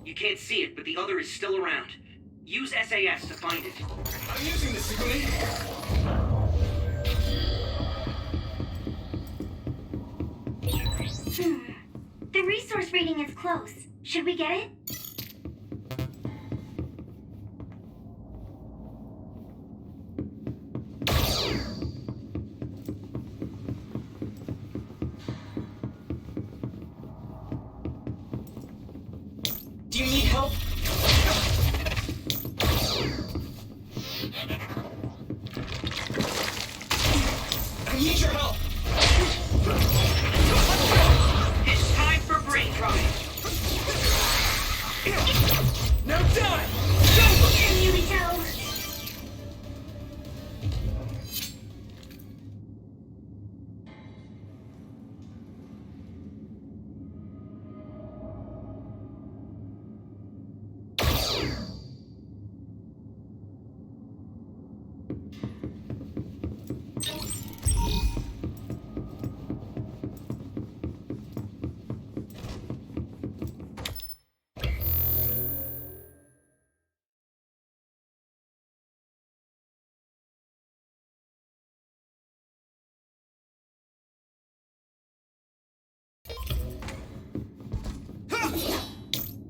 You can't see it, but the other is still around. Use SAS to find it. I'm using the Siguli. The resource reading is close. Should we get it? Do you need help? I need your help! It's time for brain drying. Now die! Can you tell?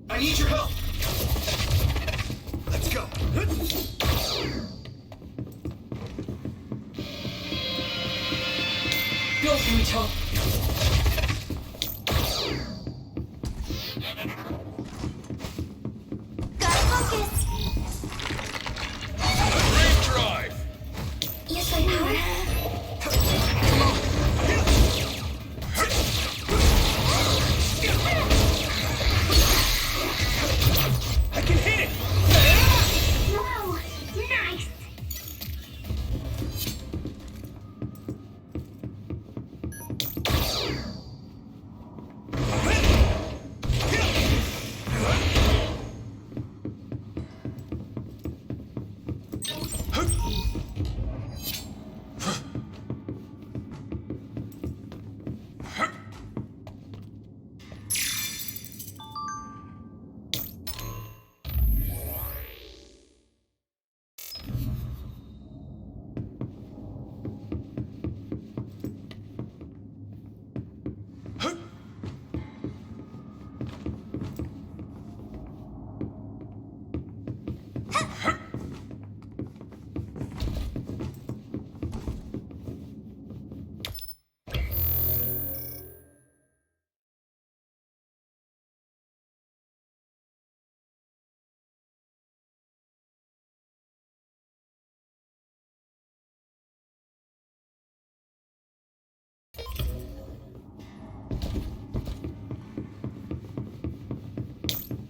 I need your help! Let's go! Go, Futo! Gotta focus! Brave drive! Yes, I know. I can hit it! Whoa! Nice!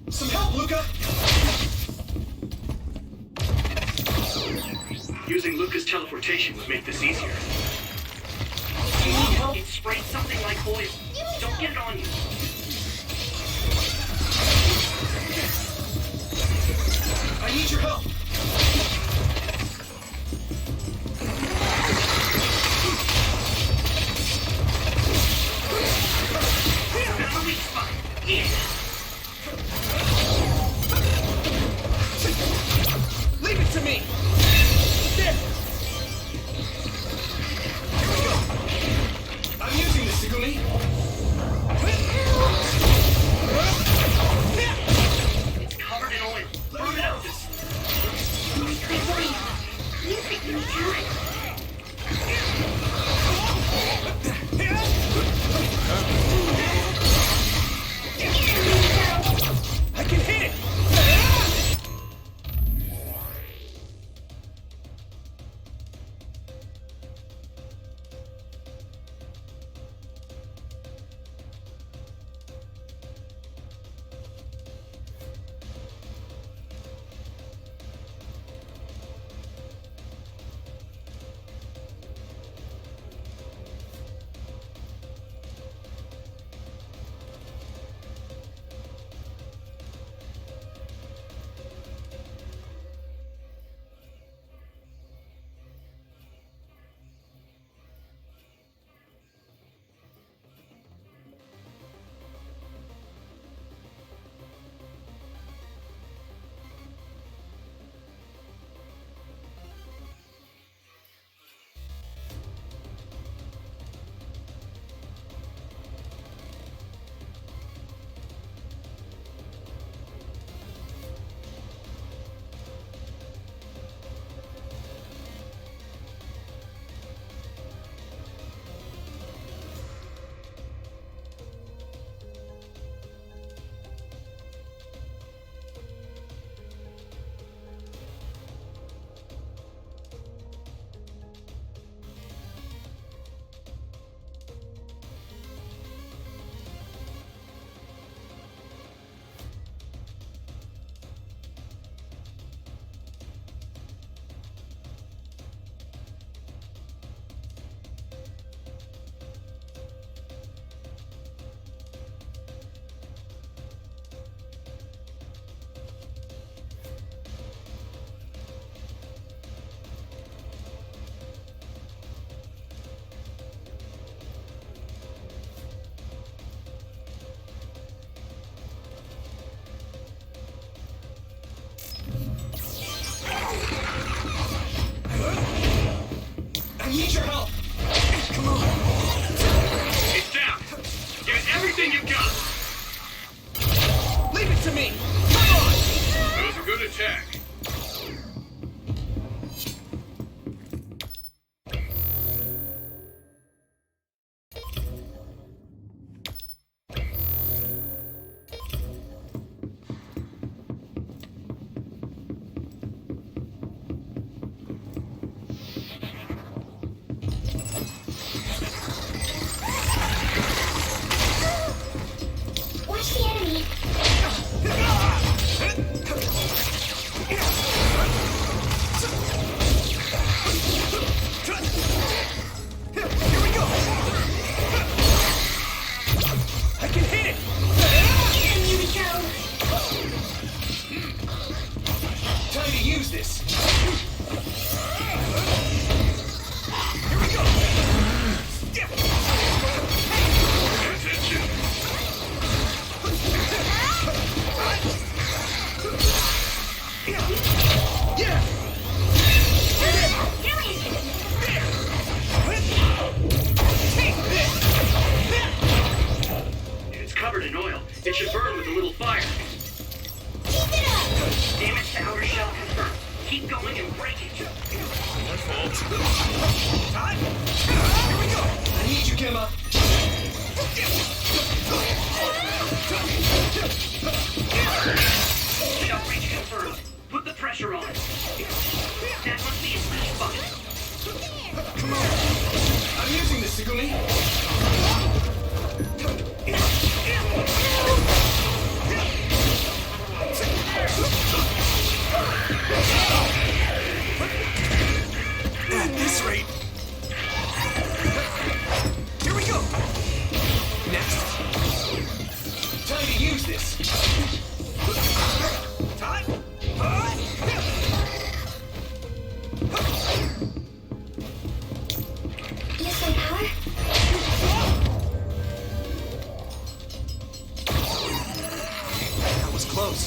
Some help, Luca! Using Luca's teleportation would make this easier. Do you need help? It sprayed something like poison. Don't get it on you. I need your help! Found the weak spot. Yeah. Leave it to me! There! I'm using the Siguli. It's covered in oil. Burn it out. You think you need time? it to me! Come on! That was a good attack. Watch the enemy. Here we go! I can hit it! Get him, Yumiko. Time to use this! Here we go! Attention. Yeah! Take this! It's covered in oil. It should burn with a little fire. Keep it up. Damage to outer shell confirmed. Keep going and break it. My fault. Time! Here we go! I need you, Gemma! Shell breach confirmed. Put the pressure on. That must be a leash bucket. Come on! I'm using this, Segumi! At this rate... Here we go! Next. Time to use this! Time? Use my power. That was close.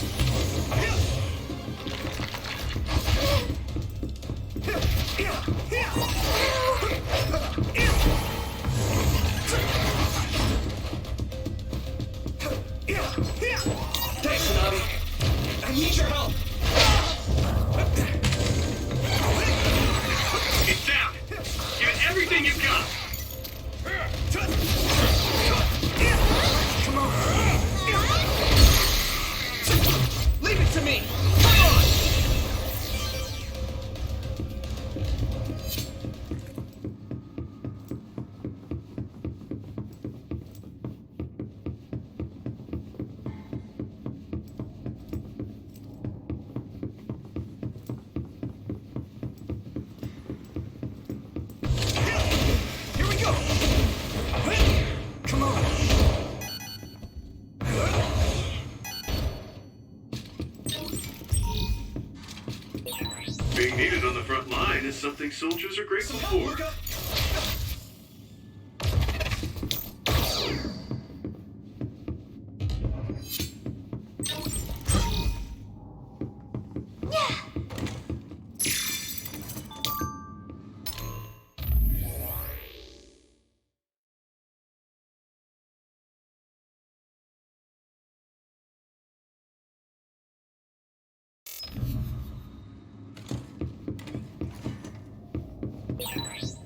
Thanks, Nami. I need your help. It's down. Give it everything you've got. Come on. Leave it to me. Come on. Here we go. Come on. Being needed on the front line is something soldiers are grateful Some help, for. Luca.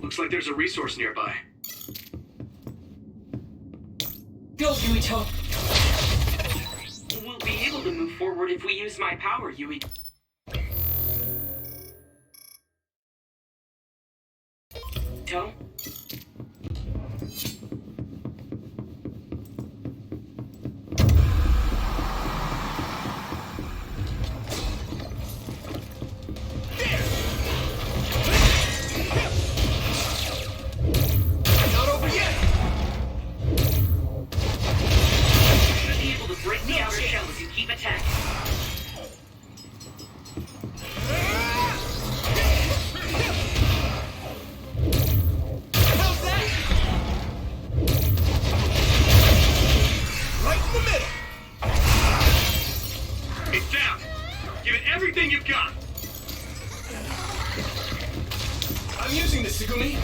Looks like there's a resource nearby. Go, Yuito. We'll be able to move forward if we use my power, Yui. Toe? Not over yet. Should be able to break the outer shell if you keep attacking. How's that? Right in the middle. It's down. Give it everything you've got. I'm using this, Segumi.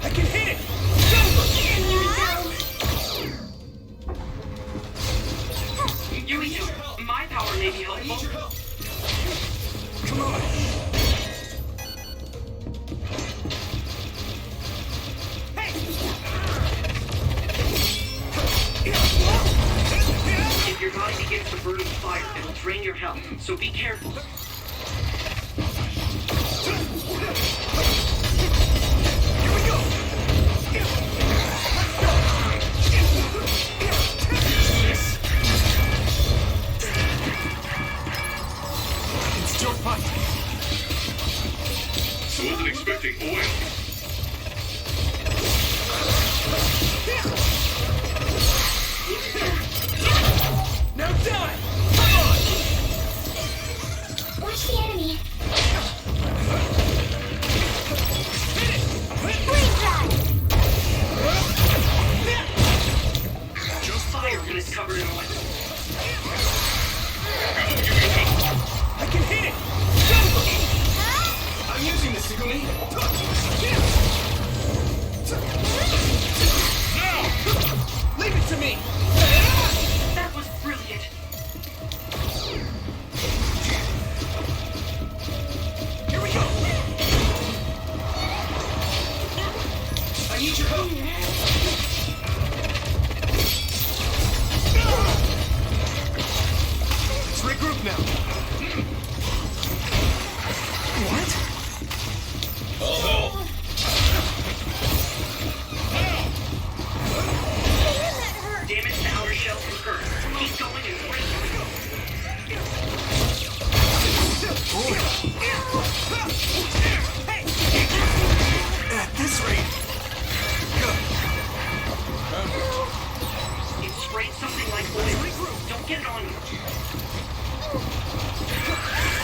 I can drain your health, so be careful. Here we go! I can still fight. I wasn't expecting oil. Now die! Come on! Watch the enemy. Hit it! Freeze run! Just fire when it's covered in oil. I can hit it! Go! I'm using this, Segumi. Now! Leave it to me! That was brilliant. Here we go! I need your help! Let's regroup now. What? Damage to outer shell concurred. Keep going and break At this rate. Good. it. Sprayed something like oil. Don't get it on you.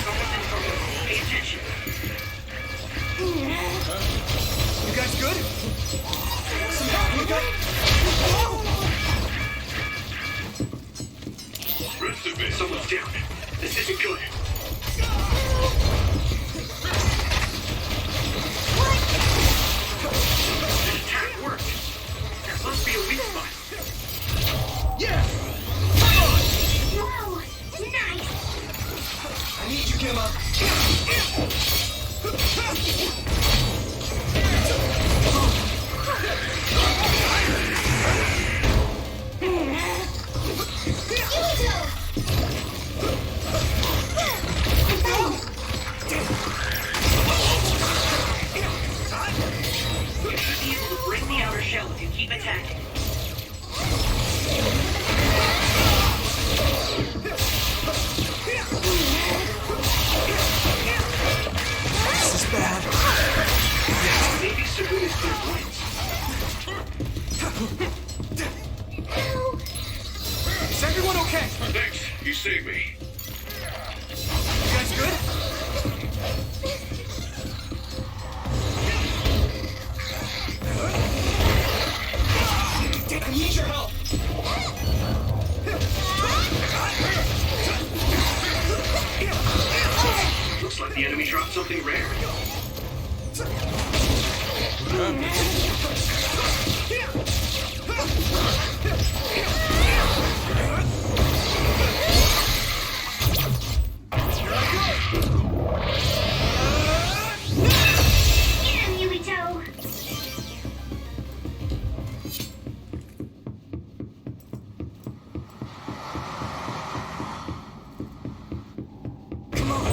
Someone's in trouble. Pay attention. You guys good? Some help, you guys? Rest of it. Someone's down. This isn't good. The attack worked. There must be a weak spot. Yeah! Come on! Whoa! Nice! I need you, Gemma. You should be able to break the outer shell if you keep attacking. This is bad. Maybe Sabu's clairvoyance. Is everyone okay? Thanks. You saved me. You guys good? I need your help. Looks like the enemy dropped something rare. Get him, Yuito! Come on.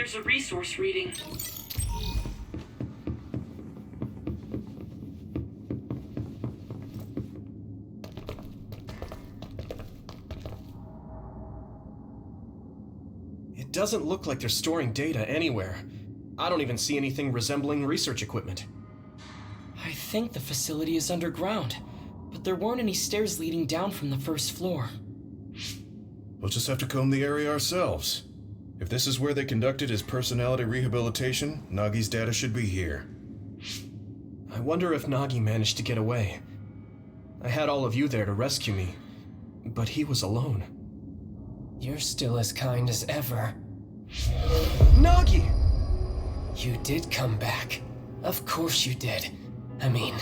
There's a resource reading. It doesn't look like they're storing data anywhere. I don't even see anything resembling research equipment. I think the facility is underground, but there weren't any stairs leading down from the first floor. We'll just have to comb the area ourselves. If this is where they conducted his personality rehabilitation, Nagi's data should be here. I wonder if Nagi managed to get away. I had all of you there to rescue me, but he was alone. You're still as kind as ever. Nagi! You did come back. Of course you did. I mean,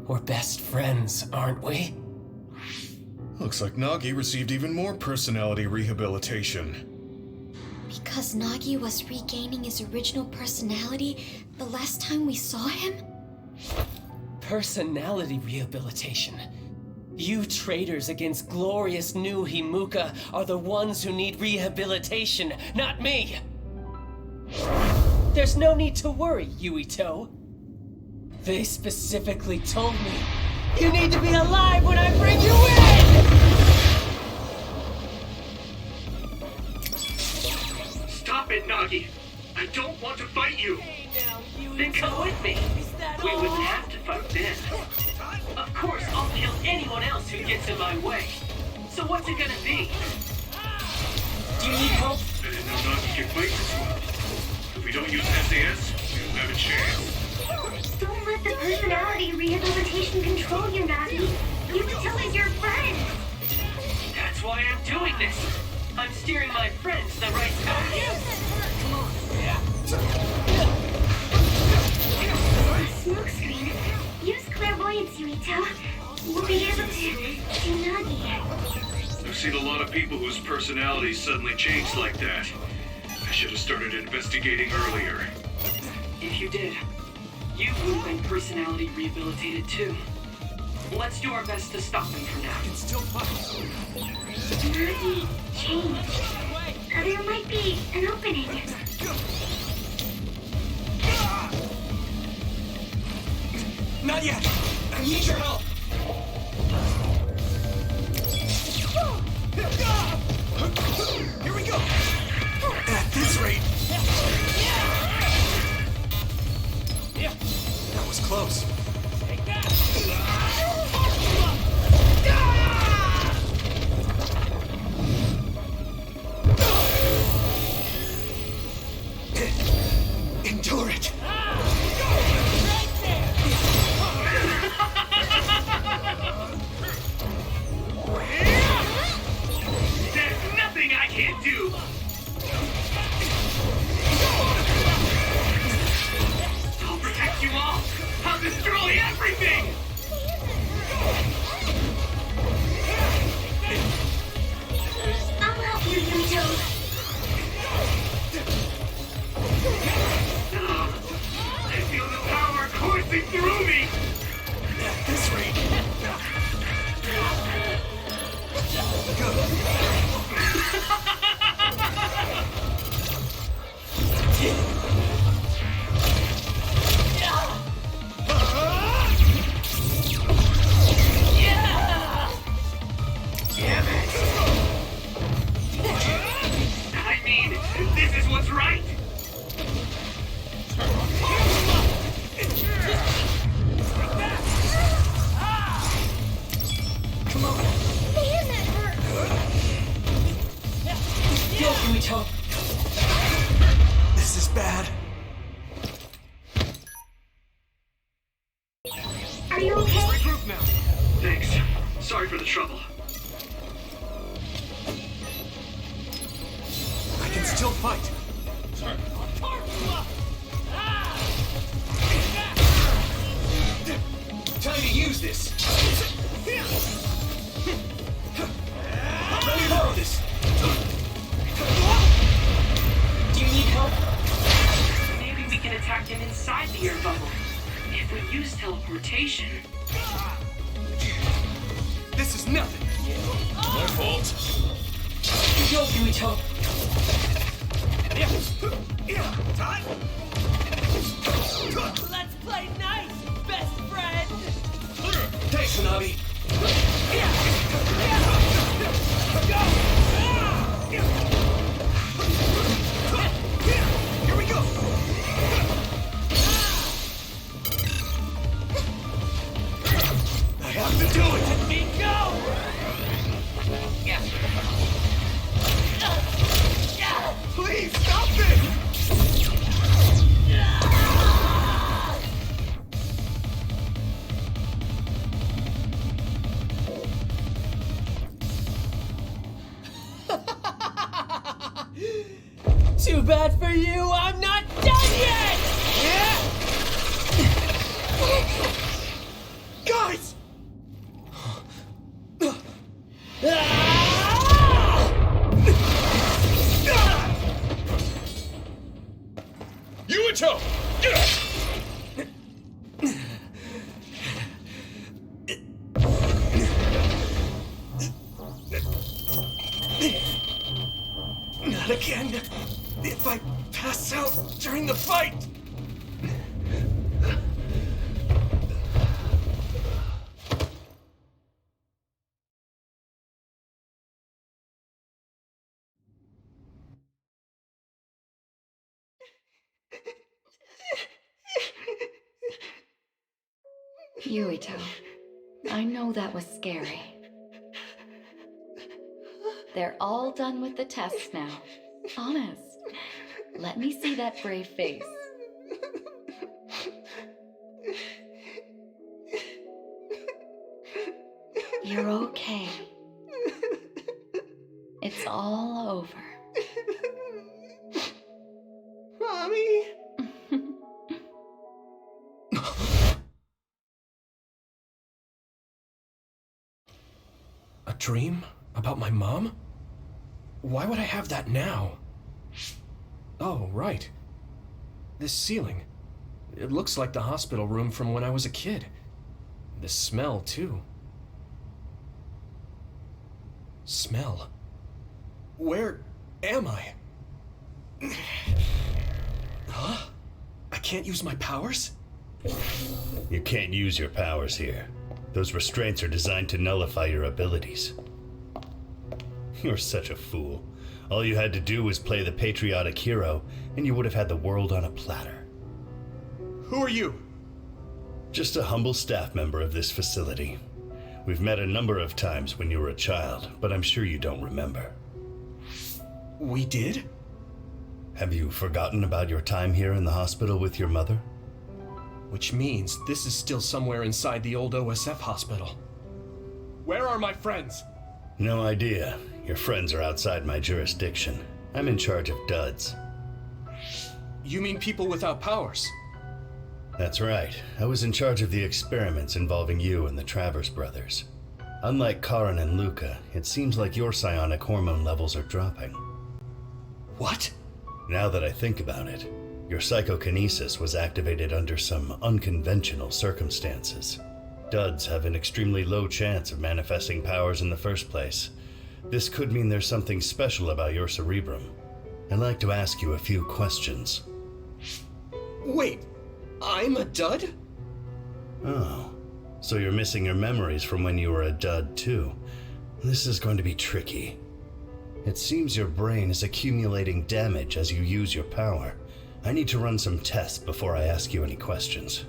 we're best friends, aren't we? Looks like Nagi received even more personality rehabilitation. Because Nagi was regaining his original personality the last time we saw him? Personality rehabilitation. You traitors against glorious new Himuka are the ones who need rehabilitation, not me! There's no need to worry, Yuito. They specifically told me you need to be alive when I bring you in! Stop it, Nagi! I don't want to fight you! Then come with me! We wouldn't have to fight then. Of course, I'll kill anyone else who gets in my way. So what's it gonna be? Do you need help? I didn't know Nagi could fight this well. If we don't use SAS, we don't have a chance. Don't let the personality rehabilitation control you, Nagi. Yuito is your friend. That's why I'm doing this. I'm steering my friends the right Smokescreen. Use clairvoyance, Yuito. We'll be able to see Nagi. I've seen a lot of people whose personalities suddenly changed like that. I should have started investigating earlier. If you did, you would have been personality rehabilitated too. Let's do our best to stop him for now. Nagi changed. There might be an opening. Not yet! I need your help! Here we go! At this rate... That was close. Endure it! There's nothing I can't do! I'll protect you all! I'll destroy everything! I'll help you, Yuito. I feel the power coursing through me! At this rate... I mean, this is what's right! Come on! Man, that hurt. Go, Yuito! This is bad. Are you okay? Regroup now. Thanks. Sorry for the trouble. I can still fight. Time to use this. Let me borrow this. Do you need help? Maybe we can attack him inside the air bubble. If we use teleportation. This is nothing. My fault. Go, Yuito! my night, best friend! Thanks, Hanabi. Here we go! I have to do it! Let me go! Please, stop this! Too bad for you, I'm not done yet! Guys! Yuito! Not again. If I pass out during the fight. Yuito, I know that was scary. They're all done with the tests now. Honest. Let me see that brave face. You're okay. It's all over. Mommy! A dream? About my mom? Why would I have that now? Oh, right. This ceiling. It looks like the hospital room from when I was a kid. The smell, too. Smell. Where am I? Huh? I can't use my powers? You can't use your powers here. Those restraints are designed to nullify your abilities. You're such a fool. All you had to do was play the patriotic hero, and you would have had the world on a platter. Who are you? Just a humble staff member of this facility. We've met a number of times when you were a child, but I'm sure you don't remember. We did? Have you forgotten about your time here in the hospital with your mother? Which means this is still somewhere inside the old OSF hospital. Where are my friends? No idea. Your friends are outside my jurisdiction. I'm in charge of duds. You mean people without powers? That's right. I was in charge of the experiments involving you and the Travers brothers. Unlike Karin and Luca, it seems like your psionic hormone levels are dropping. What? Now that I think about it, your psychokinesis was activated under some unconventional circumstances. Duds have an extremely low chance of manifesting powers in the first place. This could mean there's something special about your cerebrum. I'd like to ask you a few questions. Wait, I'm a dud? Oh, so you're missing your memories from when you were a dud too. This is going to be tricky. It seems your brain is accumulating damage as you use your power. I need to run some tests before I ask you any questions.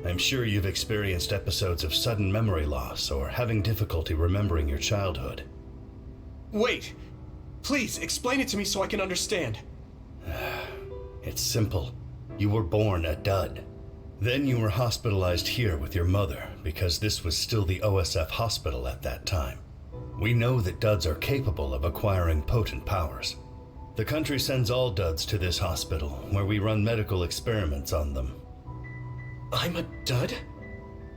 I'm sure you've experienced episodes of sudden memory loss or having difficulty remembering your childhood. Wait, please explain it to me so I can understand. It's simple. You were born a dud. Then you were hospitalized here with your mother because this was still the OSF hospital at that time. We know that duds are capable of acquiring potent powers. The country sends all duds to this hospital where we run medical experiments on them. I'm a dud?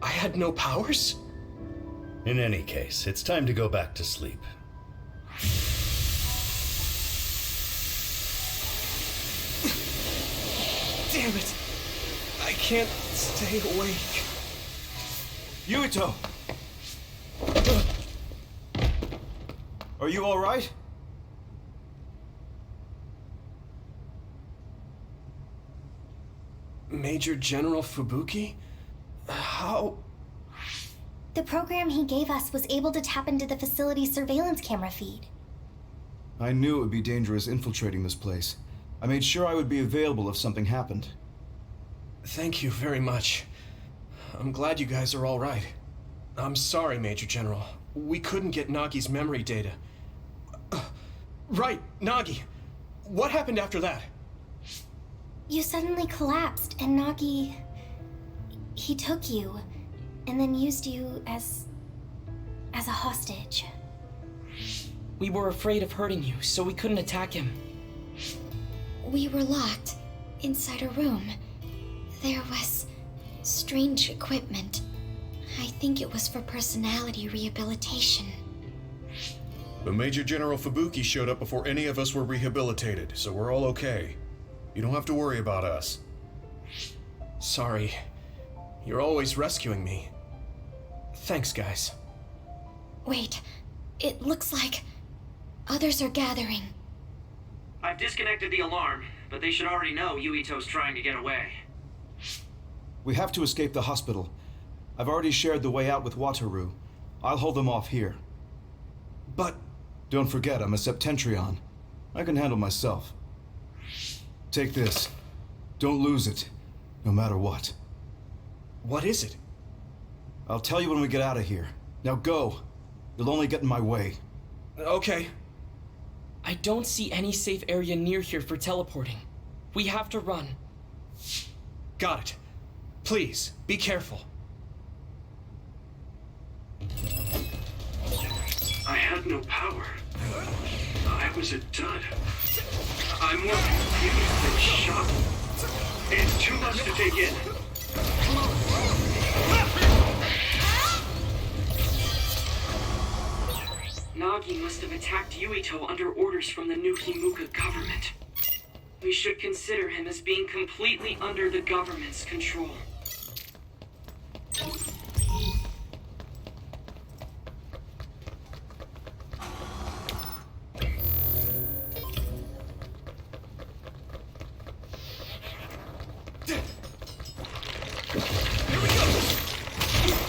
I had no powers? In any case, it's time to go back to sleep. Damn it! I can't stay awake. Yuito! Are you all right? Major General Fubuki? How? The program he gave us was able to tap into the facility's surveillance camera feed. I knew it would be dangerous infiltrating this place. I made sure I would be available if something happened. Thank you very much. I'm glad you guys are all right. I'm sorry, Major General. We couldn't get Nagi's memory data. Right, Nagi. What happened after that? You suddenly collapsed, and Nagi... he took you, and then used you as a hostage. We were afraid of hurting you, so we couldn't attack him. We were locked inside a room. There was strange equipment. I think it was for personality rehabilitation. But Major General Fubuki showed up before any of us were rehabilitated, so we're all okay. You don't have to worry about us. Sorry. You're always rescuing me. Thanks, guys. Wait, it looks like others are gathering. I've disconnected the alarm, but they should already know Yuito's trying to get away. We have to escape the hospital. I've already shared the way out with Wataru. I'll hold them off here. But... Don't forget, I'm a Septentrion. I can handle myself. Take this. Don't lose it, no matter what. what is it? I'll tell you when we get out of here. Now go. You'll only get in my way. Okay. I don't see any safe area near here for teleporting. We have to run. Got it. Please, be careful. I had no power. I was a dud. I'm more confused than shocked. It's too much to take in. Nagi must have attacked Yuito under orders from the new Himuka government. We should consider him as being completely under the government's control.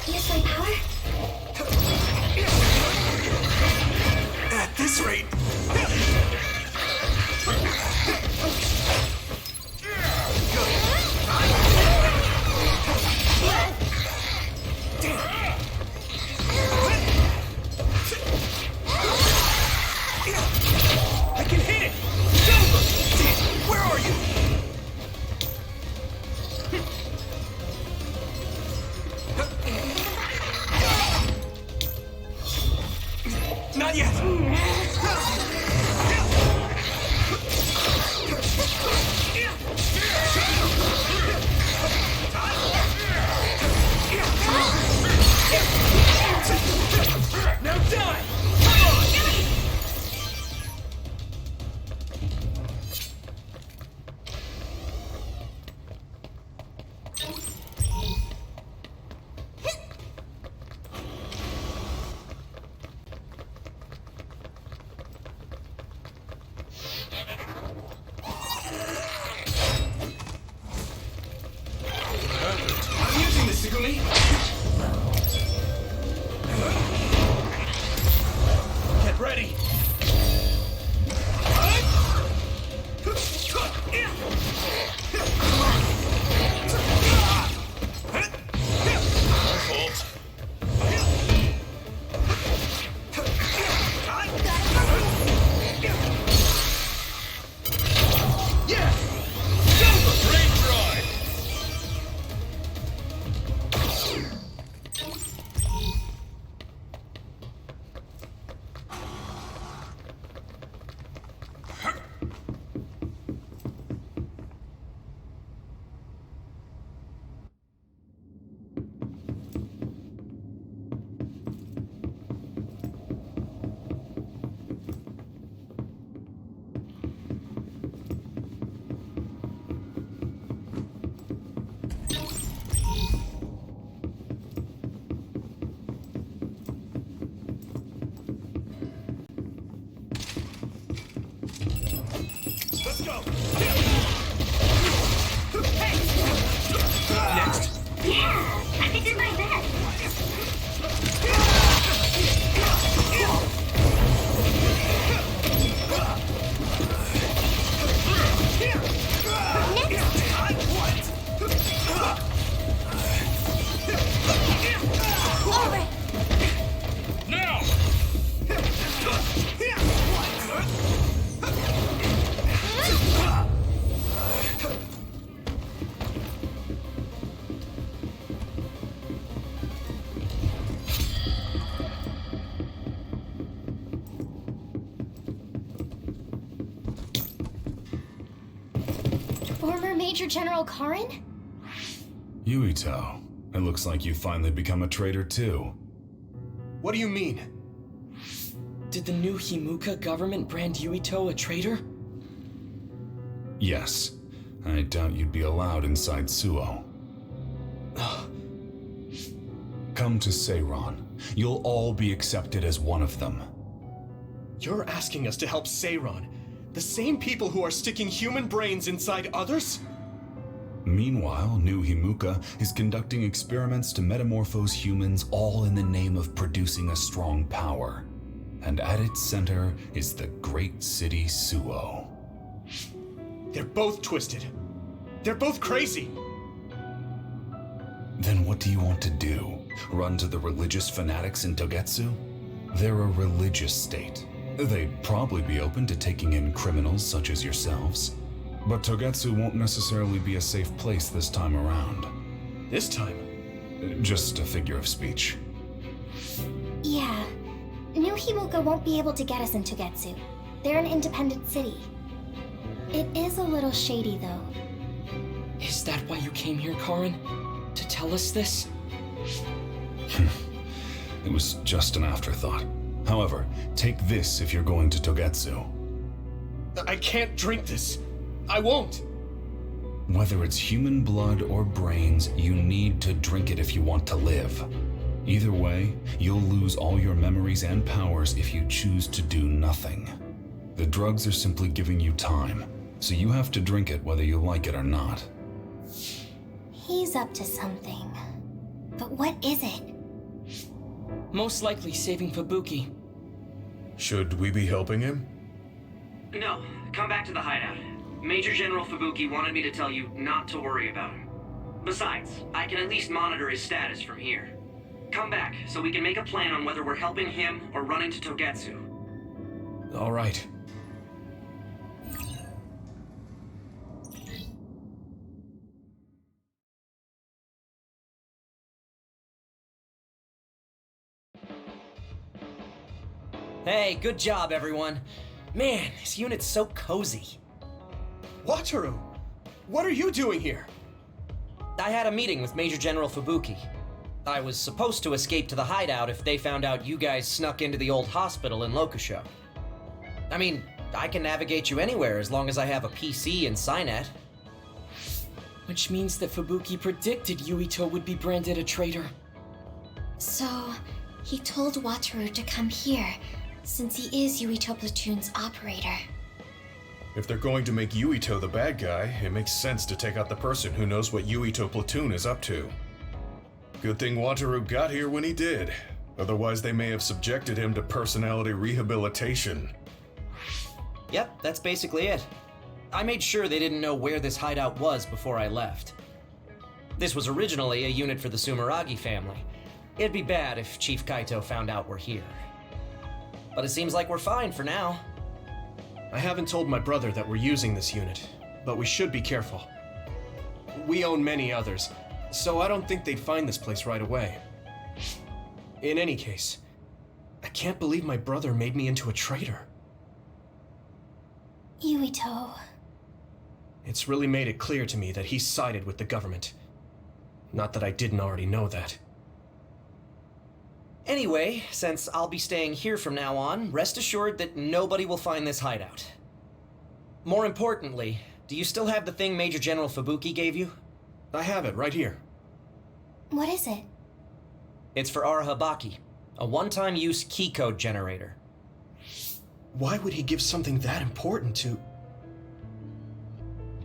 Use my power? At this rate... I can hit it! Silver! Where are you? Not yet! Now die! Come on! I'm using this, Segumi! Get ready! Yeah! Silver! Great try! Let's go! Hey! It's in my bed. All right. Now! Former Major General Karin? Yuito, it looks like you finally become a traitor too. What do you mean? Did the new Himuka government brand Yuito a traitor? Yes. I doubt you'd be allowed inside Suo. Come to Seiron. You'll all be accepted as one of them. You're asking us to help Seiron, the same people who are sticking human brains inside others? Meanwhile, New Himuka is conducting experiments to metamorphose humans, all in the name of producing a strong power. And at its center is the great city Suo. They're both twisted. They're both crazy. Then what do you want to do? Run to the religious fanatics in Togetsu? They're a religious state. They'd probably be open to taking in criminals such as yourselves. But Togetsu won't necessarily be a safe place this time around. This time? Just a figure of speech. Yeah. New Himuka won't be able to get us in Togetsu. They're an independent city. It is a little shady, though. Is that why you came here, Karin? To tell us this? It was just an afterthought. However, take this if you're going to Togetsu. I can't drink this. I won't. Whether it's human blood or brains, you need to drink it if you want to live. Either way, you'll lose all your memories and powers if you choose to do nothing. The drugs are simply giving you time, so you have to drink it whether you like it or not. He's up to something. But what is it? Most likely saving Fubuki. Should we be helping him? No, come back to the hideout. Major General Fubuki wanted me to tell you not to worry about him. Besides, I can at least monitor his status from here. Come back, so we can make a plan on whether we're helping him or running to Togetsu. All right. Hey, good job, everyone. Man, this unit's so cozy. Wataru! What are you doing here? I had a meeting with Major General Fubuki. I was supposed to escape to the hideout if they found out you guys snuck into the old hospital in Lokusho. I mean, I can navigate you anywhere as long as I have a PC and Cynet. Which means that Fubuki predicted Yuito would be branded a traitor. So, he told Wataru to come here, since he is Yuito Platoon's operator. If they're going to make Yuito the bad guy, it makes sense to take out the person who knows what Yuito Platoon is up to. Good thing Wataru got here when he did. Otherwise, they may have subjected him to personality rehabilitation. Yep, that's basically it. I made sure they didn't know where this hideout was before I left. This was originally a unit for the Sumeragi family. It'd be bad if Chief Kaito found out we're here. But it seems like we're fine for now. I haven't told my brother that we're using this unit, but we should be careful. We own many others, so I don't think they'd find this place right away. In any case, I can't believe my brother made me into a traitor. Yuito. It's really made it clear to me that he sided with the government. Not that I didn't already know that. Anyway, since I'll be staying here from now on, rest assured that nobody will find this hideout. More importantly, do you still have the thing Major General Fubuki gave you? I have it right here. What is it? It's for Arahabaki, a one-time use key code generator. Why would he give something that important to...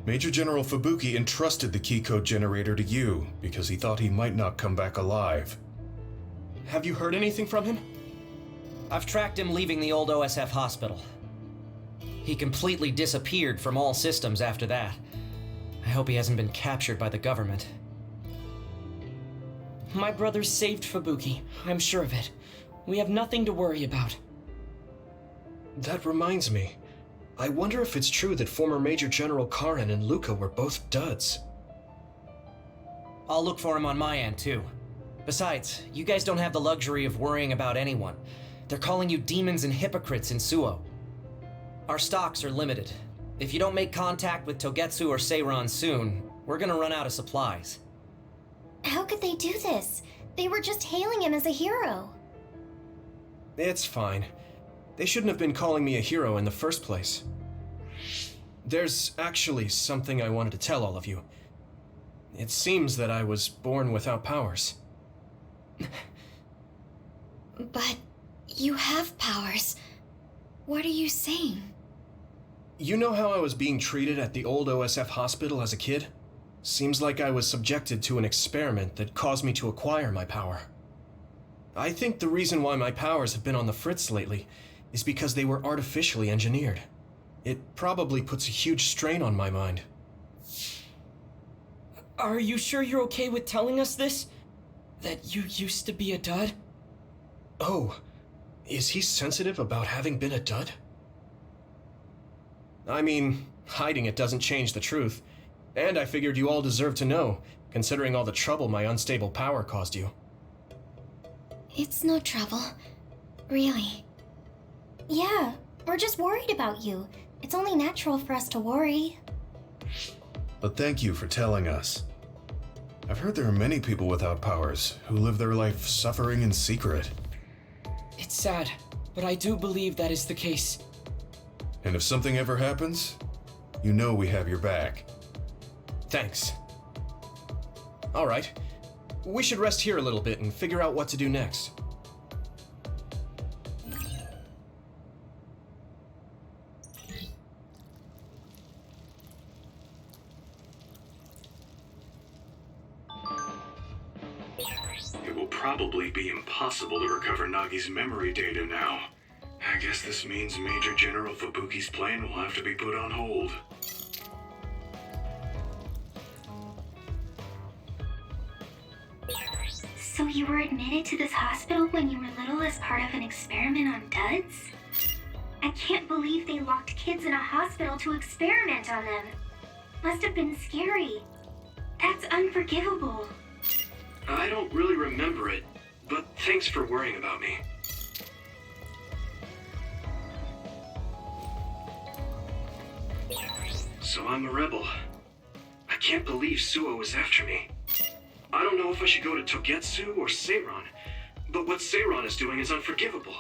Major General Fubuki entrusted the key code generator to you because he thought he might not come back alive. Have you heard anything from him? I've tracked him leaving the old OSF hospital. He completely disappeared from all systems after that. I hope he hasn't been captured by the government. My brother saved Fubuki. I'm sure of it. We have nothing to worry about. That reminds me. I wonder if it's true that former Major General Karen and Luca were both duds. I'll look for him on my end, too. Besides, you guys don't have the luxury of worrying about anyone. They're calling you demons and hypocrites in Suo. Our stocks are limited. If you don't make contact with Togetsu or Seiran soon, we're gonna run out of supplies. How could they do this? They were just hailing him as a hero. It's fine. They shouldn't have been calling me a hero in the first place. There's actually something I wanted to tell all of you. It seems that I was born without powers. But you have powers. What are you saying? You know how I was being treated at the old OSF hospital as a kid? Seems like I was subjected to an experiment that caused me to acquire my power. I think the reason why my powers have been on the fritz lately is because they were artificially engineered. It probably puts a huge strain on my mind. Are you sure you're okay with telling us this? That you used to be a dud? Oh, is he sensitive about having been a dud? I mean, hiding it doesn't change the truth. And I figured you all deserve to know, considering all the trouble my unstable power caused you. It's no trouble. Really. Yeah, we're just worried about you. It's only natural for us to worry. But thank you for telling us. I've heard there are many people without powers who live their life suffering in secret. It's sad, but I do believe that is the case. And if something ever happens, you know we have your back. Thanks. All right. We should rest here a little bit and figure out what to do next. It will probably be impossible to recover Nagi's memory data now. I guess this means Major General Fubuki's plan will have to be put on hold. So you were admitted to this hospital when you were little as part of an experiment on duds? I can't believe they locked kids in a hospital to experiment on them. Must have been scary. That's unforgivable. I don't really remember it, but thanks for worrying about me. So I'm a rebel. I can't believe Suo is after me. I don't know if I should go to Togetsu or Seiran, but what Seiran is doing is unforgivable.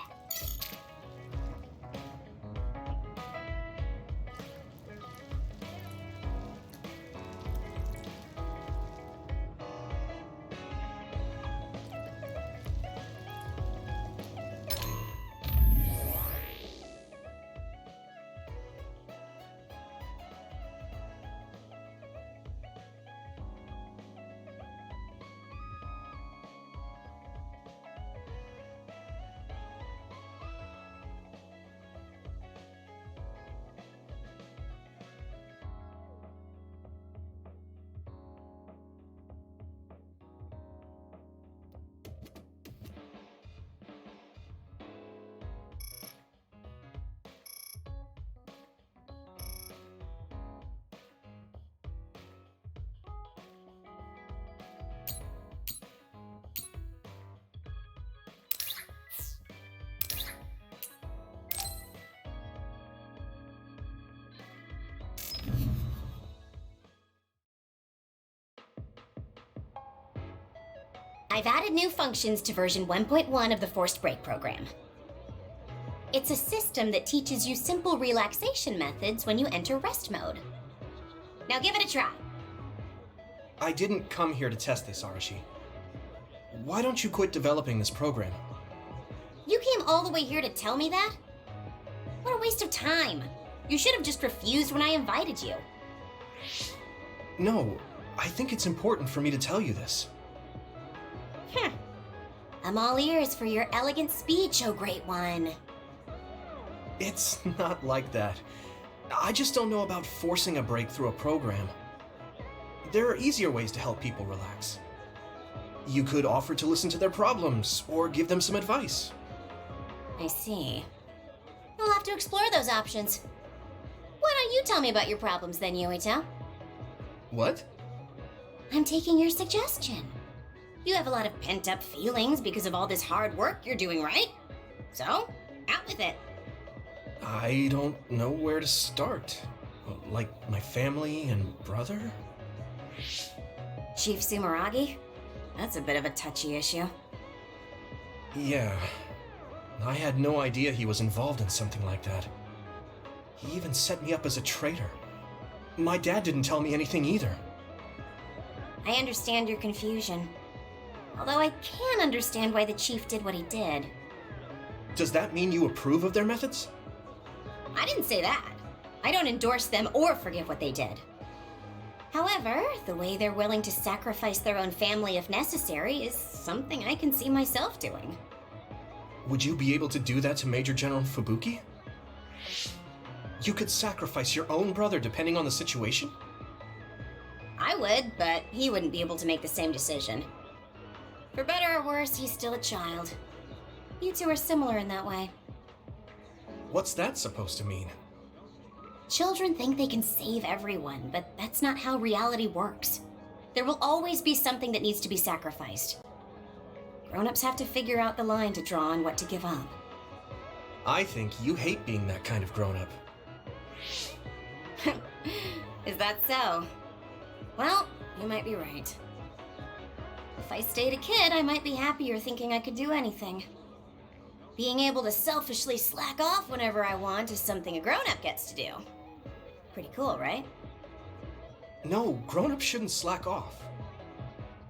I've added new functions to version 1.1 of the Forced Break program. It's a system that teaches you simple relaxation methods when you enter rest mode. Now give it a try. I didn't come here to test this, Arashi. Why don't you quit developing this program? You came all the way here to tell me that? What a waste of time. You should have just refused when I invited you. No, I think it's important for me to tell you this. I'm all ears for your elegant speech, oh great one. It's not like that. I just don't know about forcing a break through a program. There are easier ways to help people relax. You could offer to listen to their problems, or give them some advice. I see. I'll have to explore those options. Why don't you tell me about your problems then, Yuito? What? I'm taking your suggestion. You have a lot of pent-up feelings because of all this hard work you're doing, right? So, out with it. I don't know where to start. Like my family and brother? Chief Sumeragi? That's a bit of a touchy issue. Yeah. I had no idea he was involved in something like that. He even set me up as a traitor. My dad didn't tell me anything either. I understand your confusion. Although I can understand why the chief did what he did. Does that mean you approve of their methods? I didn't say that. I don't endorse them or forgive what they did. However, the way they're willing to sacrifice their own family if necessary is something I can see myself doing. Would you be able to do that to Major General Fubuki? You could sacrifice your own brother depending on the situation? I would, but he wouldn't be able to make the same decision. For better or worse, he's still a child. You two are similar in that way. What's that supposed to mean? Children think they can save everyone, but that's not how reality works. There will always be something that needs to be sacrificed. Grown-ups have to figure out the line to draw on what to give up. I think you hate being that kind of grown-up. Is that so? Well, you might be right. If I stayed a kid, I might be happier thinking I could do anything. Being able to selfishly slack off whenever I want is something a grown-up gets to do. Pretty cool, right? No, grown-ups shouldn't slack off.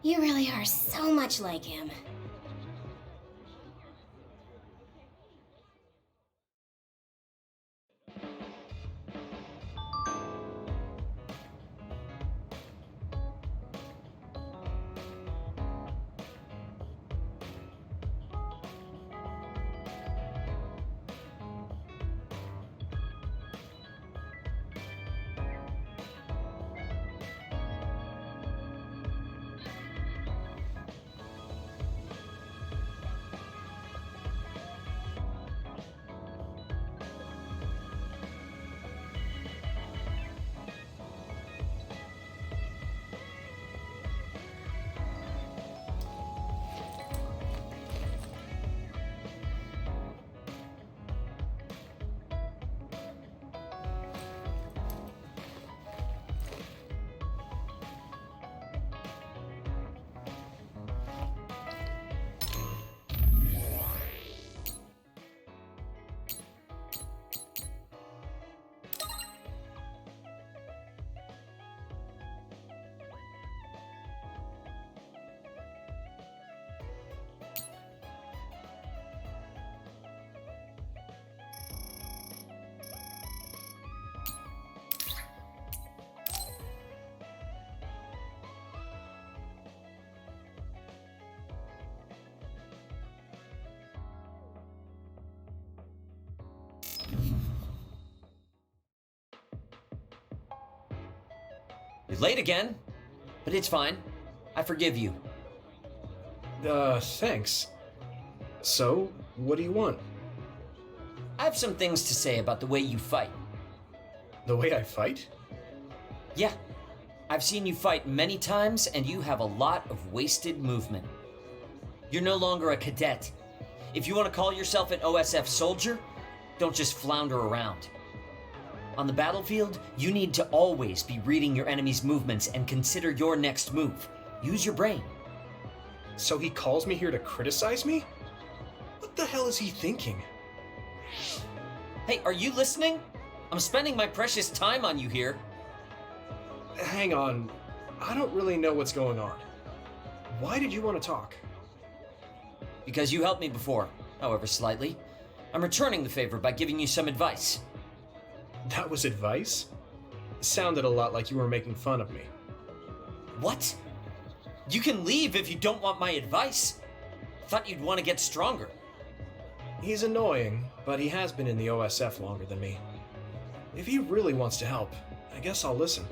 You really are so much like him. You're late again, but it's fine. I forgive you. Thanks. So, what do you want? I have some things to say about the way you fight. The way I fight? Yeah. I've seen you fight many times, and you have a lot of wasted movement. You're no longer a cadet. If you want to call yourself an OSF soldier, don't just flounder around. On the battlefield, you need to always be reading your enemy's movements and consider your next move. Use your brain. So he calls me here to criticize me? What the hell is he thinking? Hey, are you listening? I'm spending my precious time on you here. Hang on. I don't really know what's going on. Why did you want to talk? Because you helped me before, however slightly. I'm returning the favor by giving you some advice. That was advice? Sounded a lot like you were making fun of me. What? You can leave if you don't want my advice. Thought you'd want to get stronger. He's annoying, but he has been in the OSF longer than me. If he really wants to help, I guess I'll listen.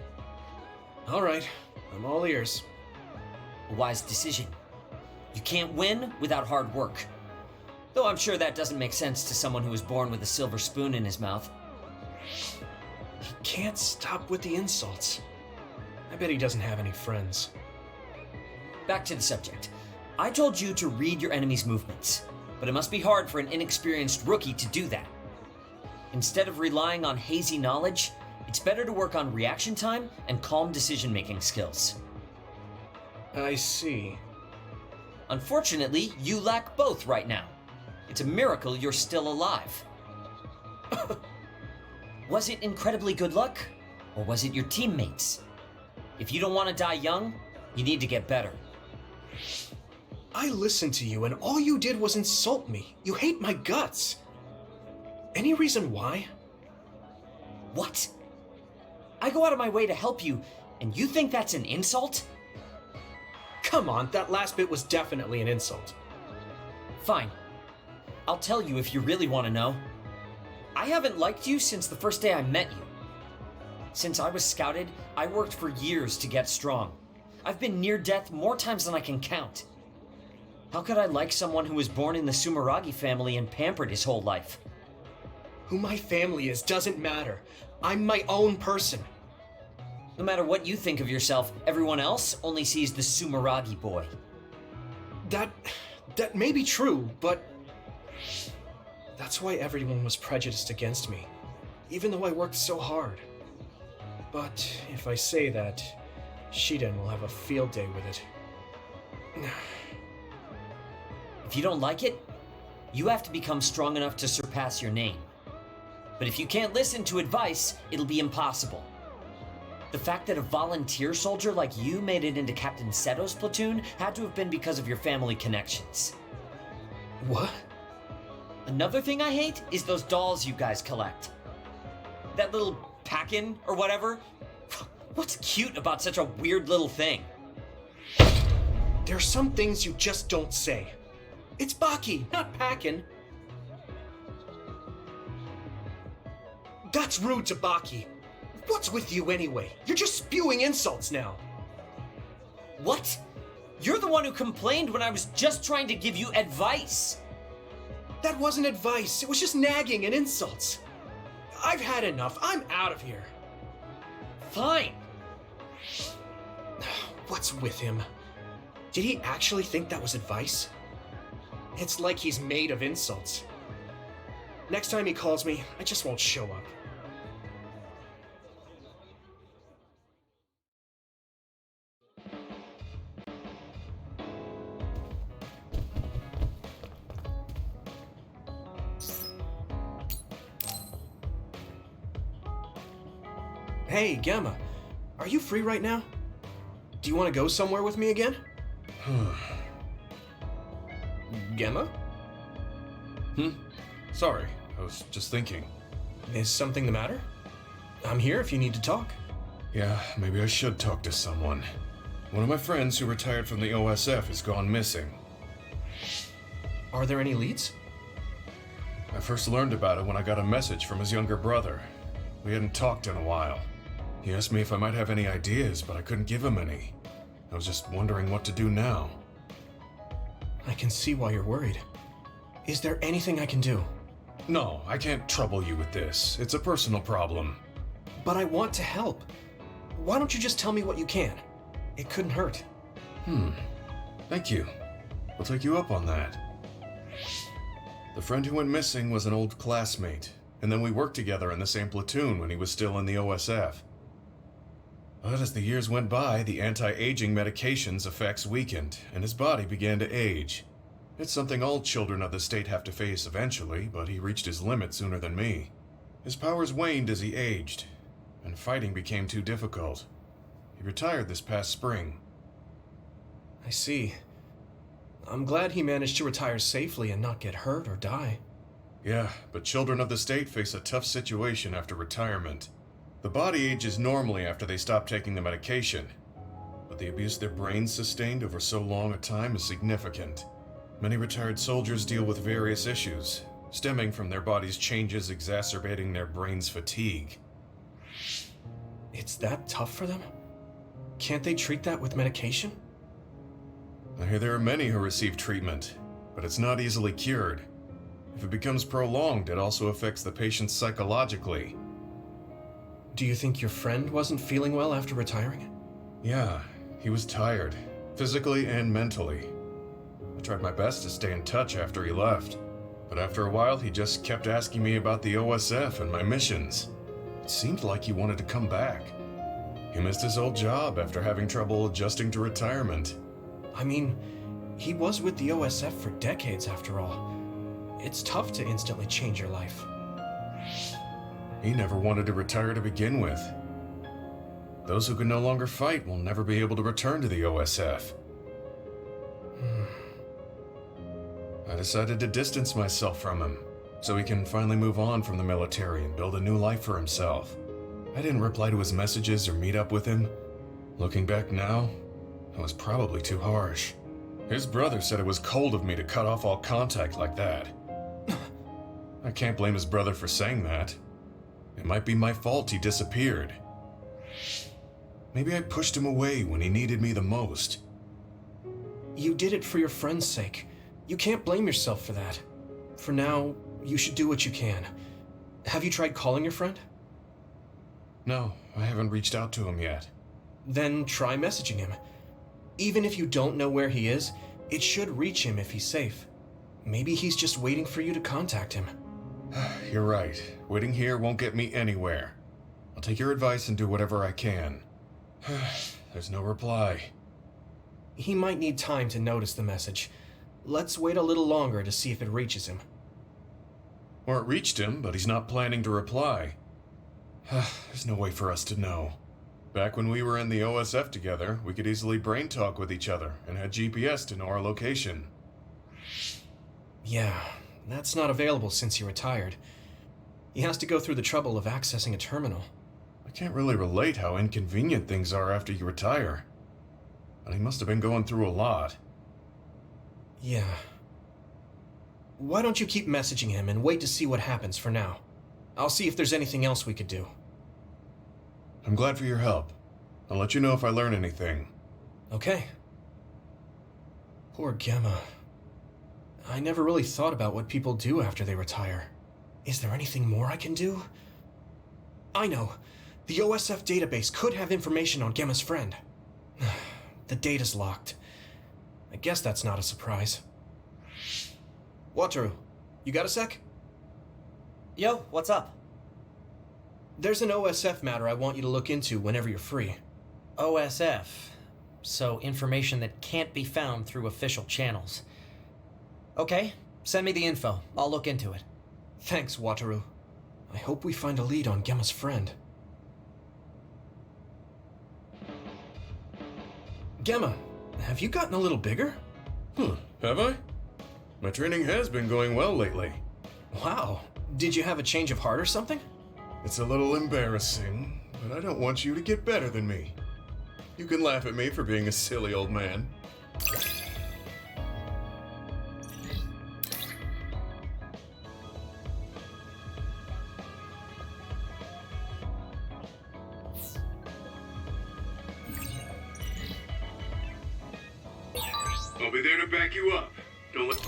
All right, I'm all ears. A wise decision. You can't win without hard work. Though I'm sure that doesn't make sense to someone who was born with a silver spoon in his mouth. He can't stop with the insults. I bet he doesn't have any friends. Back to the subject. I told you to read your enemy's movements, but it must be hard for an inexperienced rookie to do that. Instead of relying on hazy knowledge, it's better to work on reaction time and calm decision-making skills. I see. Unfortunately, you lack both right now. It's a miracle you're still alive. Was it incredibly good luck? Or was it your teammates? If you don't want to die young, you need to get better. I listened to you and all you did was insult me. You hate my guts. Any reason why? What? I go out of my way to help you, and you think that's an insult? Come on, that last bit was definitely an insult. Fine. I'll tell you if you really want to know. I haven't liked you since the first day I met you. Since I was scouted, I worked for years to get strong. I've been near death more times than I can count. How could I like someone who was born in the Sumeragi family and pampered his whole life? Who my family is doesn't matter. I'm my own person. No matter what you think of yourself, everyone else only sees the Sumeragi boy. That may be true, but that's why everyone was prejudiced against me, even though I worked so hard. But if I say that, Shiden will have a field day with it. If you don't like it, you have to become strong enough to surpass your name. But if you can't listen to advice, it'll be impossible. The fact that a volunteer soldier like you made it into Captain Seto's platoon had to have been because of your family connections. What? Another thing I hate is those dolls you guys collect. That little pack-in or whatever. What's cute about such a weird little thing? There are some things you just don't say. It's Baki, not Packin. That's rude to Baki. What's with you anyway? You're just spewing insults now. What? You're the one who complained when I was just trying to give you advice. That wasn't advice. It was just nagging and insults. I've had enough. I'm out of here. Fine. What's with him? Did he actually think that was advice? It's like he's made of insults. Next time he calls me, I just won't show up. Hey, Gamma. Are you free right now? Do you want to go somewhere with me again? Gamma? Sorry, I was just thinking. Is something the matter? I'm here if you need to talk. Yeah, maybe I should talk to someone. One of my friends who retired from the OSF has gone missing. Are there any leads? I first learned about it when I got a message from his younger brother. We hadn't talked in a while. He asked me if I might have any ideas, but I couldn't give him any. I was just wondering what to do now. I can see why you're worried. Is there anything I can do? No, I can't trouble you with this. It's a personal problem. But I want to help. Why don't you just tell me what you can? It couldn't hurt. Thank you. I'll take you up on that. The friend who went missing was an old classmate, and then we worked together in the same platoon when he was still in the OSF. But as the years went by, the anti-aging medication's effects weakened, and his body began to age. It's something all children of the state have to face eventually, but he reached his limit sooner than me. His powers waned as he aged, and fighting became too difficult. He retired this past spring. I see. I'm glad he managed to retire safely and not get hurt or die. Yeah, but children of the state face a tough situation after retirement. The body ages normally after they stop taking the medication, but the abuse their brains sustained over so long a time is significant. Many retired soldiers deal with various issues, stemming from their body's changes exacerbating their brain's fatigue. It's that tough for them? Can't they treat that with medication? I hear there are many who receive treatment, but it's not easily cured. If it becomes prolonged, it also affects the patient psychologically. Do you think your friend wasn't feeling well after retiring? Yeah, he was tired, physically and mentally. I tried my best to stay in touch after he left, but after a while he just kept asking me about the OSF and my missions. It seemed like he wanted to come back. He missed his old job after having trouble adjusting to retirement. I mean, he was with the OSF for decades after all. It's tough to instantly change your life. He never wanted to retire to begin with. Those who can no longer fight will never be able to return to the OSF. I decided to distance myself from him, so he can finally move on from the military and build a new life for himself. I didn't reply to his messages or meet up with him. Looking back now, I was probably too harsh. His brother said it was cold of me to cut off all contact like that. I can't blame his brother for saying that. It might be my fault he disappeared. Maybe I pushed him away when he needed me the most. You did it for your friend's sake. You can't blame yourself for that. For now, you should do what you can. Have you tried calling your friend? No, I haven't reached out to him yet. Then try messaging him. Even if you don't know where he is, it should reach him if he's safe. Maybe he's just waiting for you to contact him. You're right. Waiting here won't get me anywhere. I'll take your advice and do whatever I can. There's no reply. He might need time to notice the message. Let's wait a little longer to see if it reaches him. Or it reached him, but he's not planning to reply. There's no way for us to know. Back when we were in the OSF together, we could easily brain talk with each other and had GPS to know our location. Yeah, that's not available since he retired. He has to go through the trouble of accessing a terminal. I can't really relate how inconvenient things are after you retire. But he must have been going through a lot. Yeah. Why don't you keep messaging him and wait to see what happens for now? I'll see if there's anything else we could do. I'm glad for your help. I'll let you know if I learn anything. Okay. Poor Gemma. I never really thought about what people do after they retire. Is there anything more I can do? I know. The OSF database could have information on Gemma's friend. The data's locked. I guess that's not a surprise. Wataru, you got a sec? Yo, what's up? There's an OSF matter I want you to look into whenever you're free. OSF. So information that can't be found through official channels. Okay, send me the info. I'll look into it. Thanks, Wataru. I hope we find a lead on Gemma's friend. Gemma, have you gotten a little bigger? Have I? My training has been going well lately. Wow. Did you have a change of heart or something? It's a little embarrassing, but I don't want you to get better than me. You can laugh at me for being a silly old man. I'll be there to back you up. Don't let...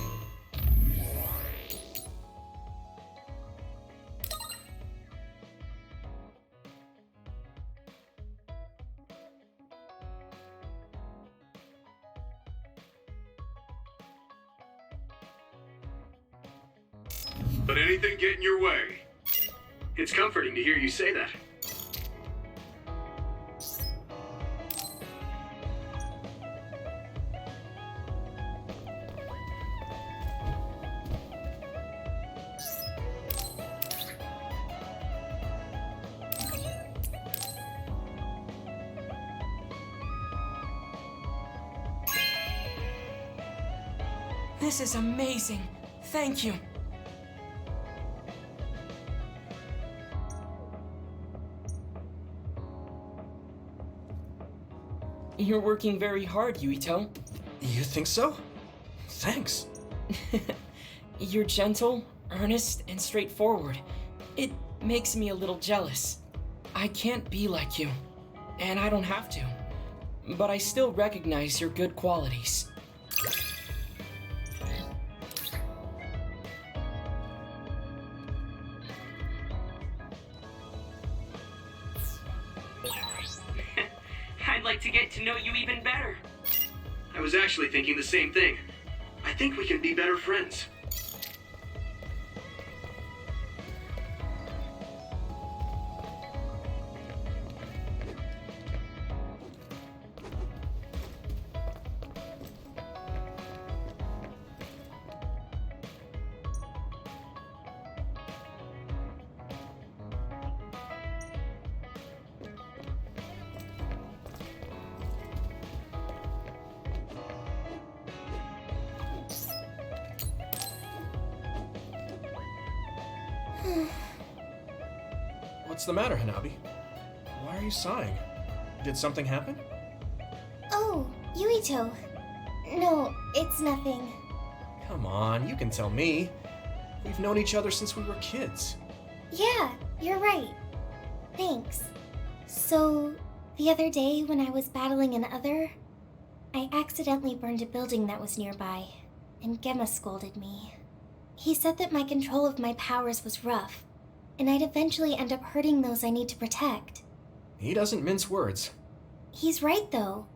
Let anything get in your way. It's comforting to hear you say that. This is amazing. Thank you. You're working very hard, Yuito. You think so? Thanks. You're gentle, earnest, and straightforward. It makes me a little jealous. I can't be like you, and I don't have to. But I still recognize your good qualities. I'd like to get to know you even better. I was actually thinking the same thing. I think we can be better friends. What's the matter, Hanabi? Why are you sighing? Did something happen? Oh, Yuito. No, it's nothing. Come on, you can tell me. We've known each other since we were kids. Yeah, you're right. Thanks. So, the other day when I was battling an other, I accidentally burned a building that was nearby, and Gemma scolded me. He said that my control of my powers was rough, and I'd eventually end up hurting those I need to protect. He doesn't mince words. He's right, though.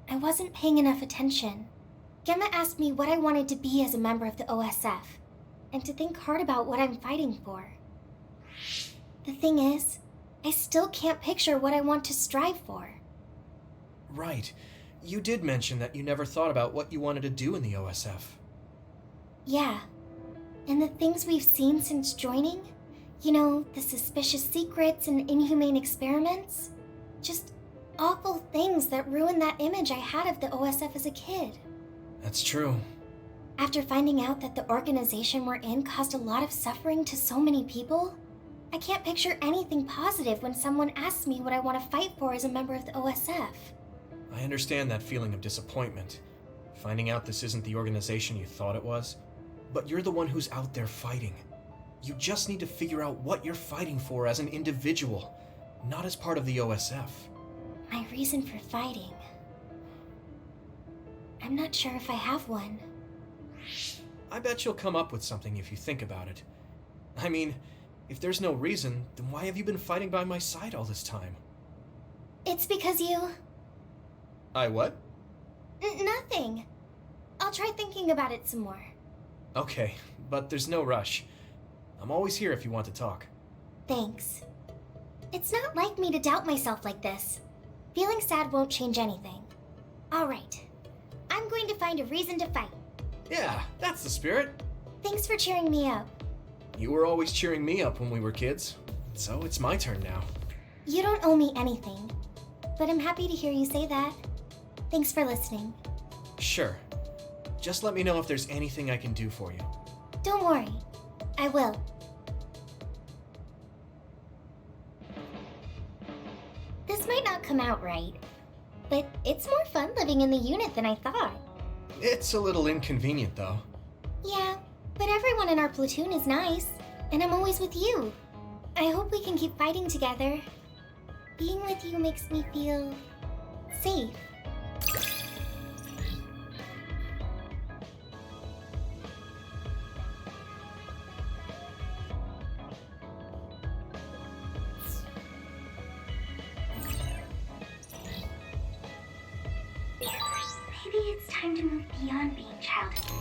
I wasn't paying enough attention. Gemma asked me what I wanted to be as a member of the OSF, and to think hard about what I'm fighting for. The thing is, I still can't picture what I want to strive for. Right. You did mention that you never thought about what you wanted to do in the OSF. Yeah. And the things we've seen since joining, you know, the suspicious secrets and inhumane experiments, just awful things that ruined that image I had of the OSF as a kid. That's true. After finding out that the organization we're in caused a lot of suffering to so many people, I can't picture anything positive when someone asks me what I want to fight for as a member of the OSF. I understand that feeling of disappointment. Finding out this isn't the organization you thought it was. But you're the one who's out there fighting. You just need to figure out what you're fighting for as an individual, not as part of the OSF. My reason for fighting. I'm not sure if I have one. I bet you'll come up with something if you think about it. I mean, if there's no reason, then why have you been fighting by my side all this time? It's because you... I what? Nothing. I'll try thinking about it some more. Okay, but there's no rush. I'm always here if you want to talk. Thanks. It's not like me to doubt myself like this. Feeling sad won't change anything. Alright. I'm going to find a reason to fight. Yeah, that's the spirit. Thanks for cheering me up. You were always cheering me up when we were kids, so it's my turn now. You don't owe me anything, but I'm happy to hear you say that. Thanks for listening. Sure. Just let me know if there's anything I can do for you. Don't worry. I will. This might not come out right, but it's more fun living in the unit than I thought. It's a little inconvenient, though. Yeah, but everyone in our platoon is nice, and I'm always with you. I hope we can keep fighting together. Being with you makes me feel... safe. Maybe it's time to move beyond being childhood.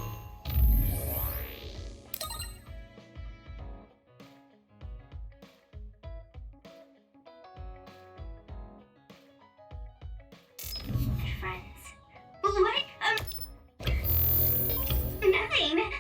Friends. What? Nothing.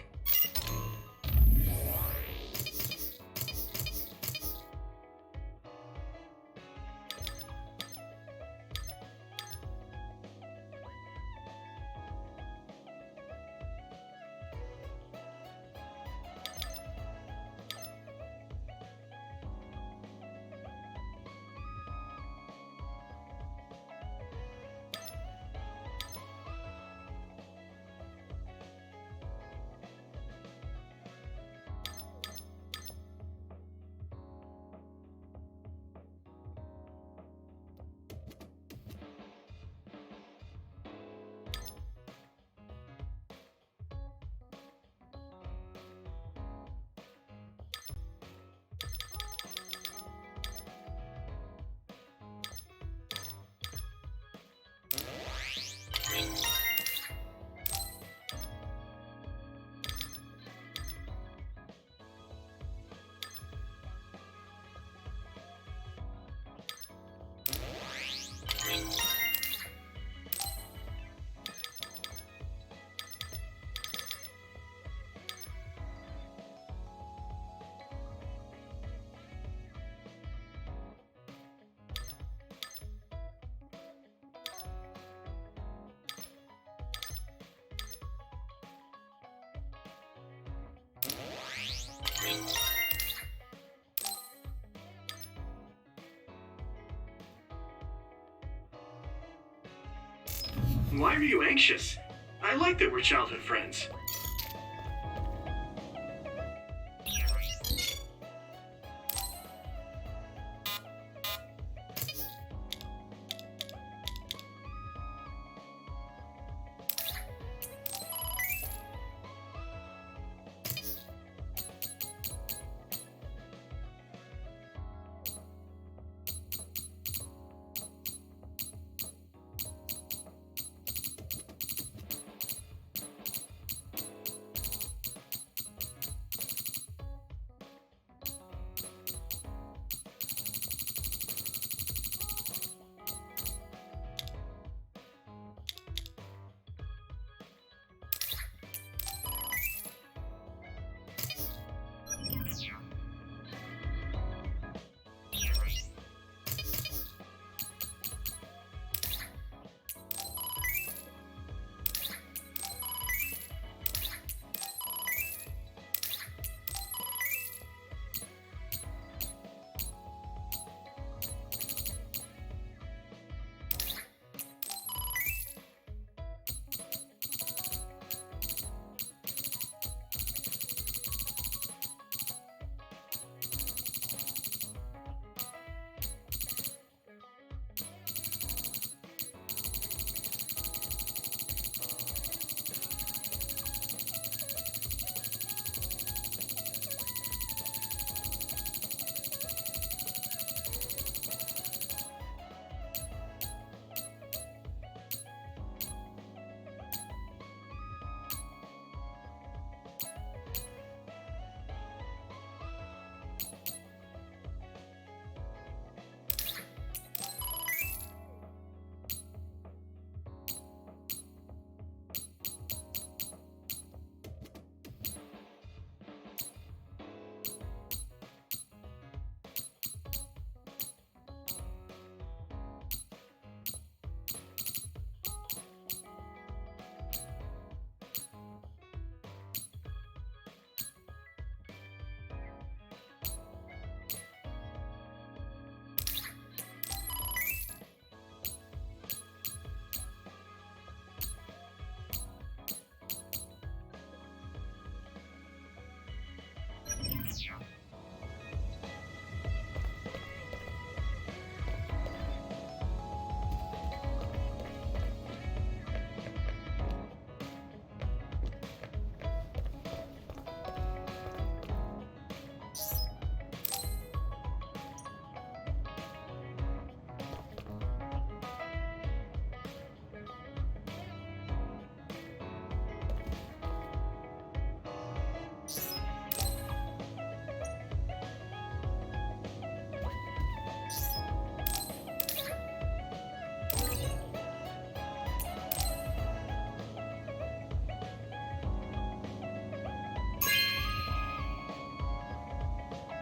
Why are you anxious? I like that we're childhood friends.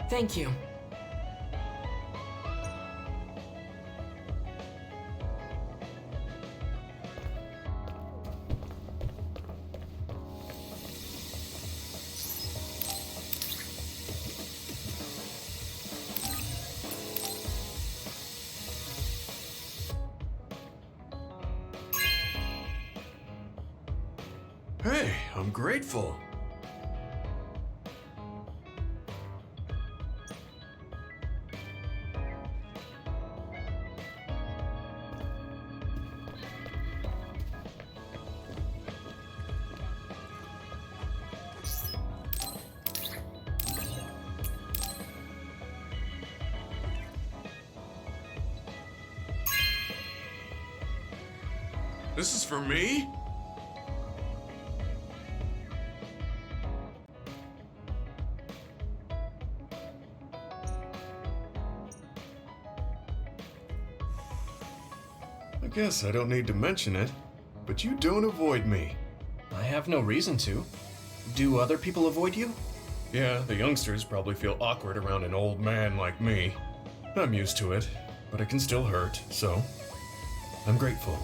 Thank you. Hey, I'm grateful. This is for me? I guess I don't need to mention it, but you don't avoid me. I have no reason to. Do other people avoid you? Yeah, the youngsters probably feel awkward around an old man like me. I'm used to it, but it can still hurt, so I'm grateful.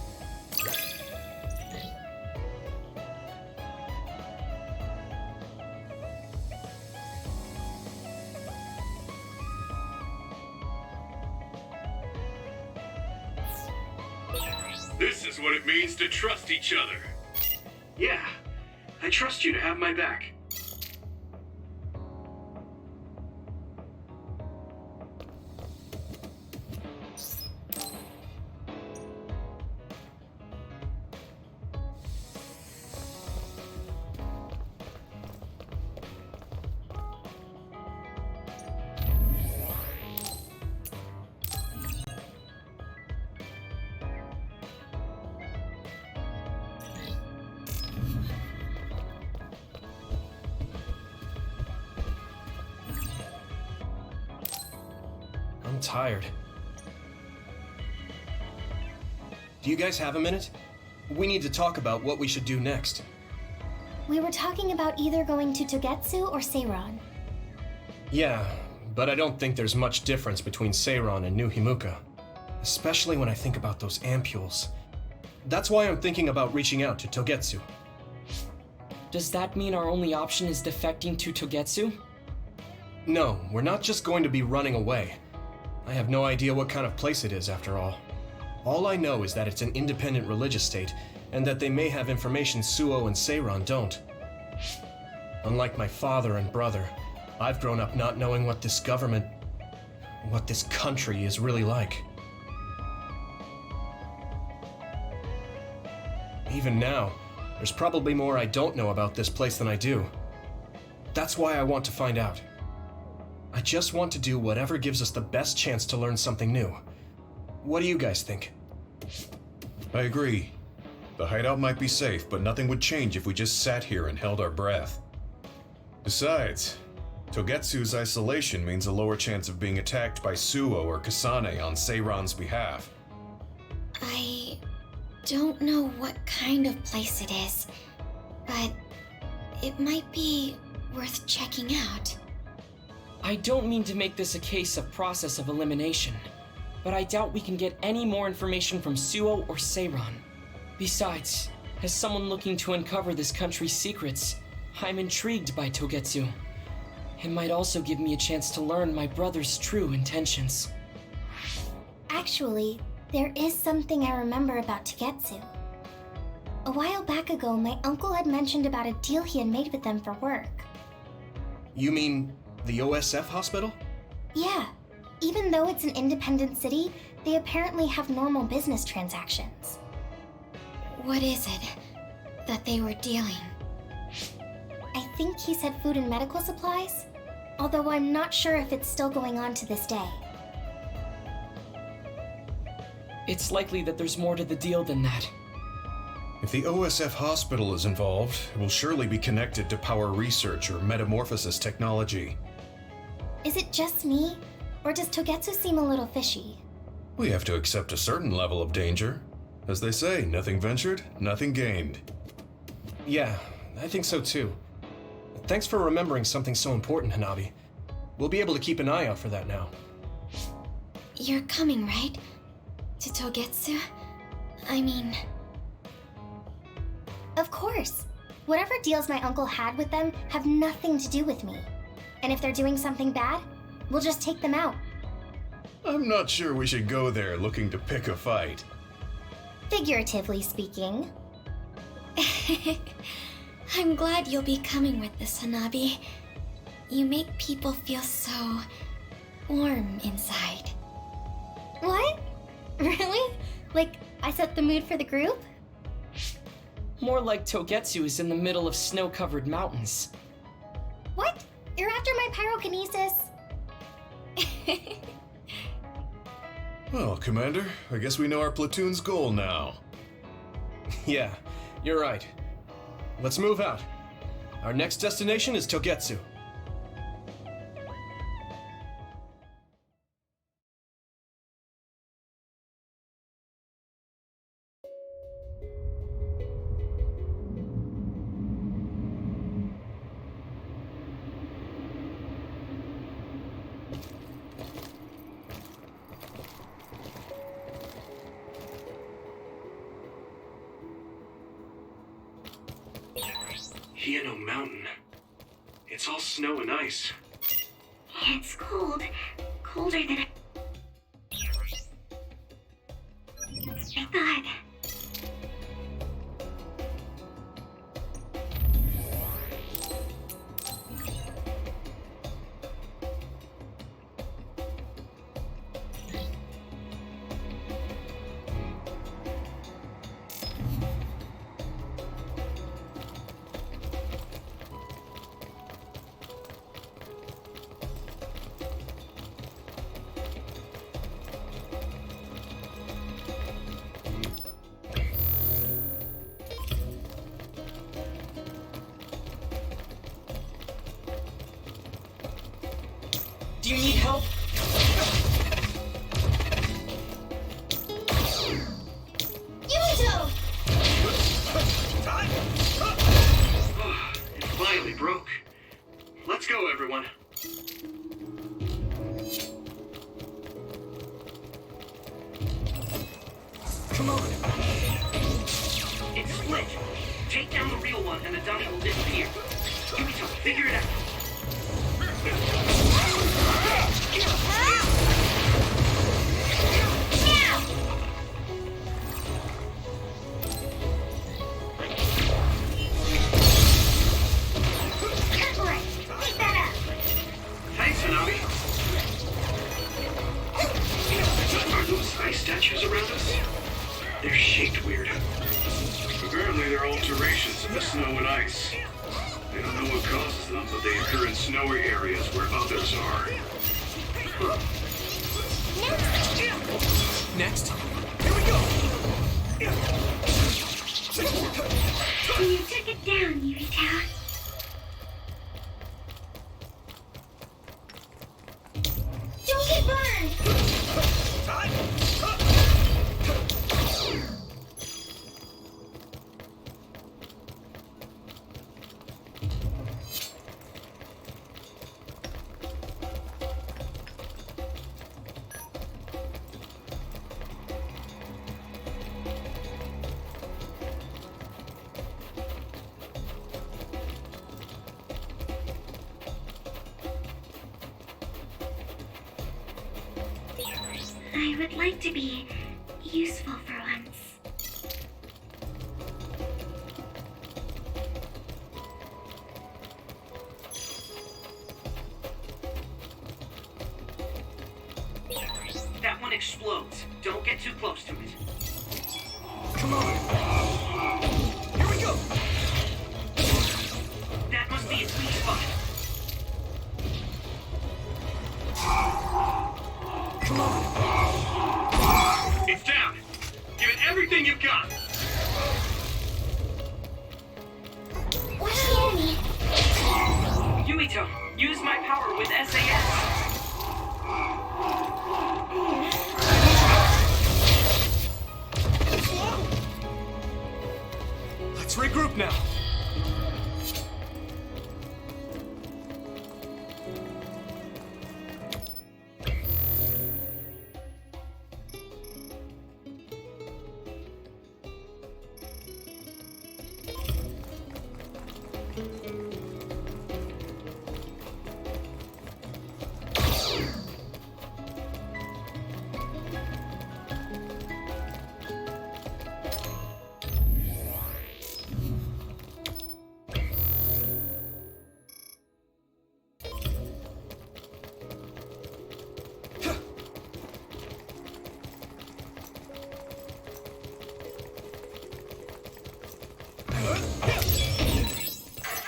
This is what it means to trust each other. Yeah, I trust you to have my back. I'm tired. Do you guys have a minute? We need to talk about what we should do next. We were talking about either going to Togetsu or Seiron. Yeah, but I don't think there's much difference between Seiron and New Himuka. Especially when I think about those ampules. That's why I'm thinking about reaching out to Togetsu. Does that mean our only option is defecting to Togetsu? No, we're not just going to be running away. I have no idea what kind of place it is, after all. All I know is that it's an independent religious state, and that they may have information Suo and Seiron don't. Unlike my father and brother, I've grown up not knowing what this government, what this country is really like. Even now, there's probably more I don't know about this place than I do. That's why I want to find out. I just want to do whatever gives us the best chance to learn something new. What do you guys think? I agree. The hideout might be safe, but nothing would change if we just sat here and held our breath. Besides, Togetsu's isolation means a lower chance of being attacked by Suo or Kasane on Seiron's behalf. I don't know what kind of place it is, but it might be worth checking out. I don't mean to make this a case of process of elimination, but I doubt we can get any more information from Suo or Seiron. Besides, as someone looking to uncover this country's secrets, I'm intrigued by Togetsu. It might also give me a chance to learn my brother's true intentions. Actually, there is something I remember about Togetsu. A while back ago, my uncle had mentioned about a deal he had made with them for work. You mean the OSF hospital? Yeah. Even though it's an independent city, they apparently have normal business transactions. What is it that they were dealing? I think he said food and medical supplies, although I'm not sure if it's still going on to this day. It's likely that there's more to the deal than that. If the OSF hospital is involved, it will surely be connected to power research or metamorphosis technology. Is it just me, or does Togetsu seem a little fishy? We have to accept a certain level of danger. As they say, nothing ventured, nothing gained. Yeah, I think so too. Thanks for remembering something so important, Hanabi. We'll be able to keep an eye out for that now. You're coming, right? To Togetsu? I mean... Of course! Whatever deals my uncle had with them have nothing to do with me. And if they're doing something bad, we'll just take them out. I'm not sure we should go there looking to pick a fight. Figuratively speaking. I'm glad you'll be coming with this, Hanabi. You make people feel so warm inside. What? Really? Like, I set the mood for the group? More like Togetsu is in the middle of snow-covered mountains. What? You're after my pyrokinesis? Well, Commander, I guess we know our platoon's goal now. Yeah, you're right. Let's move out. Our next destination is Togetsu. Hieno Mountain. It's all snow and ice. It's cold. Colder than I thought. really broke. Let's go, everyone. Come on. It's split. Take down the real one and the dummy will disappear. Yumito, figure it out. Thanks, Hanabi. Are those ice statues around us? They're shaped weird. Apparently they're alterations of the snow and ice. They don't know what causes them, but they occur in snowy areas where others are. Next. Here we go. You took it down, Yurita. Don't get burned! I would like to be useful for once. That one explodes. Don't get too close to it. Come on. Here we go. That must be its weak spot. Come on. It's down. Give it everything you've got. What's the enemy? Yumito, use my power with SAS. Let's regroup now.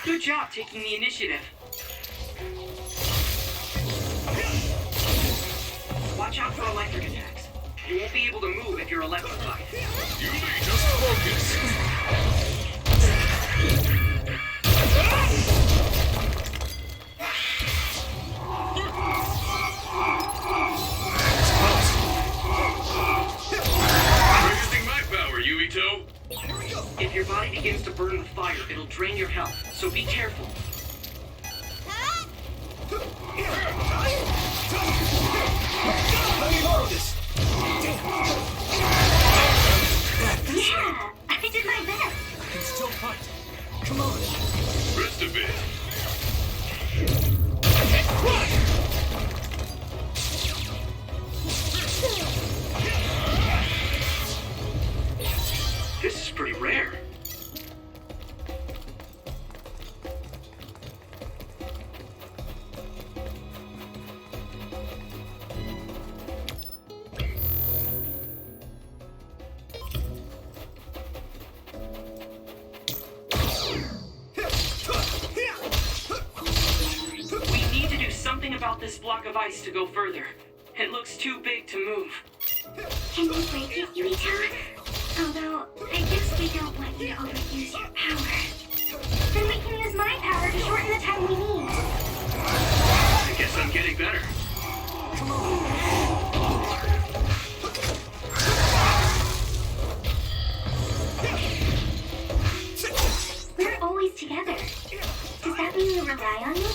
Good job taking the initiative. Watch out for electric attacks. You won't be able to move if you're electrified. You may just focus. Try using my power, Yumito. If your body begins to burn with fire, it'll drain your health, so be careful. Let me borrow this. Yeah, I did my best. I can still fight. Come on. Rest a bit. This is pretty rare. We need to do something about this block of ice to go further. It looks too big to move. Can we break it, Yurita? Although, I guess we don't want you to overuse your power. Then we can use my power to shorten the time we need. I guess I'm getting better. Come on. We're always together. Does that rely on you?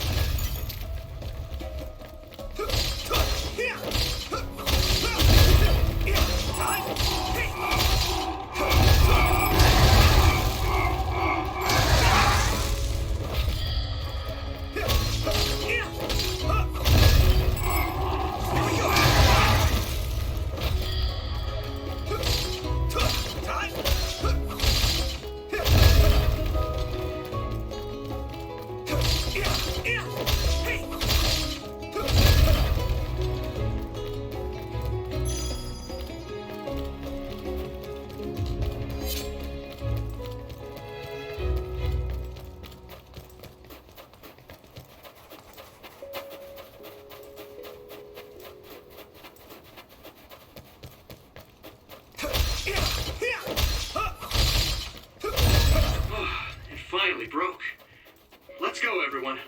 It finally broke. Let's go, everyone.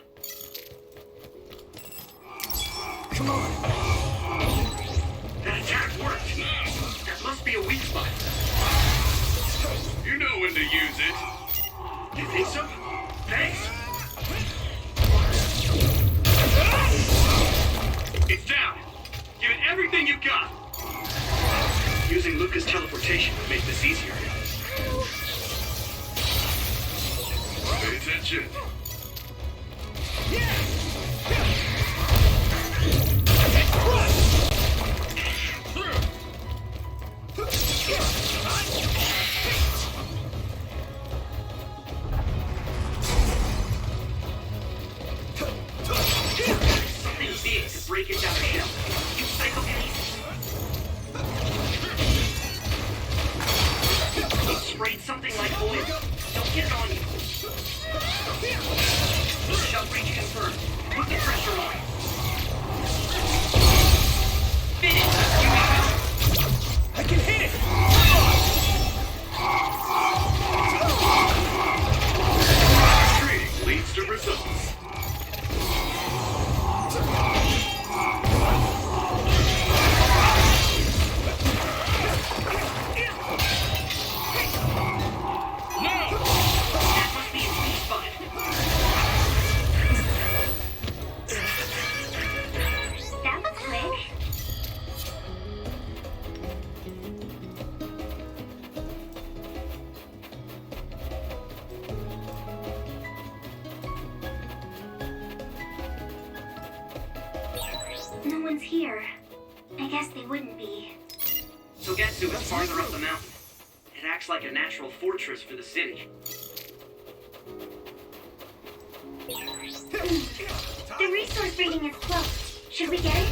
Come on. That attack worked. That must be a weak spot. You know when to use it. You think so? Thanks. It's down. Give it everything you've got. Using Luca's teleportation would make this easier. Pay attention. Something big to break it down the hill. You psychokinesis. It sprayed something like oil. Don't get it on you. Shell breach confirmed. Put the pressure on. Finish. I can hit it! Training leads to results. That must be a weak spot. That was quick. No one's here. I guess they wouldn't be. Togetsu is farther up the mountain. It acts like a natural fortress for the city. The resource reading is close. Should we get it?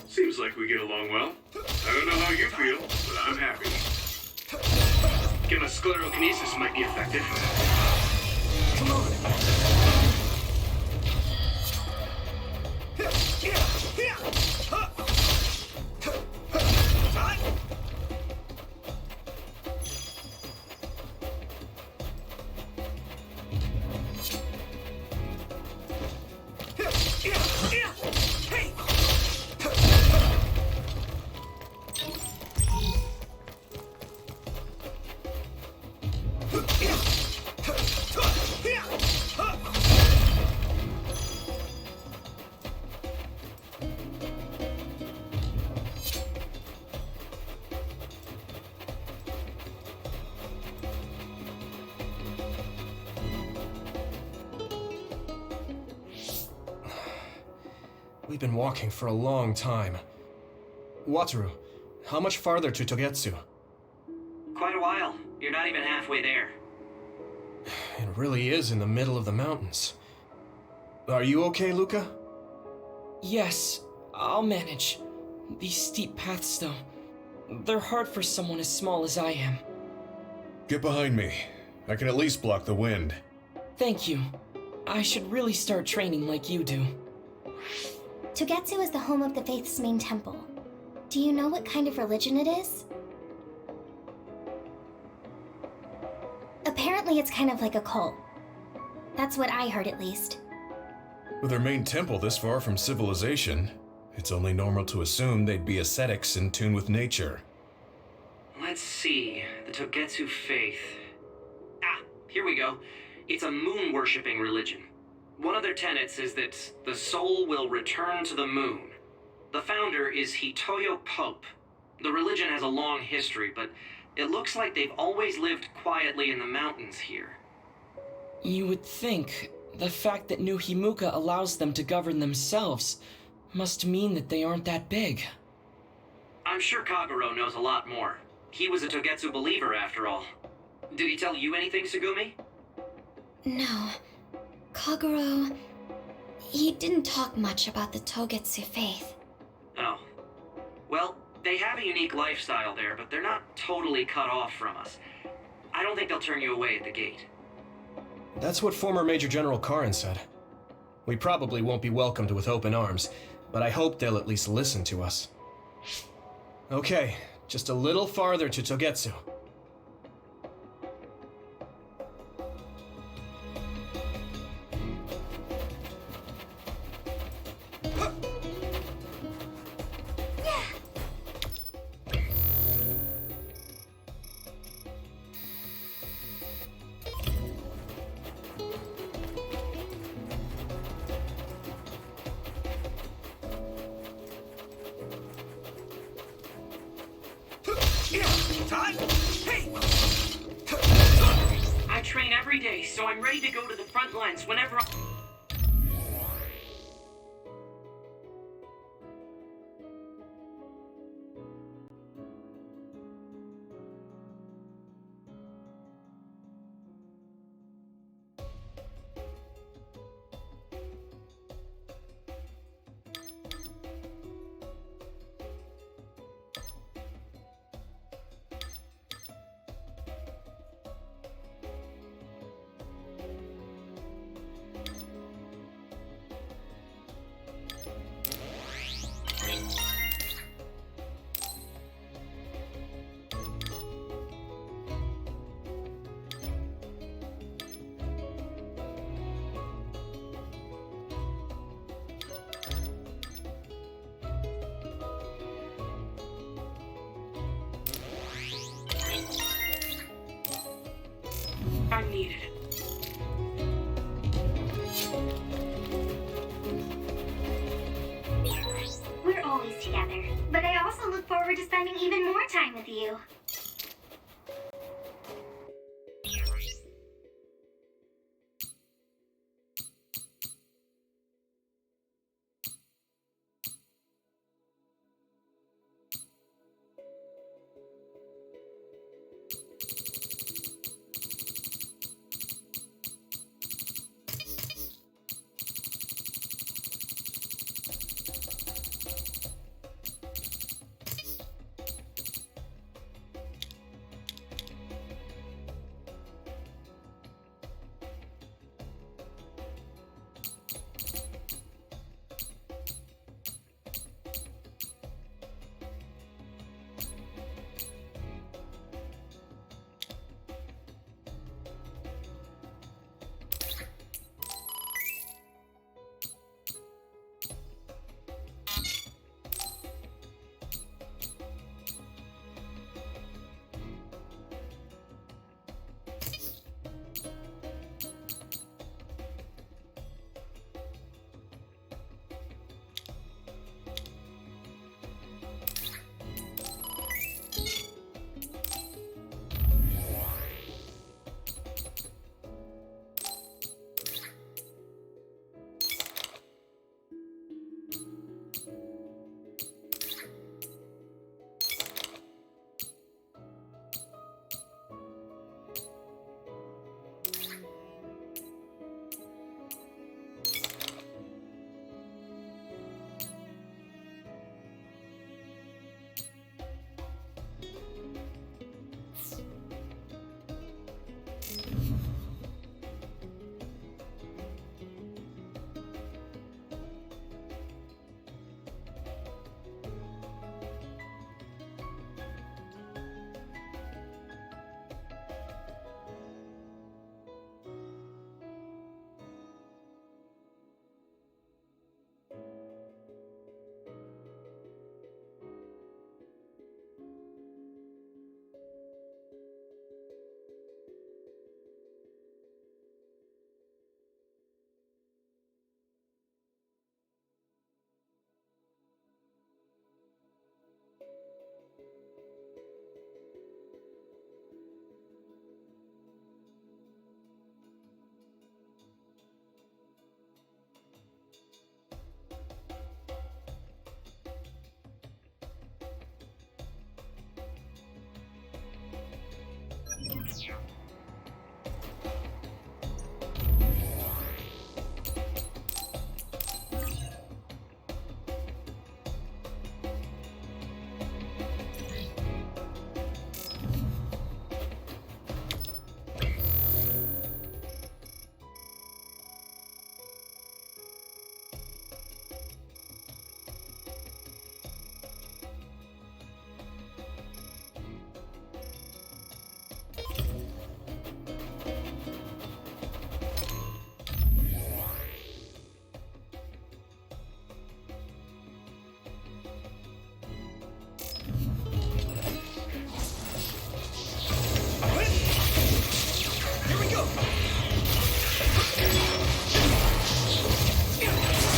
Seems like we get along well. I don't know how you feel, but I'm happy. Gamma sclerokinesis might be effective. Come on. We've been walking for a long time. Wataru, how much farther to Togetsu? Quite a while. You're not even halfway there. It really is in the middle of the mountains. Are you okay, Luca? Yes, I'll manage. These steep paths, though, they're hard for someone as small as I am. Get behind me. I can at least block the wind. Thank you. I should really start training like you do. Togetsu is the home of the Faith's main temple. Do you know what kind of religion it is? Apparently it's kind of like a cult. That's what I heard, at least. With their main temple this far from civilization, it's only normal to assume they'd be ascetics in tune with nature. Let's see, the Togetsu faith. Ah, here we go. It's a moon-worshipping religion. One of their tenets is that the soul will return to the moon. The founder is Hitoyo Pope. The religion has a long history, but it looks like they've always lived quietly in the mountains here. You would think the fact that New Himuka allows them to govern themselves must mean that they aren't that big. I'm sure Kaguro knows a lot more. He was a Togetsu believer, after all. Did he tell you anything, Sugumi? No. Kaguro... he didn't talk much about the Togetsu faith. Oh. Well, they have a unique lifestyle there, but they're not totally cut off from us. I don't think they'll turn you away at the gate. That's what former Major General Karin said. We probably won't be welcomed with open arms, but I hope they'll at least listen to us. Okay, just a little farther to Togetsu. I train every day, so I'm ready to go to the front lines whenever I'm needed. We're always together, but I also look forward to spending even more time with you.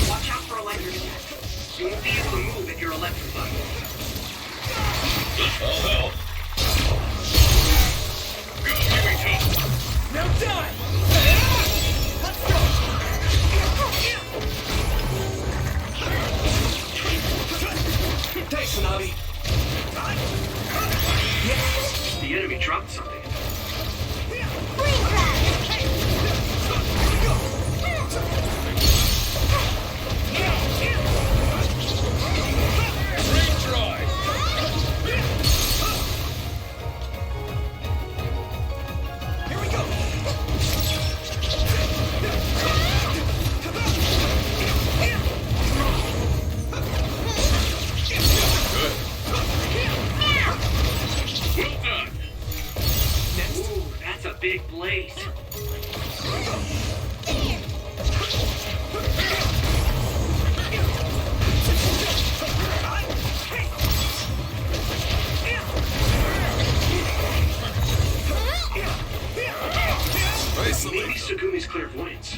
Watch out for electric attacks. You won't be able to move if you're electrified. I'll help. Go, Yuito. Now die! Let's go! Thanks, Hanabi. Yes! The enemy dropped something. Here we go! Well done. Ooh, that's a big blaze. Maybe Sugumi's clairvoyance.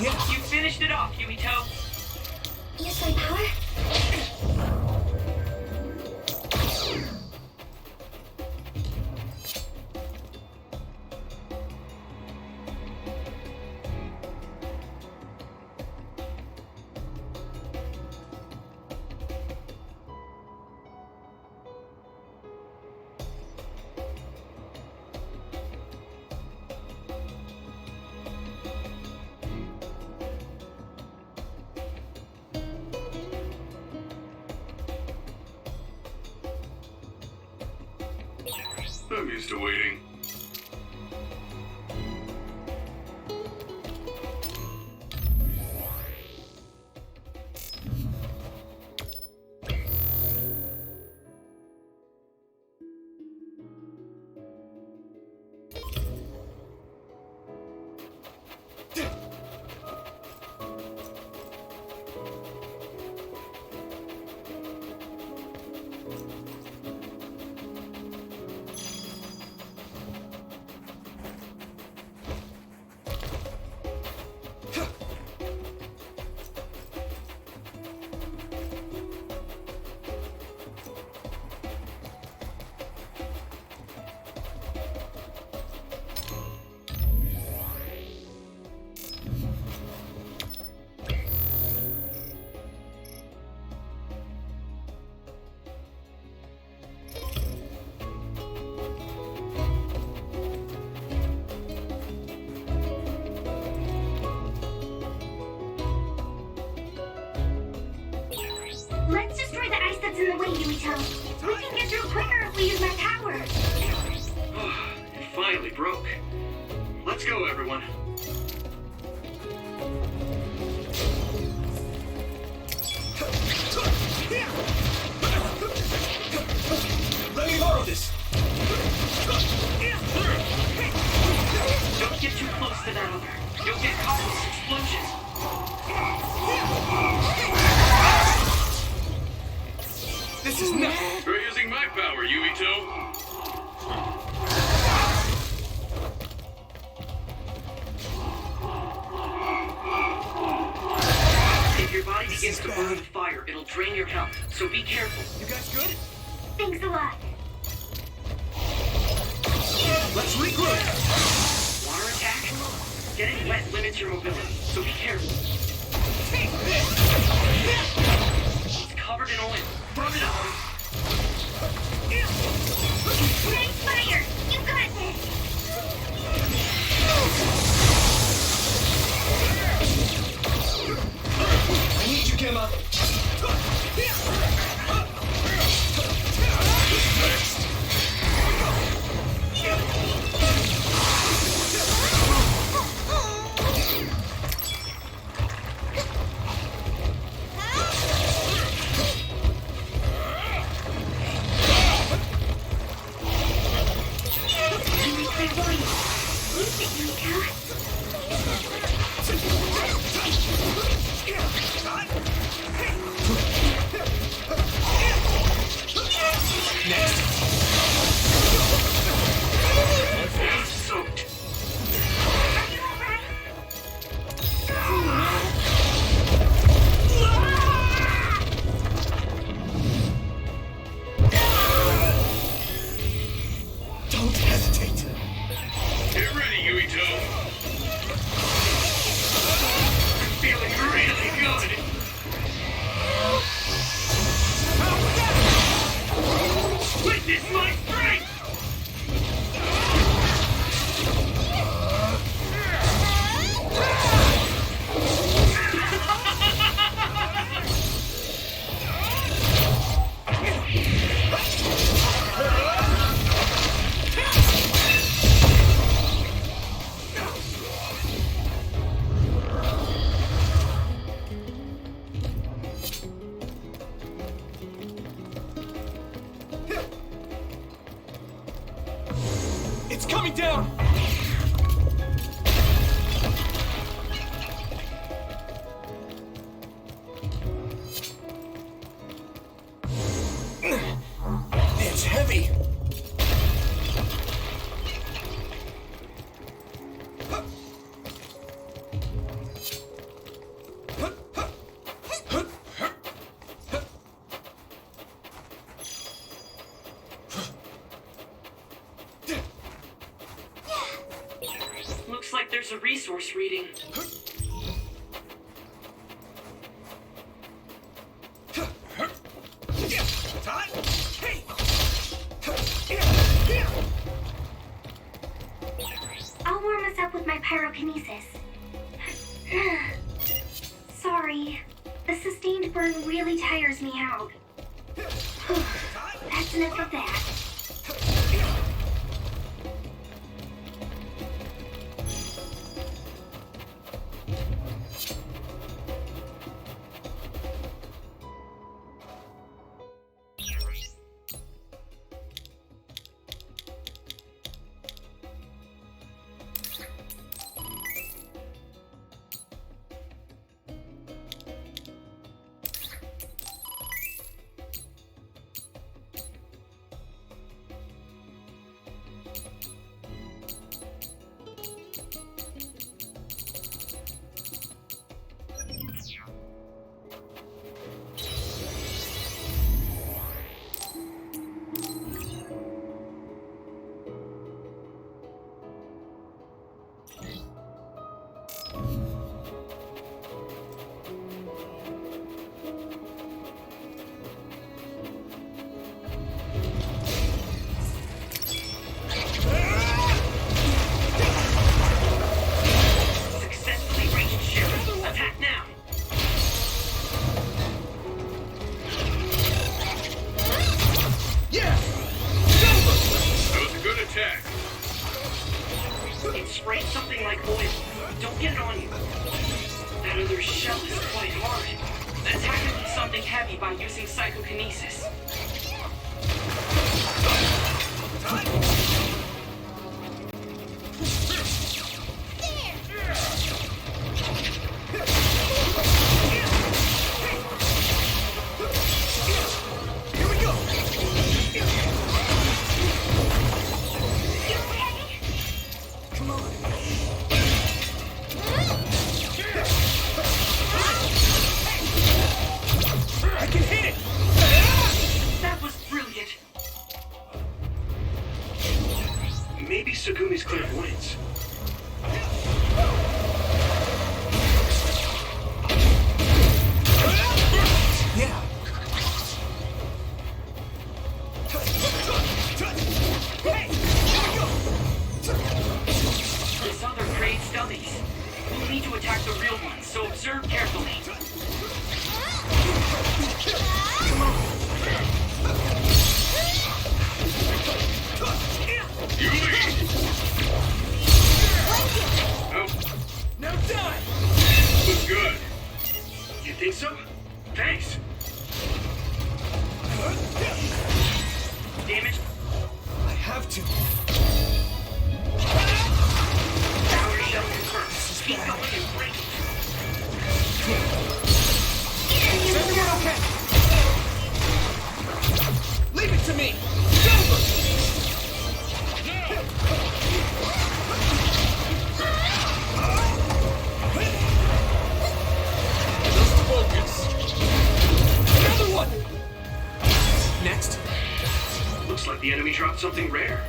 You finished it off, Yuito. Use my power? I'm used to waiting. Let's destroy the ice that's in the way, Yuito. We can get through quicker if we use my power. It finally broke. Let's go, everyone. Let me borrow this! Don't get too close to that other. You'll get caught in this explosion. This is nuts! Try using my power, Yuito. If your body begins to burn with fire, it'll drain your health, so be careful. You guys good? Thanks a lot. Let's regroup! Water attack? Getting wet limits your mobility, so be careful. It's covered in oil. Burn it up. It's coming down! It's heavy. Looks like there's a resource reading. I'll warm us up with my pyrokinesis. Sorry. The sustained burn really tires me out. That's enough of that. It sprayed something like oil. Don't get it on you. That other shell is quite hard. Attack it with something heavy by using psychokinesis. Maybe Segumi's clairvoyance. Yeah. This other creates dummies. We'll need to attack the real ones, so observe carefully. You lead! Now die! Looks good. You think so? Thanks. Damage. I have to. Power shell confirmed. Keep going and break it. Is everyone okay? Leave it to me! Silver! Another one! Next. Looks like the enemy dropped something rare.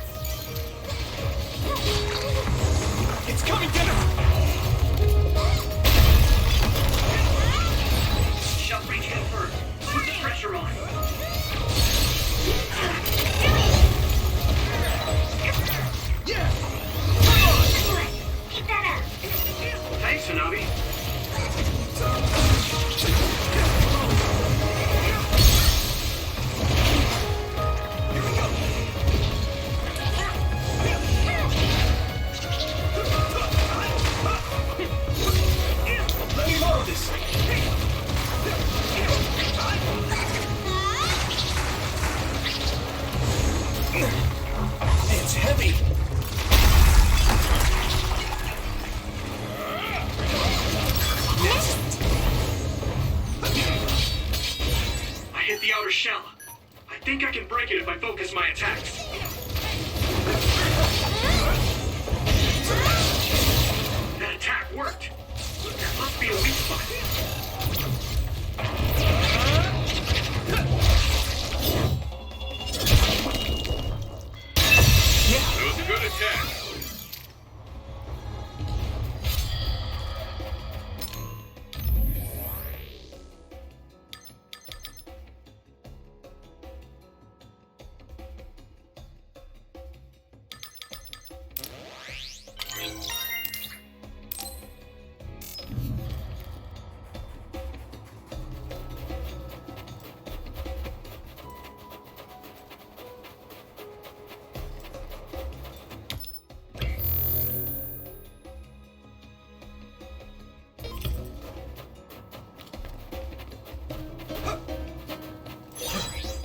It's coming down! Shell breach confirmed. Put the pressure on. Yeah! Keep that up. Thanks, Hanabi. Let me borrow this! That was a good attack.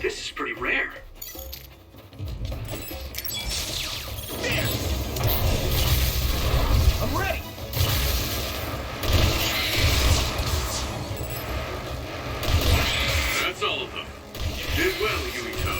This is pretty rare. I'm ready! That's all of them. You did well, Yuito.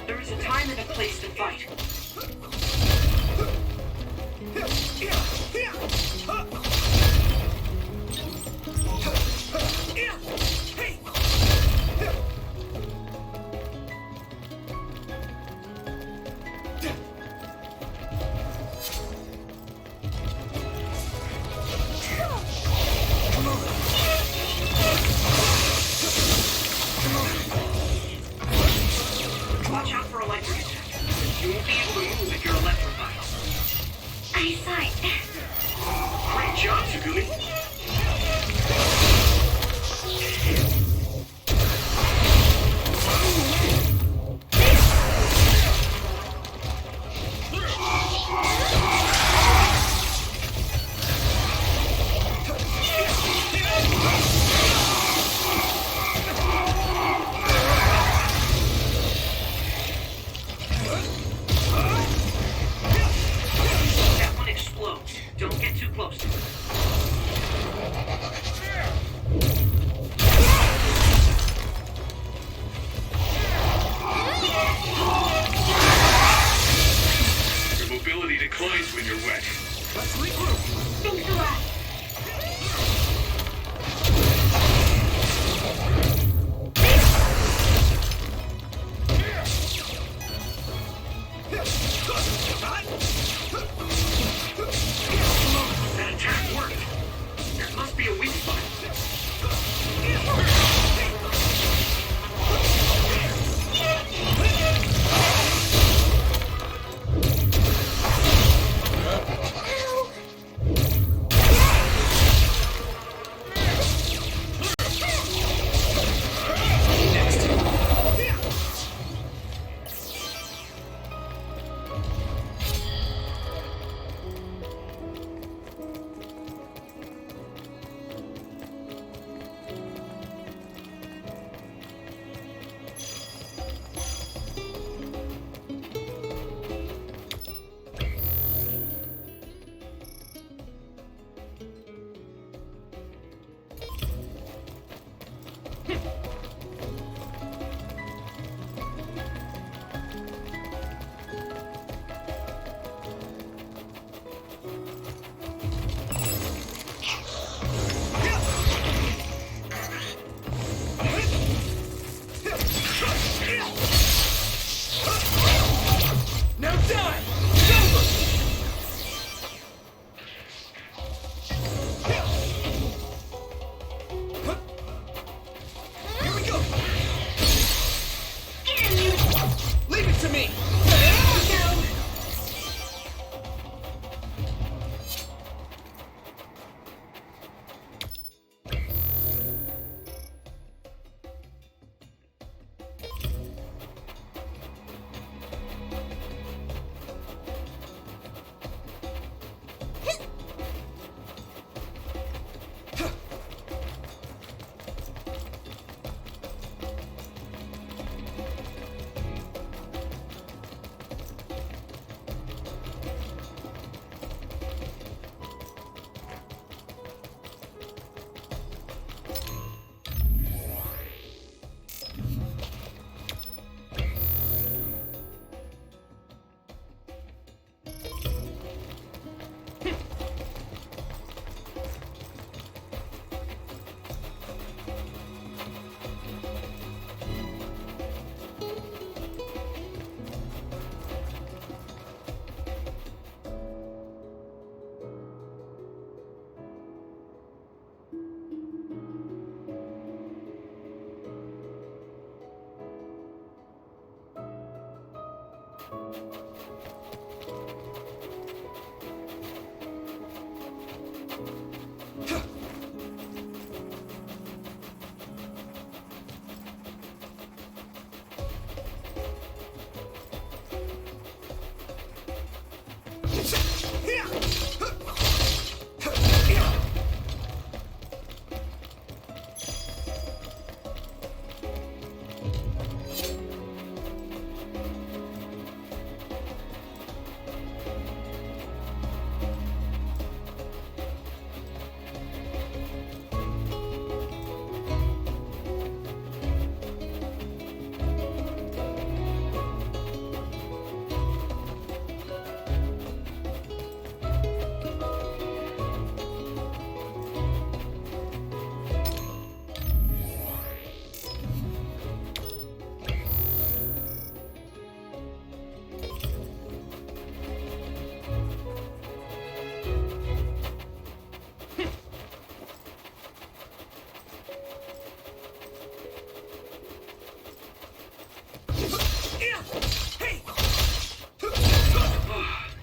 There is a time and a place to fight. Watch out for electric attack. You won't be able to move if you're electrified. I saw it. Great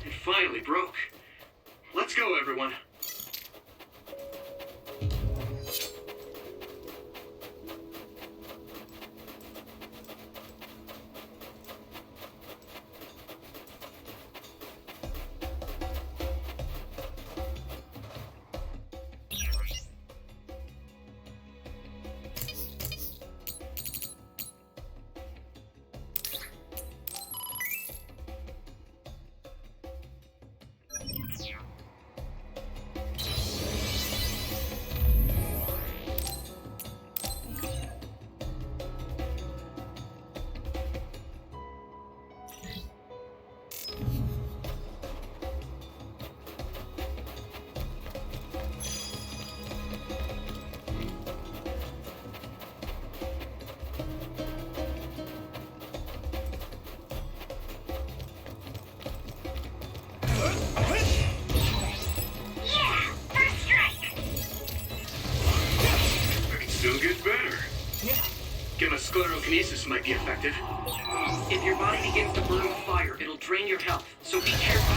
It finally broke. Let's go, everyone. Still get better. Yeah. Sclerokinesis might be effective. If your body begins to burn with fire, it'll drain your health, so be careful.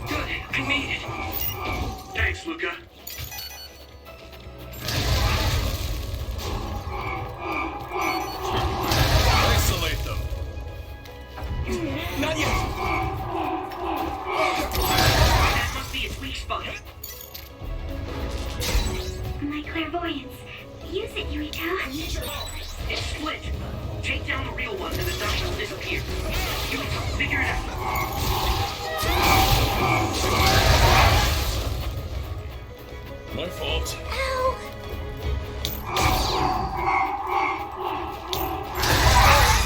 Good, I made it. Thanks, Luca. Isolate them. Not yet. That must be its weak spot. My clairvoyance. Use it, Yuito. It's split. Take down the real one and the dust will disappear. Yuito, figure it out. My fault.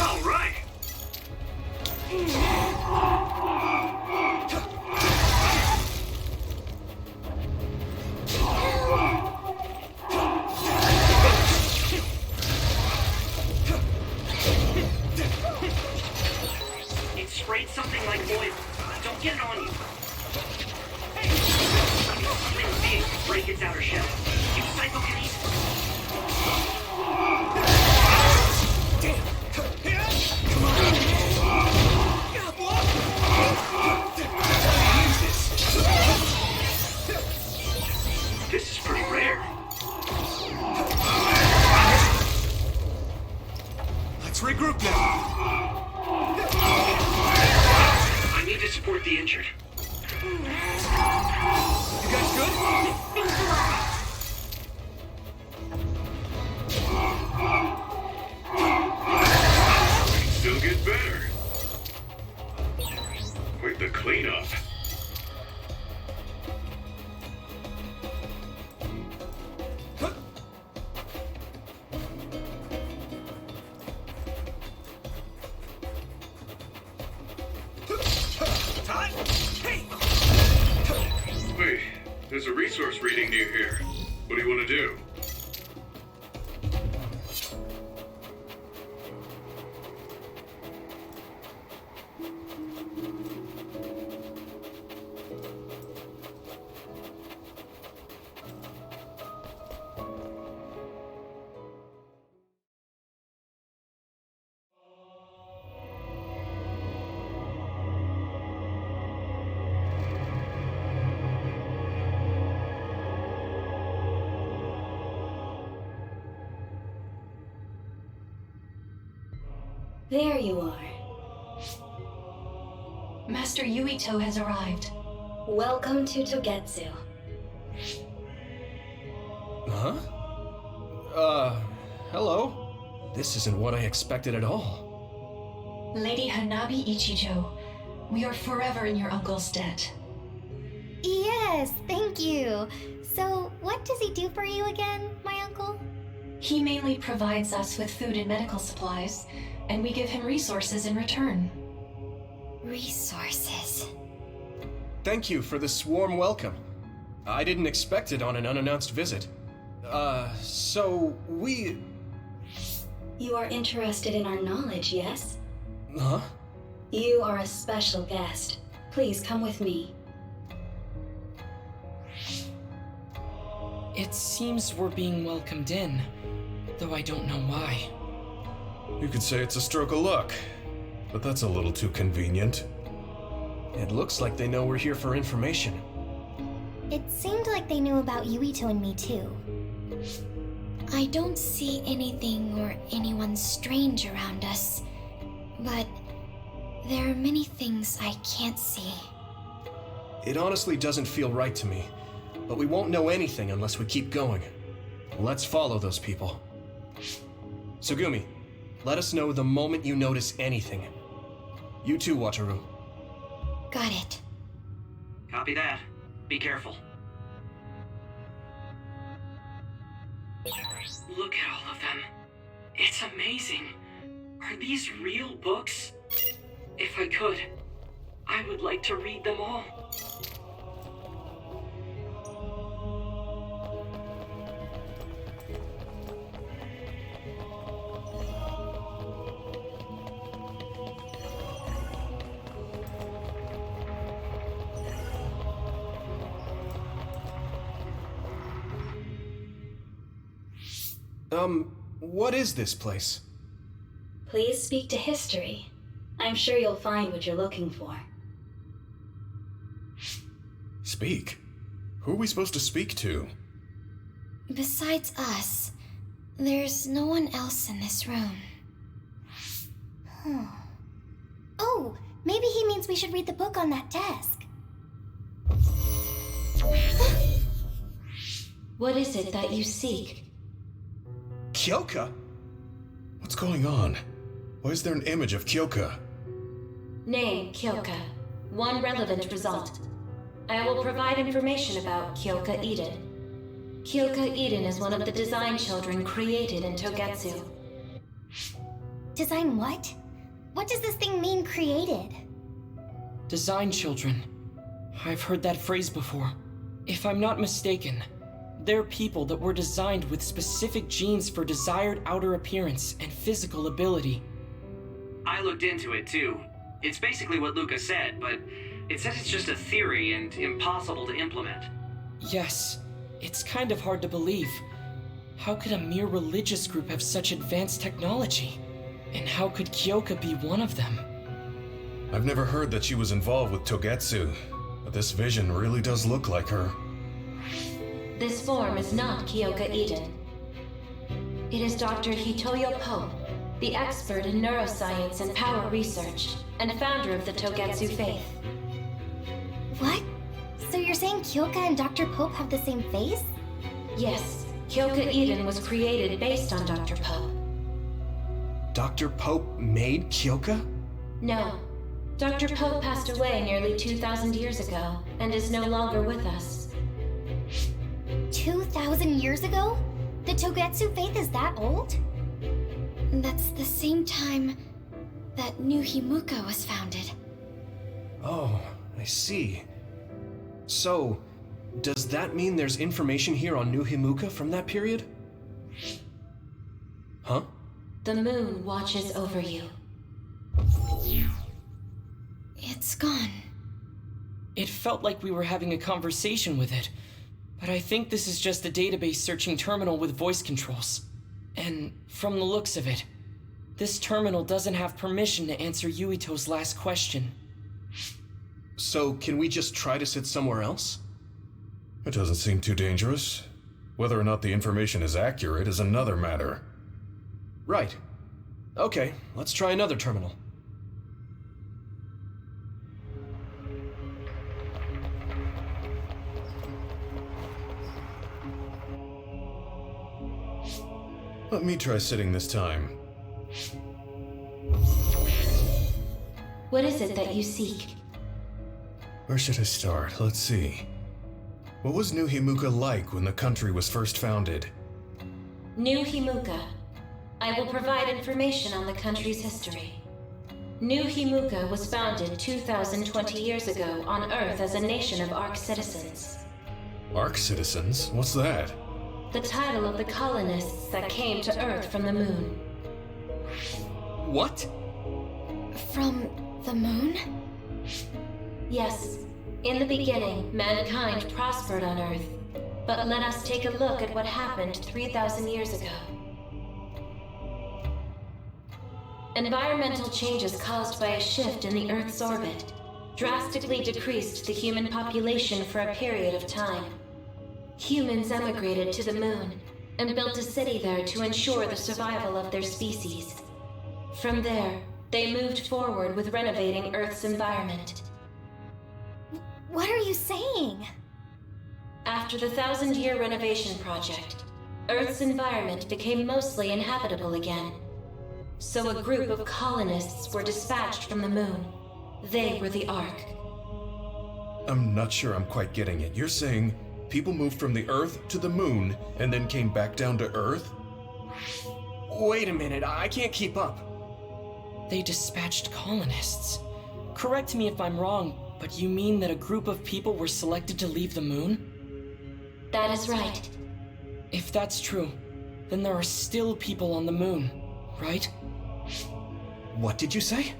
All right. It sprayed something like oil. Don't get it on you. Something big to break its outer shell. Use psychokinesis. This is pretty rare. Let's regroup now. I need to support the injured. You guys good? Still get better. Quite the cleanup. Wait, there's a resource reading near here. What do you want to do? There you are. Master Yuito has arrived. Welcome to Togetsu. Huh? Hello? This isn't what I expected at all. Lady Hanabi Ichijo, we are forever in your uncle's debt. Yes, thank you. So, what does he do for you again, my uncle? He mainly provides us with food and medical supplies, and we give him resources in return. Resources. Thank you for this warm welcome. I didn't expect it on an unannounced visit. So we... You are interested in our knowledge, yes? Huh? You are a special guest. Please come with me. It seems we're being welcomed in, though I don't know why. You could say it's a stroke of luck, but that's a little too convenient. It looks like they know we're here for information. It seemed like they knew about Yuito and me too. I don't see anything or anyone strange around us, but there are many things I can't see. It honestly doesn't feel right to me, but we won't know anything unless we keep going. Let's follow those people. Sugumi, let us know the moment you notice anything. You too, Wataru. Got it. Copy that. Be careful. Look at all of them. It's amazing. Are these real books? If I could, I would like to read them all. What is this place? Please speak to history. I'm sure you'll find what you're looking for. Speak? Who are we supposed to speak to? Besides us, there's no one else in this room. Oh, maybe he means we should read the book on that desk. What is it that you seek? Kyoka? What's going on? Why is there an image of Kyoka? Name, Kyoka. One relevant result. I will provide information about Kyoka Eden. Kyoka Eden is one of the design children created in Togetsu. Design what? What does this thing mean, created? Design children. I've heard that phrase before. If I'm not mistaken, they're people that were designed with specific genes for desired outer appearance and physical ability. I looked into it too. It's basically what Luca said, but it says it's just a theory and impossible to implement. Yes, it's kind of hard to believe. How could a mere religious group have such advanced technology? And how could Kyoka be one of them? I've never heard that she was involved with Togetsu, but this vision really does look like her. This form is not Kyoka Eden. It is Dr. Hitoyo Pope, the expert in neuroscience and power research, and founder of the Togetsu faith. What? So you're saying Kyoka and Dr. Pope have the same face? Yes, Kyoka Eden was created based on Dr. Pope. Dr. Pope made Kyoka? No. Dr. Pope passed away nearly 2,000 years ago, and is no longer with us. 2,000 years ago? The Togetsu faith is that old? That's the same time that New Himuka was founded. Oh, I see. So, does that mean there's information here on New Himuka from that period? Huh? The moon watches over you. It's gone. It felt like we were having a conversation with it, but I think this is just a database searching terminal with voice controls. And from the looks of it, this terminal doesn't have permission to answer Yuito's last question. So, can we just try to sit somewhere else? It doesn't seem too dangerous. Whether or not the information is accurate is another matter. Right. Okay, let's try another terminal. Let me try sitting this time. What is it that you seek? Where should I start? Let's see. What was New Himuka like when the country was first founded? New Himuka. I will provide information on the country's history. New Himuka was founded 2,020 years ago on Earth as a nation of Ark citizens. Ark citizens? What's that? The title of the colonists that came to Earth from the moon. What? From the moon? Yes. In the beginning, mankind prospered on Earth. But let us take a look at what happened 3,000 years ago. Environmental changes caused by a shift in the Earth's orbit drastically decreased the human population for a period of time. Humans emigrated to the moon and built a city there to ensure the survival of their species. From there, they moved forward with renovating Earth's environment. What are you saying? After the 1,000-year renovation project, Earth's environment became mostly inhabitable again. So a group of colonists were dispatched from the moon. They were the Ark. I'm not sure I'm quite getting it. You're saying people moved from the Earth to the moon and then came back down to Earth? Wait a minute, I can't keep up. They dispatched colonists. Correct me if I'm wrong, but you mean that a group of people were selected to leave the moon? That is right. If that's true, then there are still people on the moon, right? What did you say?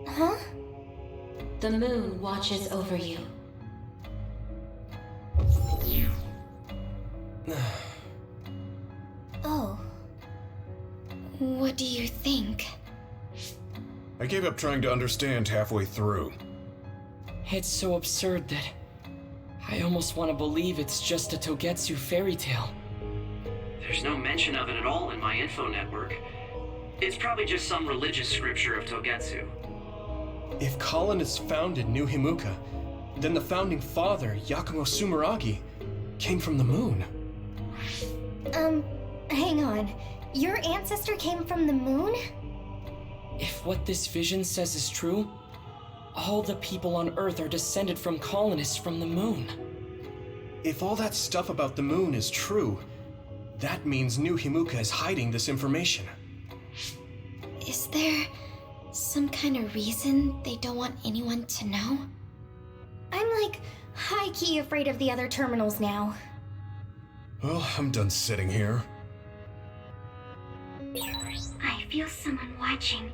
Huh? The moon watches over you. Oh. What do you think? I gave up trying to understand halfway through. It's so absurd that I almost want to believe it's just a Togetsu fairy tale. There's no mention of it at all in my info network. It's probably just some religious scripture of Togetsu. If colonists founded New Himuka, then the founding father, Yakumo Sumeragi, came from the moon. Hang on. Your ancestor came from the moon? If what this vision says is true, all the people on Earth are descended from colonists from the moon. If all that stuff about the moon is true, that means New Himuka is hiding this information. Is there some kind of reason they don't want anyone to know? I'm like high-key afraid of the other terminals now. Well, I'm done sitting here. I feel someone watching.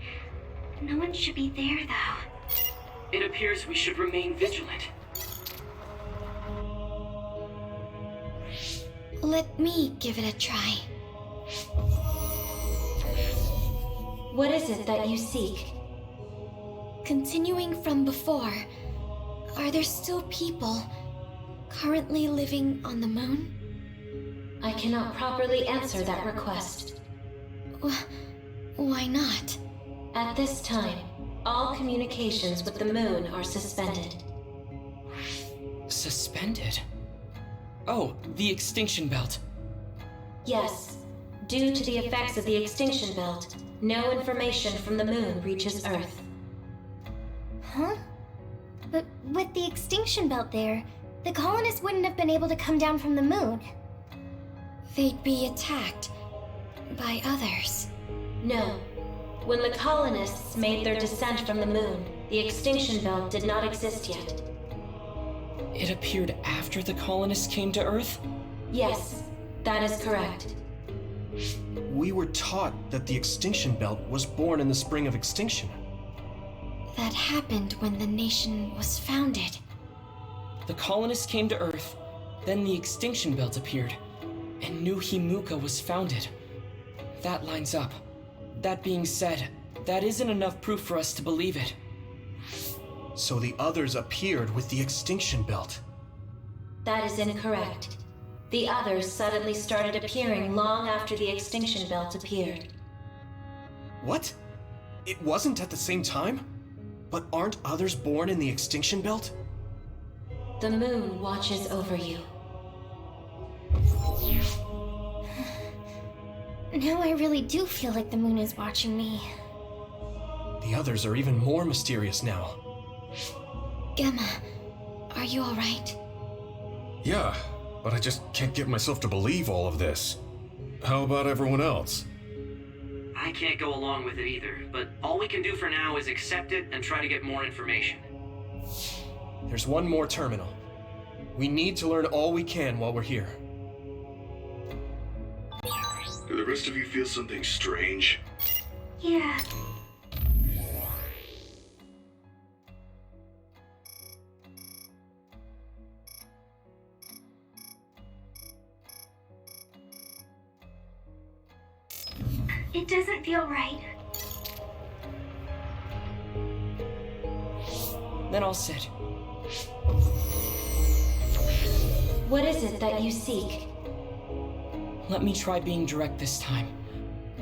No one should be there, though. It appears we should remain vigilant. Let me give it a try. What is it that you seek? Continuing from before, are there still people currently living on the moon? I cannot properly answer that request. Why not? At this time, all communications with the moon are suspended. Suspended? Oh, the extinction belt. Yes. Due to the effects of the extinction belt, no information from the moon reaches Earth. Huh? But with the extinction belt there, the colonists wouldn't have been able to come down from the moon. They'd be attacked by others. No. When the colonists made their descent from the moon, the extinction belt did not exist yet. It appeared after the colonists came to Earth? Yes, that is correct. We were taught that the extinction belt was born in the spring of extinction. That happened when the nation was founded. The colonists came to Earth, then the extinction belt appeared, and New Himuka was founded. That lines up. That being said, that isn't enough proof for us to believe it. So the others appeared with the extinction belt. That is incorrect. The others suddenly started appearing long after the extinction belt appeared. What? It wasn't at the same time? But aren't others born in the extinction belt? The moon watches over you. Now I really do feel like the moon is watching me. The others are even more mysterious now. Gemma, are you alright? Yeah, but I just can't get myself to believe all of this. How about everyone else? I can't go along with it either, but all we can do for now is accept it and try to get more information. There's one more terminal. We need to learn all we can while we're here. Do the rest of you feel something strange? Yeah. It doesn't feel right. Then I'll sit. What is it that you seek? Let me try being direct this time.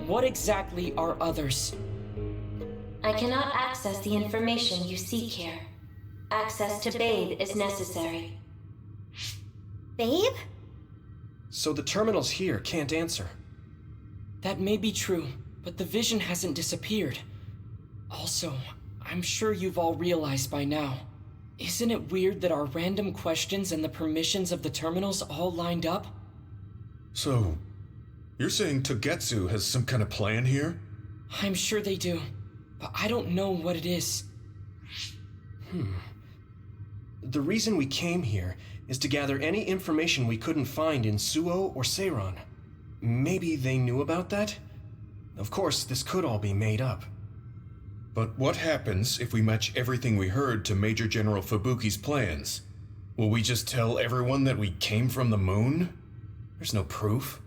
What exactly are others? I cannot access the information you seek here. Access to Babe is necessary. Babe? So the terminals here can't answer. That may be true, but the vision hasn't disappeared. Also, I'm sure you've all realized by now. Isn't it weird that our random questions and the permissions of the terminals all lined up? So, you're saying Togetsu has some kind of plan here? I'm sure they do, but I don't know what it is. The reason we came here is to gather any information we couldn't find in Suo or Seiron. Maybe they knew about that? Of course, this could all be made up. But what happens if we match everything we heard to Major General Fubuki's plans? Will we just tell everyone that we came from the moon? There's no proof.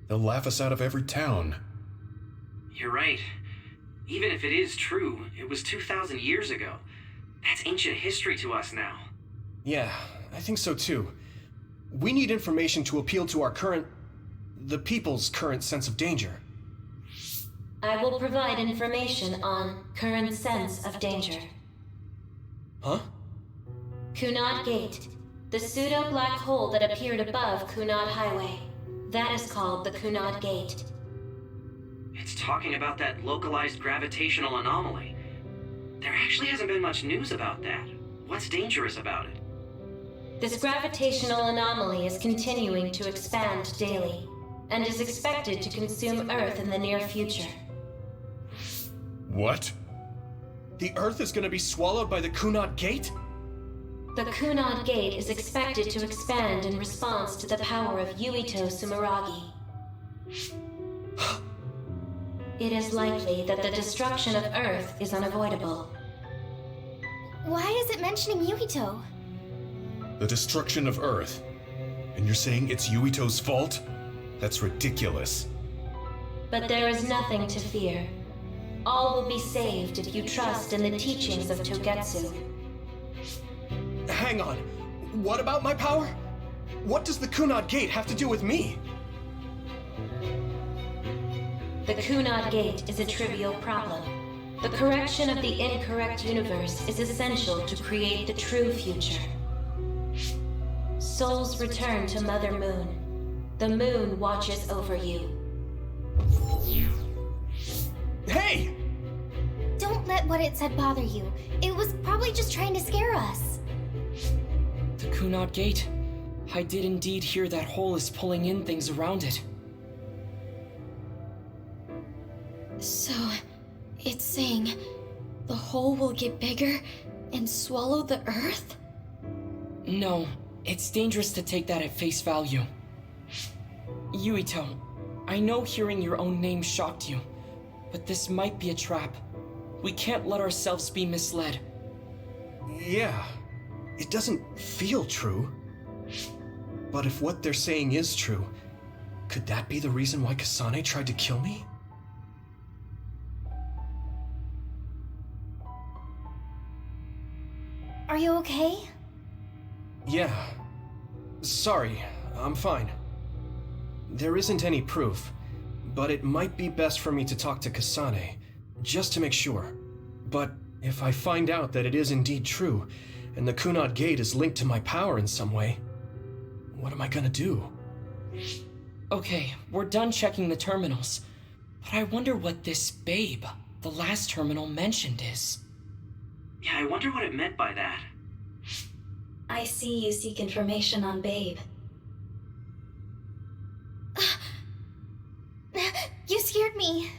They'll laugh us out of every town. You're right. Even if it is true, it was 2,000 years ago. That's ancient history to us now. Yeah, I think so too. We need information to appeal to the people's current sense of danger. I will provide information on current sense of danger. Huh? Kunad Gate, the pseudo-black hole that appeared above Kunad Highway. That is called the Kunad Gate. It's talking about that localized gravitational anomaly. There actually hasn't been much news about that. What's dangerous about it? This gravitational anomaly is continuing to expand daily, and is expected to consume Earth in the near future. What? The Earth is gonna be swallowed by the Kunad Gate? The Kunad Gate is expected to expand in response to the power of Yuito Sumeragi. It is likely that the destruction of Earth is unavoidable. Why is it mentioning Yuito? The destruction of Earth? And you're saying it's Yuito's fault? That's ridiculous. But there is nothing to fear. All will be saved if you trust in the teachings of Togetsu. Hang on. What about my power? What does the Kunad Gate have to do with me? The Kunad Gate is a trivial problem. The correction of the incorrect universe is essential to create the true future. Souls return to Mother Moon. The moon watches over you. Hey! Don't let what it said bother you. It was probably just trying to scare us. The Kunad Gate. I did indeed hear that hole is pulling in things around it. So, it's saying the hole will get bigger and swallow the Earth? No, it's dangerous to take that at face value. Yuito, I know hearing your own name shocked you, but this might be a trap. We can't let ourselves be misled. Yeah, it doesn't feel true. But if what they're saying is true, could that be the reason why Kasane tried to kill me? Are you okay? Yeah. Sorry, I'm fine. There isn't any proof, but it might be best for me to talk to Kasane, just to make sure. But if I find out that it is indeed true, and the Kunad Gate is linked to my power in some way, what am I gonna do? Okay, we're done checking the terminals. But I wonder what this Babe, the last terminal mentioned, is. Yeah, I wonder what it meant by that. I see you seek information on Babe. You scared me.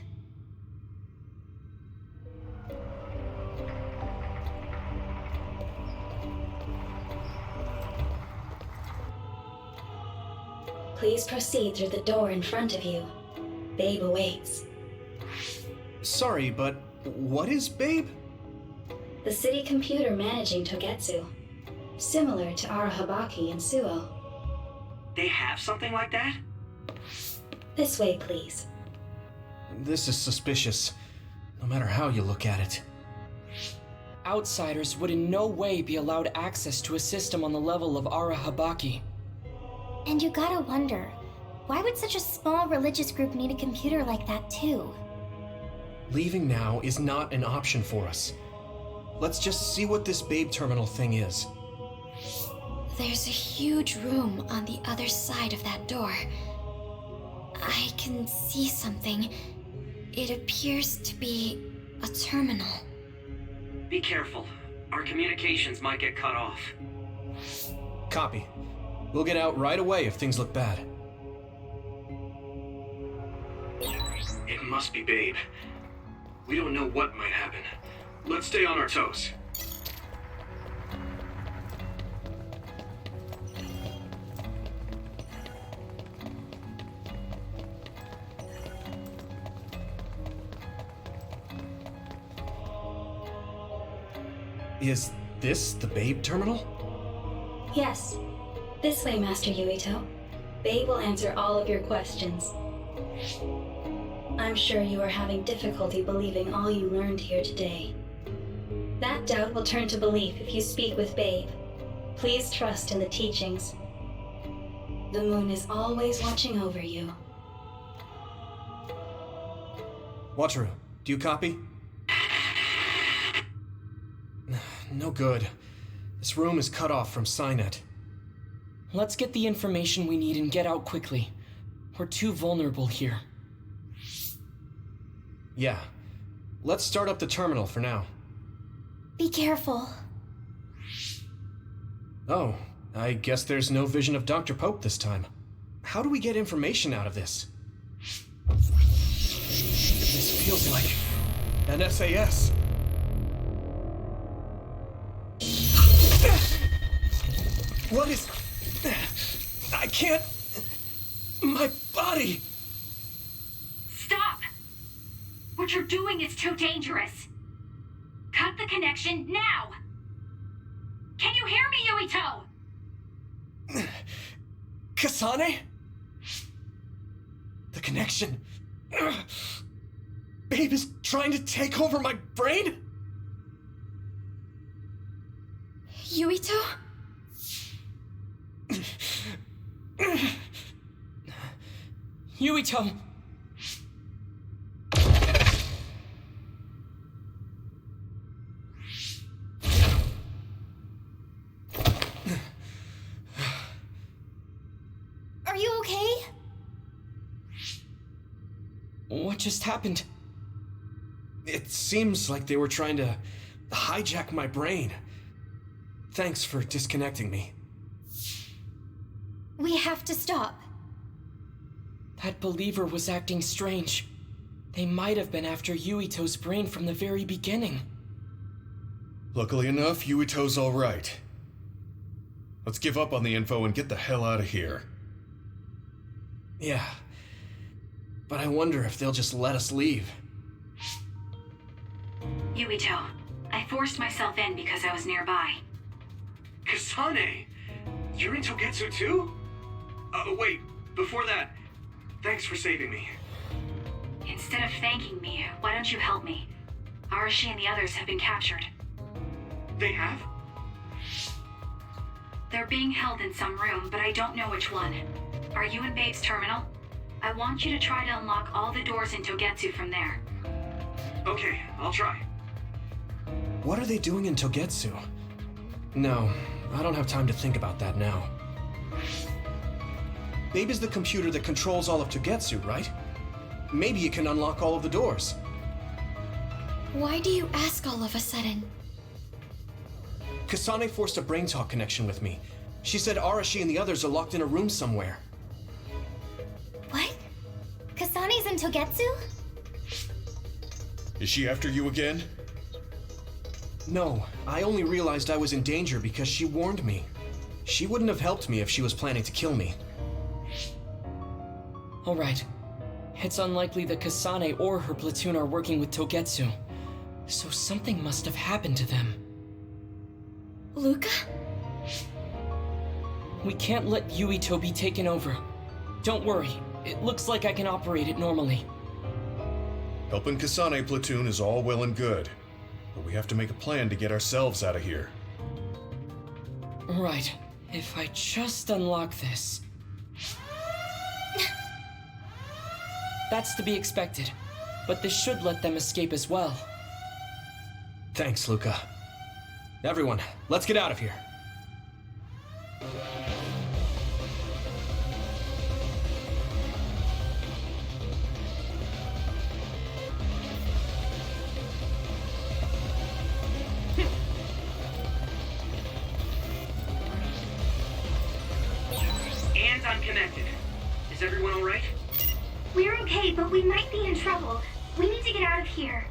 Please proceed through the door in front of you. Babe awaits. Sorry, but what is Babe? The city computer managing Togetsu. Similar to Arahabaki and Suo. They have something like that? This way, please. This is suspicious, no matter how you look at it. Outsiders would in no way be allowed access to a system on the level of Arahabaki. And you gotta wonder, why would such a small religious group need a computer like that too? Leaving now is not an option for us. Let's just see what this Babe terminal thing is. There's a huge room on the other side of that door. I can see something. It appears to be a terminal. Be careful. Our communications might get cut off. Copy. We'll get out right away if things look bad. It must be Babe. We don't know what might happen. Let's stay on our toes. Is this the Babe terminal? Yes. This way, Master Yuito. Babe will answer all of your questions. I'm sure you are having difficulty believing all you learned here today. That doubt will turn to belief if you speak with Babe. Please trust in the teachings. The moon is always watching over you. Wataru, do you copy? No good. This room is cut off from Cynet. Let's get the information we need and get out quickly. We're too vulnerable here. Yeah. Let's start up the terminal for now. Be careful. Oh, I guess there's no vision of Dr. Pope this time. How do we get information out of this? This feels like an SAS. What is... I can't... My body... Stop! What you're doing is too dangerous. Cut the connection now! Can you hear me, Yuito? Kasane? The connection... Babe is trying to take over my brain? Yuito? Yuito! Are you okay? What just happened? It seems like they were trying to hijack my brain. Thanks for disconnecting me. We have to stop. That believer was acting strange. They might have been after Yuito's brain from the very beginning. Luckily enough, Yuito's all right. Let's give up on the info and get the hell out of here. Yeah. But I wonder if they'll just let us leave. Yuito, I forced myself in because I was nearby. Kasane! You're in Togetsu too? Wait, before that, thanks for saving me. Instead of thanking me, why don't you help me? Arashi and the others have been captured. They have? They're being held in some room, but I don't know which one. Are you in Babe's terminal? I want you to try to unlock all the doors in Togetsu from there. Okay, I'll try. What are they doing in Togetsu? No, I don't have time to think about that now. Babe is the computer that controls all of Togetsu, right? Maybe it can unlock all of the doors. Why do you ask all of a sudden? Kasane forced a brain talk connection with me. She said Arashi and the others are locked in a room somewhere. What? Kasane's in Togetsu? Is she after you again? No, I only realized I was in danger because she warned me. She wouldn't have helped me if she was planning to kill me. Alright. It's unlikely that Kasane or her platoon are working with Togetsu. So something must have happened to them. Luca? We can't let Yuito be taken over. Don't worry, it looks like I can operate it normally. Helping Kasane platoon is all well and good, but we have to make a plan to get ourselves out of here. Right. If I just unlock this... That's to be expected, but this should let them escape as well. Thanks, Luca. Everyone, let's get out of here. And I'm connected. Is everyone all right? We're okay, but we might be in trouble. We need to get out of here.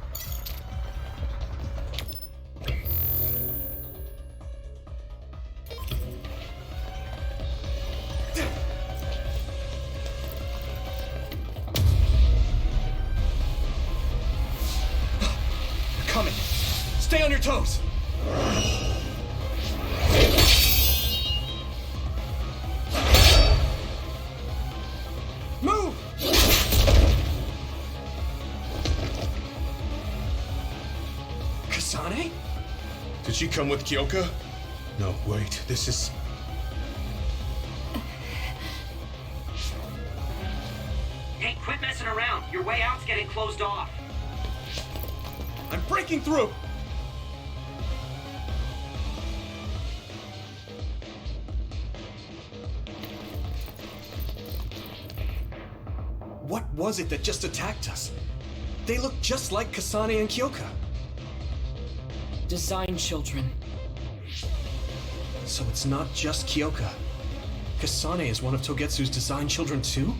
They're coming. Stay on your toes. Move! Kasane? Did she come with Kyoka? No, wait, this is... Hey, quit messing around. Your way out's getting closed off. I'm breaking through! What was it that just attacked us? They look just like Kasane and Kyoka. Design children. So it's not just Kyoka. Kasane is one of Togetsu's design children too?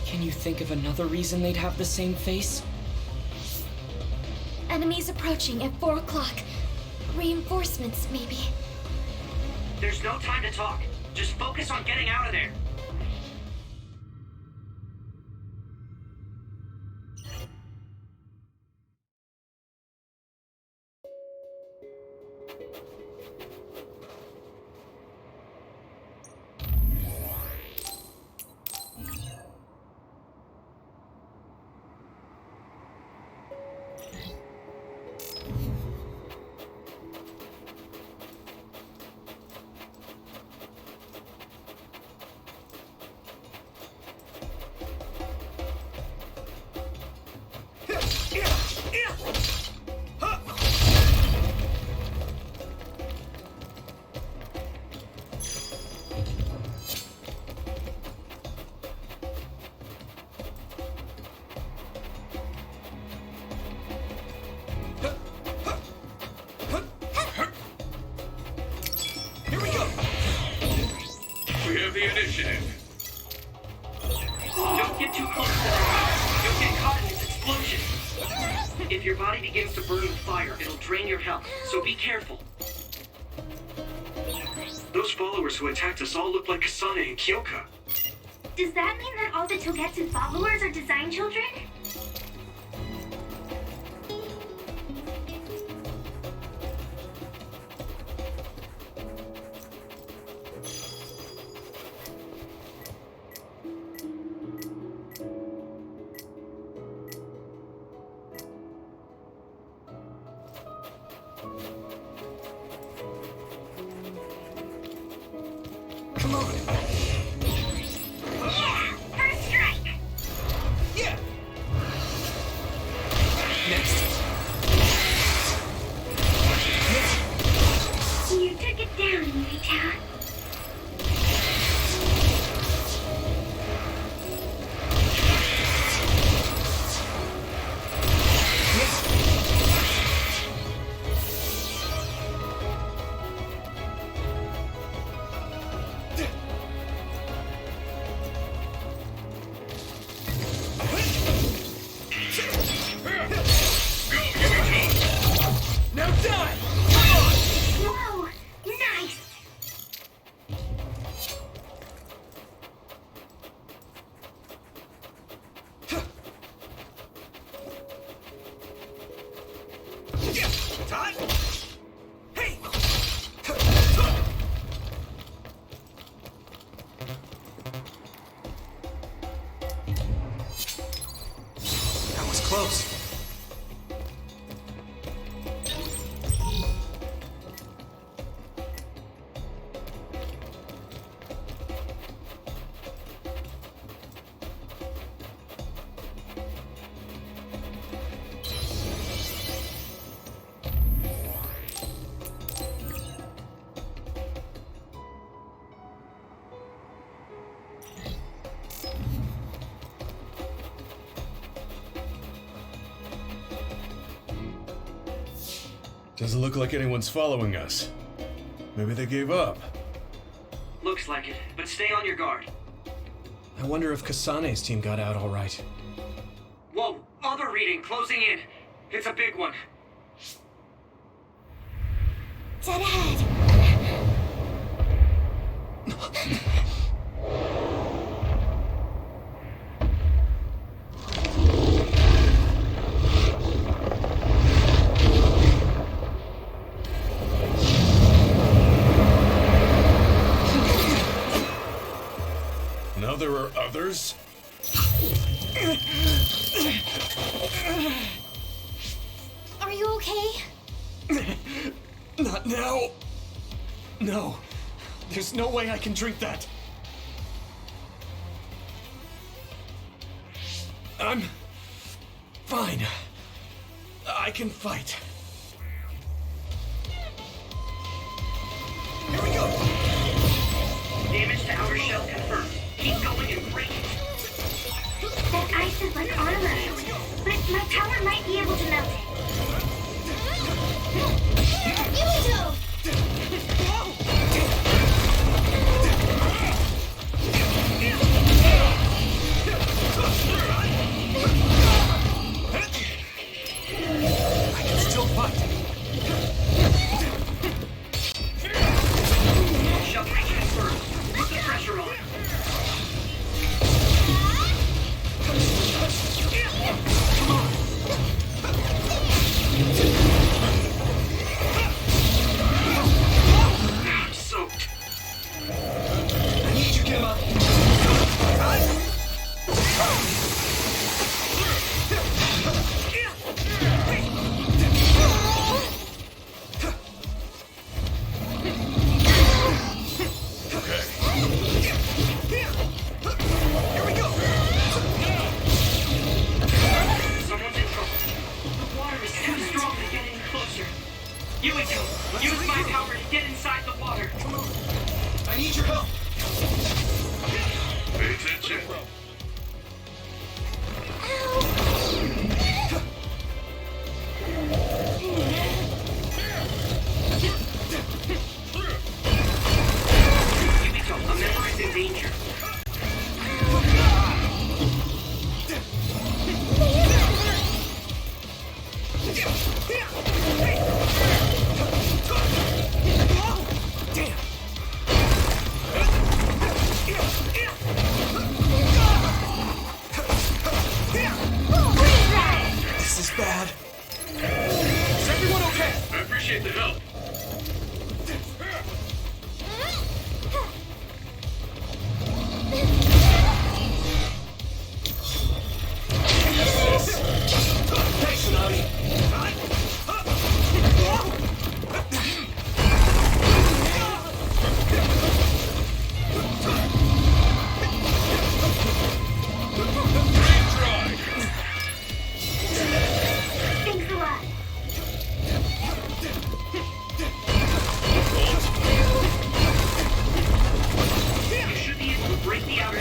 Can you think of another reason they'd have the same face? Enemies approaching at 4 o'clock. Reinforcements, maybe. There's no time to talk. Just focus on getting out of there. We have the initiative. Don't get too close to that. You'll get caught in this explosion. If your body begins to burn with fire, it'll drain your health, so be careful. Those followers who attacked us all look like Kasane and Kyoka. Does that mean that all the Togetsu followers are design children? Come on! First strike! Yeah! Hey! That was close. Doesn't look like anyone's following us. Maybe they gave up. Looks like it, but stay on your guard. I wonder if Kasane's team got out all right. Whoa, other reading closing in. It's a big one. Dead ahead. Now there are others? Are you okay? Not now. No. There's no way I can drink that. I'm fine. I can fight. Here we go. Damage to outer shell confirmed. Keep going and break it. That ice is like armor, but my power might be able to melt it. Yuito! I can still fight. Shell breach confirmed. Put the pressure on. I'm soaked. I need you, Gemma. Here we go. Someone's in trouble. The water is too strong to get any closer. Yuito, use my power to get inside the water. I need your help. Pay attention. Yuito, a member is in danger. Damn. This is bad. Is everyone okay? I appreciate the help. Hey, Tsunami. Thanks a lot. You should be able to break the outer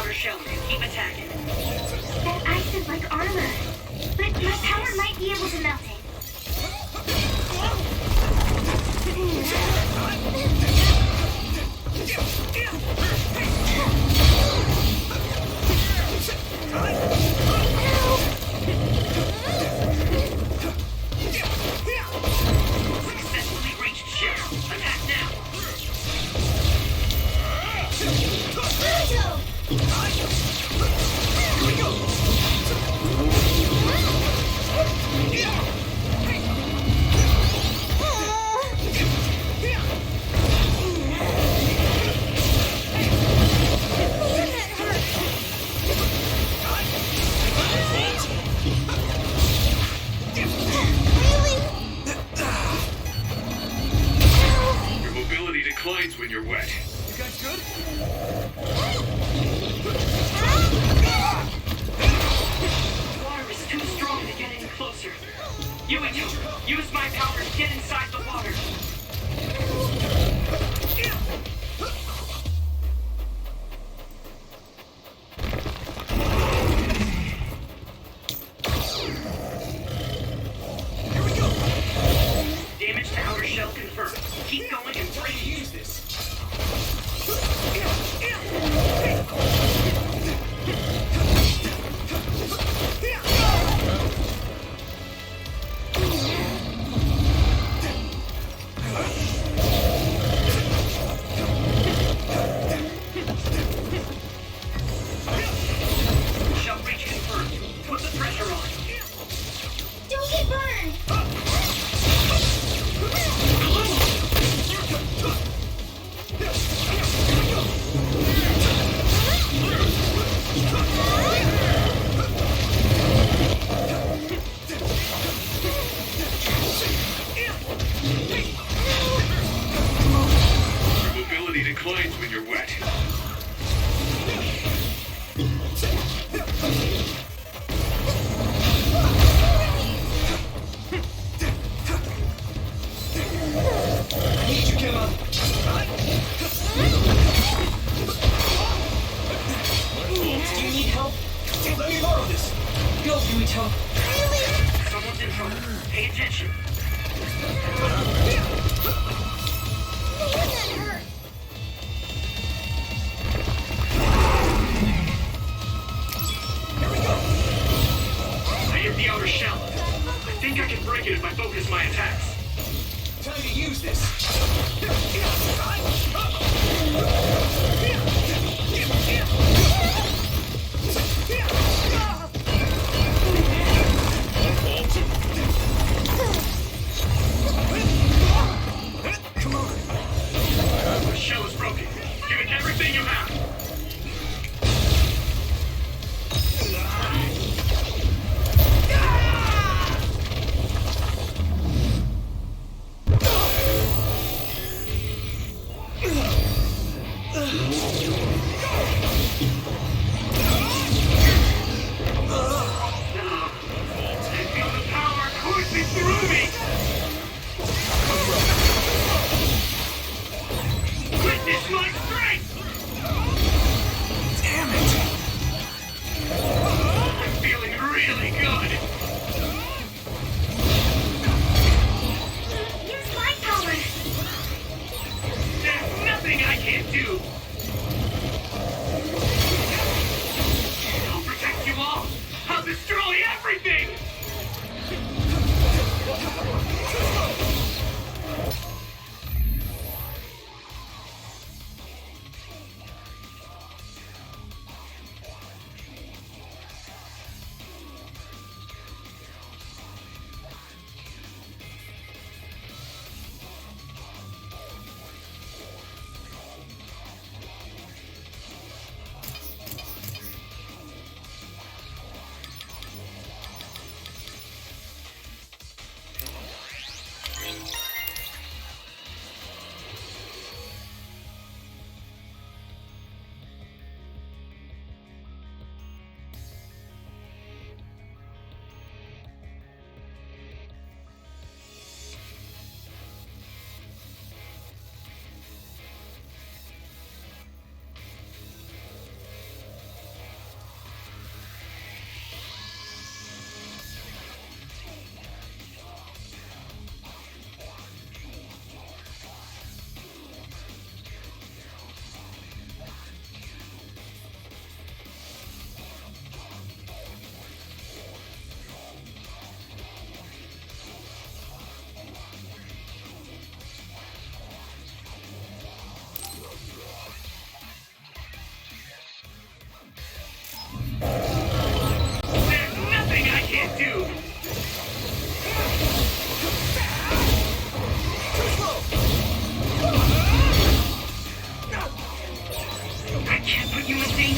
outer shell and keep attacking. That ice is like armor, but my power might be able to melt it. Successfully reached shell. Attack now. Here we go! Your mobility declines when you're wet. You guys good? Water is too strong to get any closer. Yuito, use my power to get inside the water. Here we go! Damage to outer shell confirmed. Keep going and Try breathe. to use this. Shell breach confirmed. Put the pressure on. Don't get burned! Your mobility declines when you're wet. I need you, Killa. Do you need help? Let me borrow this. Go, Yuito. Someone's in trouble. Pay attention. Here we go! I hit the outer shell. I think I can break it if I focus my attacks. Time to use this.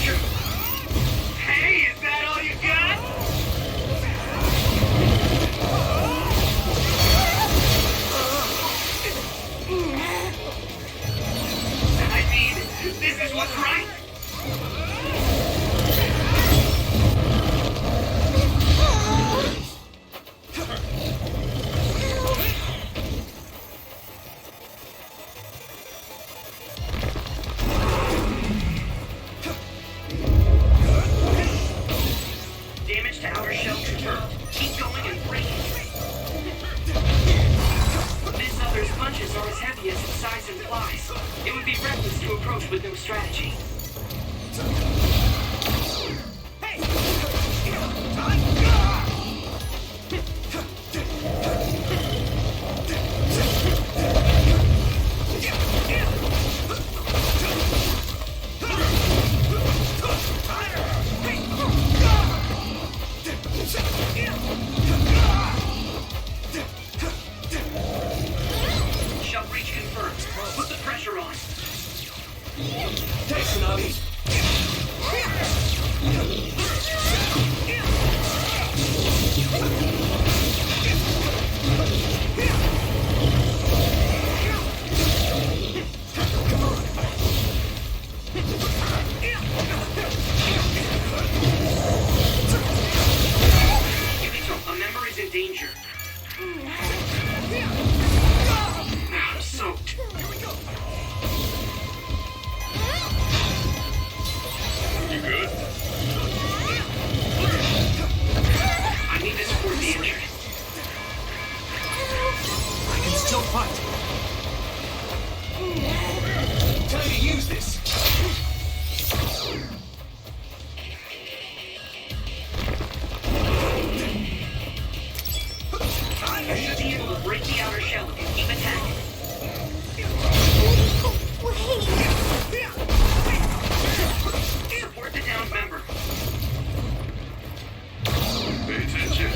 danger. Hey, is that all you got? I mean, this is what's right. Damage to outer shell confirmed. Keep going and break it. This other's punches are as heavy as its size implies. It would be reckless to approach with no strategy. Shell breach confirmed. Put the pressure on. Thanks, Tsunami. Yukito, a member is in danger. I'm soaked. Here we go. You good? I need to support the injured. I can still fight. Time to use this. You should be able to break the outer shell if you keep attacking. Support the downed member. Pay attention.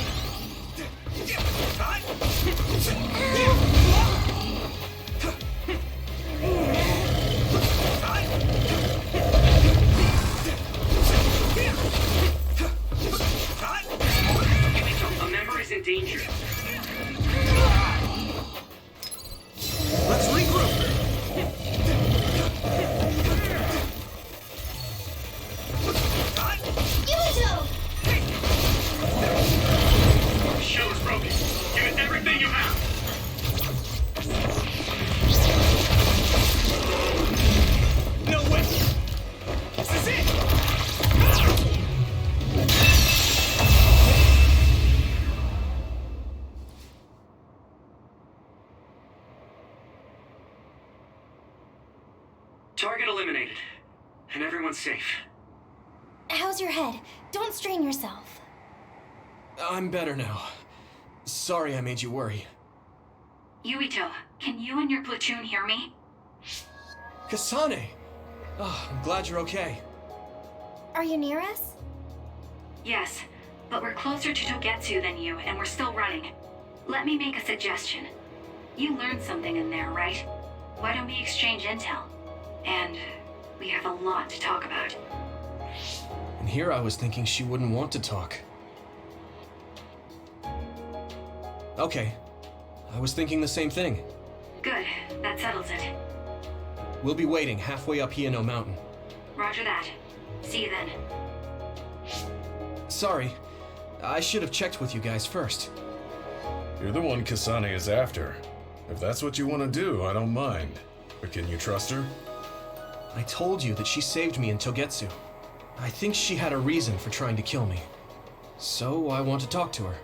Yukito, a member is in danger. Let's regroup. The shell is broken. Give it everything you have. No way. This is it. Target eliminated. And everyone's safe. How's your head? Don't strain yourself. I'm better now. Sorry I made you worry. Yuito, can you and your platoon hear me? Kasane! Oh, I'm glad you're okay. Are you near us? Yes, but we're closer to Togetsu than you, and we're still running. Let me make a suggestion. You learned something in there, right? Why don't we exchange intel? And we have a lot to talk about. And here I was thinking she wouldn't want to talk. Okay. I was thinking the same thing. Good, that settles it. We'll be waiting halfway up Hiano Mountain. Roger that. See you then. Sorry. I should have checked with you guys first. You're the one Kasane is after. If that's what you want to do, I don't mind. But can you trust her? I told you that she saved me in Togetsu. I think she had a reason for trying to kill me. So I want to talk to her.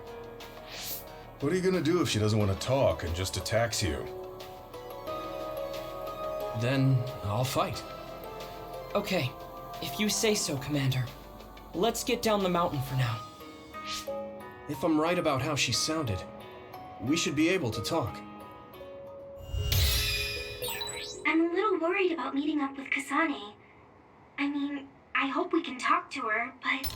What are you gonna do if she doesn't want to talk and just attacks you? Then I'll fight. Okay, if you say so, Commander. Let's get down the mountain for now. If I'm right about how she sounded, we should be able to talk. I'm a little worried about meeting up with Kasane. I mean, I hope we can talk to her, but...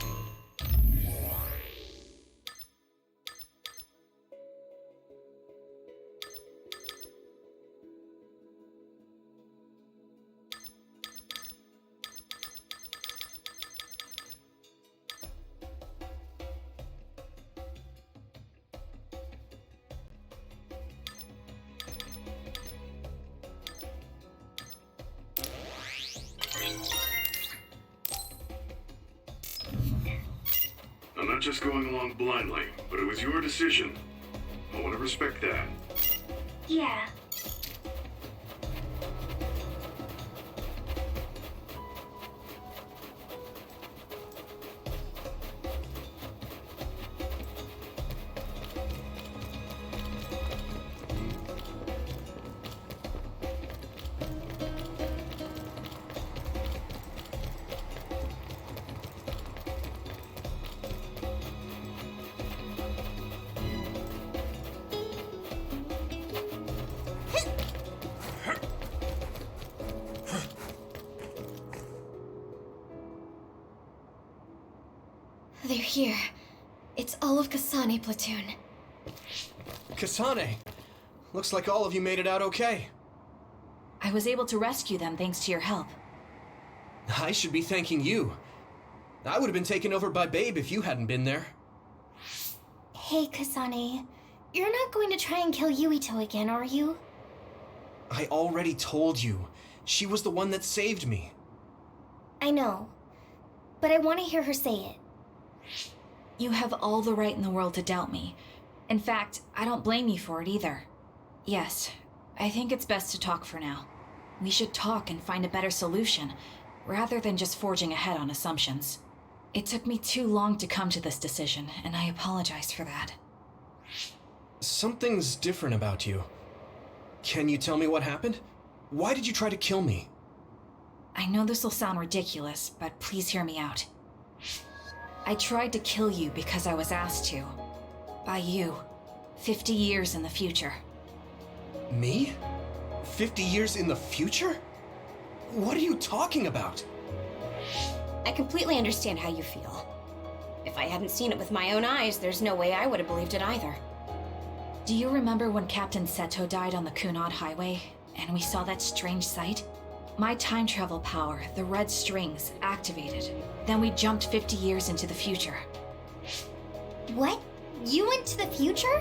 not just going along blindly, but it was your decision. I want to respect that. Yeah. They're here. It's all of Kasane platoon. Kasane! Looks like all of you made it out okay. I was able to rescue them thanks to your help. I should be thanking you. I would have been taken over by Babe if you hadn't been there. Hey, Kasane. You're not going to try and kill Yuito again, are you? I already told you. She was the one that saved me. I know. But I want to hear her say it. You have all the right in the world to doubt me. In fact, I don't blame you for it either. Yes, I think it's best to talk for now. We should talk and find a better solution, rather than just forging ahead on assumptions. It took me too long to come to this decision, and I apologize for that. Something's different about you. Can you tell me what happened? Why did you try to kill me? I know this will sound ridiculous, but please hear me out. I tried to kill you because I was asked to. By you. 50 years in the future. Me? 50 years in the future? What are you talking about? I completely understand how you feel. If I hadn't seen it with my own eyes, there's no way I would have believed it either. Do you remember when Captain Seto died on the Kunad Highway, and we saw that strange sight? My time travel power, the red strings, activated. Then we jumped 50 years into the future. What? You went to the future?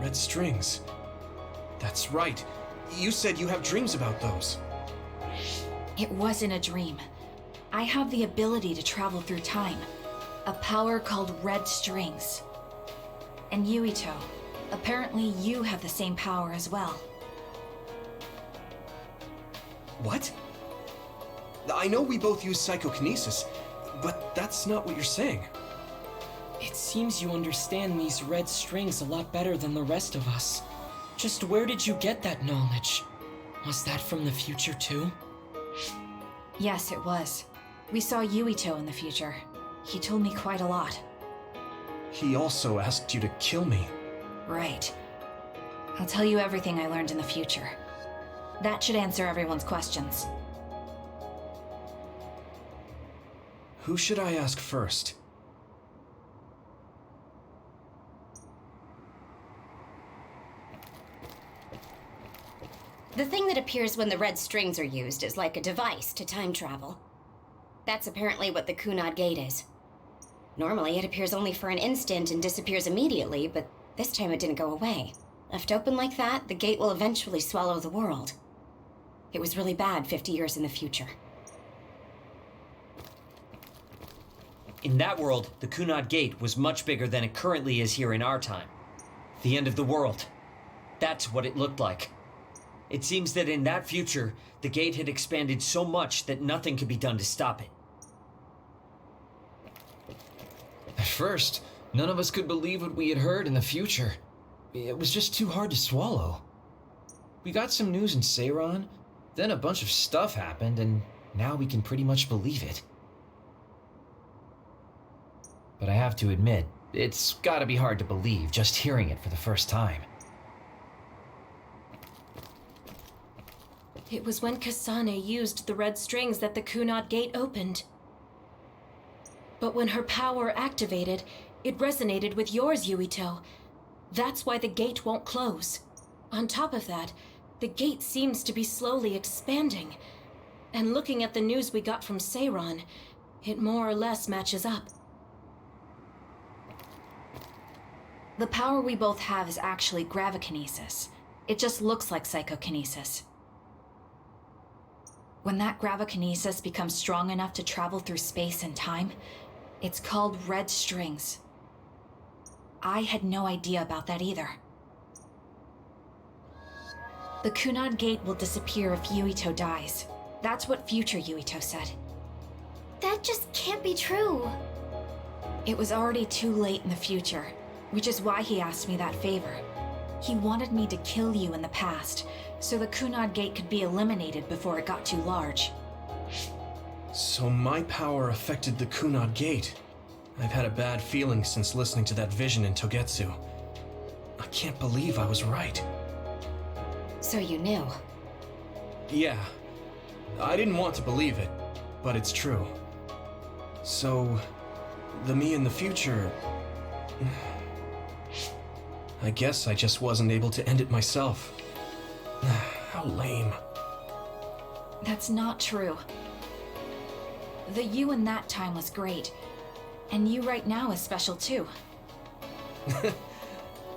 Red strings. That's right. You said you have dreams about those. It wasn't a dream. I have the ability to travel through time. A power called red strings. And Yuito, apparently you have the same power as well. What? I know we both use psychokinesis, but that's not what you're saying. It seems you understand these red strings a lot better than the rest of us. Just where did you get that knowledge? Was that from the future too? Yes, it was. We saw Yuito in the future. He told me quite a lot. He also asked you to kill me. Right. I'll tell you everything I learned in the future. That should answer everyone's questions. Who should I ask first? The thing that appears when the red strings are used is like a device to time travel. That's apparently what the Kunad Gate is. Normally, it appears only for an instant and disappears immediately, but this time it didn't go away. Left open like that, the gate will eventually swallow the world. It was really bad 50 years in the future. In that world, the Kunad Gate was much bigger than it currently is here in our time. The end of the world. That's what it looked like. It seems that in that future, the gate had expanded so much that nothing could be done to stop it. At first, none of us could believe what we had heard in the future. It was just too hard to swallow. We got some news in Seiran, then a bunch of stuff happened, and now we can pretty much believe it. But I have to admit, it's gotta be hard to believe just hearing it for the first time. It was when Kasane used the red strings that the Kunad Gate opened. But when her power activated, it resonated with yours, Yuito. That's why the gate won't close. On top of that, the gate seems to be slowly expanding. And looking at the news we got from Seiran, it more or less matches up. The power we both have is actually gravikinesis. It just looks like psychokinesis. When that gravikinesis becomes strong enough to travel through space and time, It's called red strings. I had no idea about that either. The Kunad Gate will disappear if Yuito dies. That's what future Yuito said. That just can't be true. It was already too late in the future, which is why he asked me that favor. He wanted me to kill you in the past, so the Kunad Gate could be eliminated before it got too large. So my power affected the Kunad Gate. I've had a bad feeling since listening to that vision in Togetsu. I can't believe I was right. So you knew? Yeah. I didn't want to believe it, but it's true. So, the me in the future... I guess I just wasn't able to end it myself. How lame. That's not true. The you in that time was great, and you right now is special too.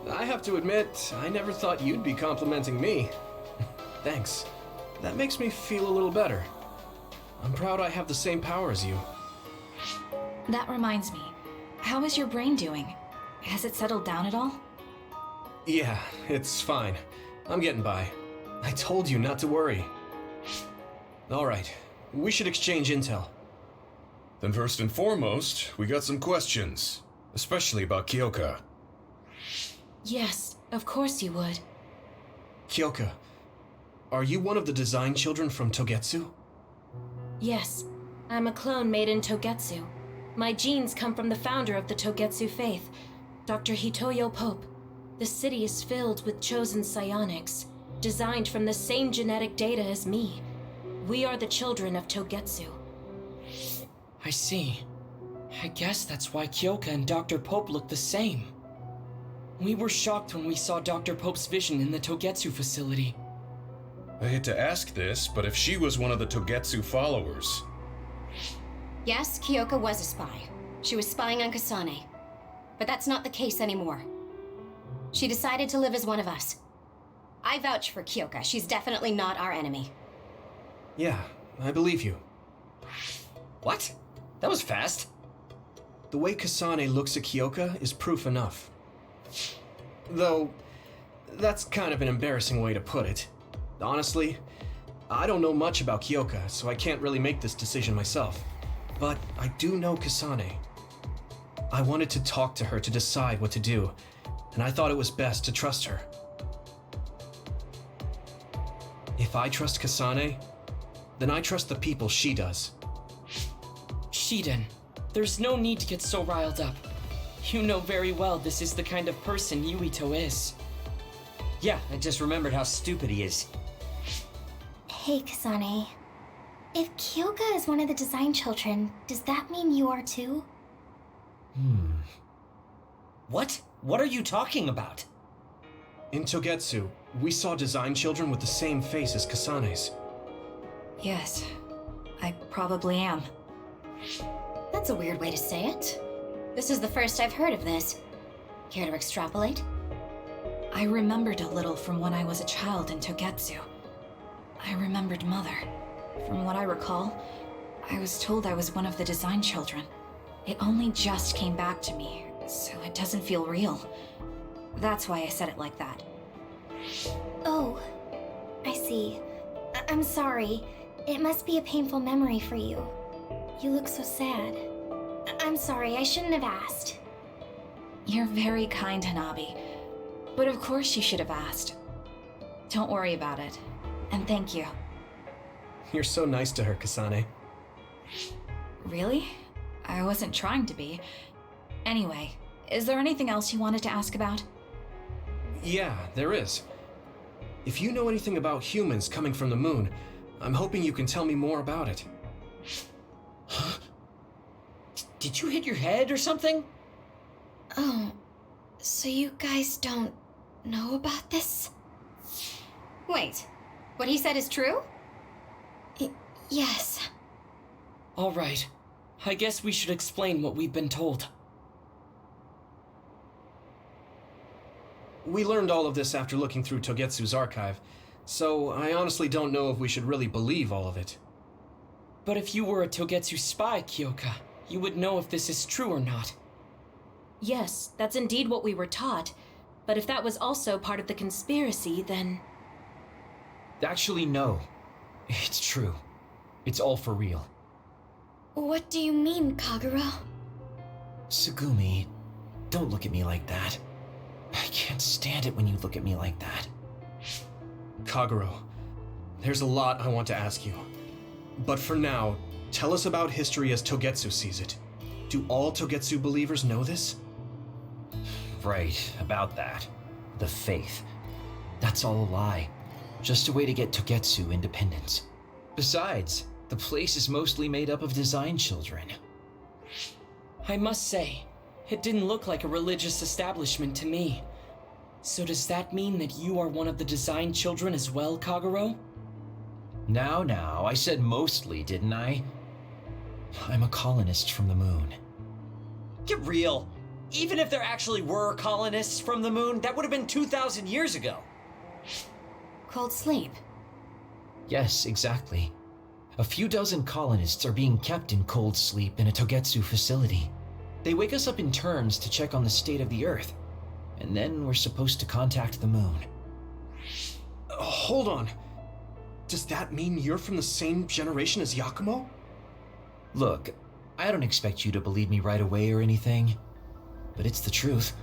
I have to admit, I never thought you'd be complimenting me. Thanks. That makes me feel a little better. I'm proud I have the same power as you. That reminds me, how is your brain doing? Has it settled down at all? Yeah, it's fine. I'm getting by. I told you not to worry. Alright, we should exchange intel. Then first and foremost, we got some questions. Especially about Kyoka. Yes, of course you would. Kyoka, are you one of the design children from Togetsu? Yes, I'm a clone made in Togetsu. My genes come from the founder of the Togetsu faith, Dr. Hitoyo Pope. The city is filled with chosen psionics, designed from the same genetic data as me. We are the children of Togetsu. I see. I guess that's why Kyoka and Dr. Pope look the same. We were shocked when we saw Dr. Pope's vision in the Togetsu facility. I hate to ask this, but if she was one of the Togetsu followers... Yes, Kyoka was a spy. She was spying on Kasane. But that's not the case anymore. She decided to live as one of us. I vouch for Kyoka. She's definitely not our enemy. Yeah, I believe you. What? That was fast. The way Kasane looks at Kyoka is proof enough. Though, that's kind of an embarrassing way to put it. Honestly, I don't know much about Kyoka, so I can't really make this decision myself. But I do know Kasane. I wanted to talk to her to decide what to do, and I thought it was best to trust her. If I trust Kasane, then I trust the people she does. Shiden, there's no need to get so riled up. You know very well this is the kind of person Yuito is. Yeah, I just remembered how stupid he is. Hey, Kasane. If Kyoka is one of the design children, does that mean you are too? What? What are you talking about? In Togetsu, we saw design children with the same face as Kasane's. Yes, I probably am. That's a weird way to say it. This is the first I've heard of this. Care to extrapolate? I remembered a little from when I was a child in Togetsu. I remembered Mother. From what I recall, I was told I was one of the design children. It only just came back to me, so it doesn't feel real. That's why I said it like that. Oh, I see. I'm sorry. It must be a painful memory for you. You look so sad. I'm sorry, I shouldn't have asked. You're very kind, Hanabi. But of course you should have asked. Don't worry about it. And thank you. You're so nice to her, Kasane. Really? I wasn't trying to be. Anyway, is there anything else you wanted to ask about? Yeah, there is. If you know anything about humans coming from the moon, I'm hoping you can tell me more about it. Huh? Did you hit your head or something? Oh, so you guys don't know about this? Wait, what he said is true? Yes. All right. I guess we should explain what we've been told. We learned all of this after looking through Togetsu's archive, so I honestly don't know if we should really believe all of it. But if you were a Togetsu spy, Kyoka, you would know if this is true or not. Yes, that's indeed what we were taught. But if that was also part of the conspiracy, then... Actually, no. It's true. It's all for real. What do you mean, Kagero? Tsugumi, don't look at me like that. I can't stand it when you look at me like that. Kagero, there's a lot I want to ask you. But for now, tell us about history as Togetsu sees it. Do all Togetsu believers know this? Right, about that. The faith. That's all a lie. Just a way to get Togetsu independence. Besides, the place is mostly made up of design children. I must say, it didn't look like a religious establishment to me. So does that mean that you are one of the design children as well, Kagero? Now, I said mostly, didn't I? I'm a colonist from the moon. Get real. Even if there actually were colonists from the moon, that would have been 2,000 years ago. Cold sleep. Yes, exactly. A few dozen colonists are being kept in cold sleep in a Togetsu facility. They wake us up in turns to check on the state of the Earth, and then we're supposed to contact the moon. Hold on. Does that mean you're from the same generation as Yakumo? Look, I don't expect you to believe me right away or anything, but it's the truth.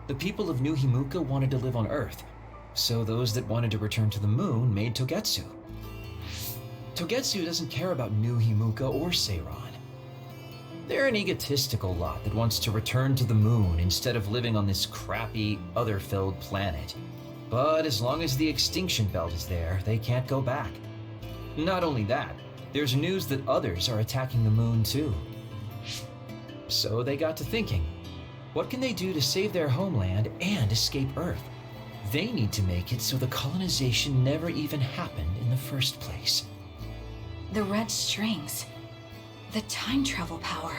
The people of New Himuka wanted to live on Earth, so those that wanted to return to the moon made Togetsu. Togetsu doesn't care about New Himuka or Seiran. They're an egotistical lot that wants to return to the moon instead of living on this crappy, other-filled planet. But as long as the extinction belt is there, they can't go back. Not only that, there's news that others are attacking the moon too. So they got to thinking, what can they do to save their homeland and escape Earth? They need to make it so the colonization never even happened in the first place. The red strings. The time travel power.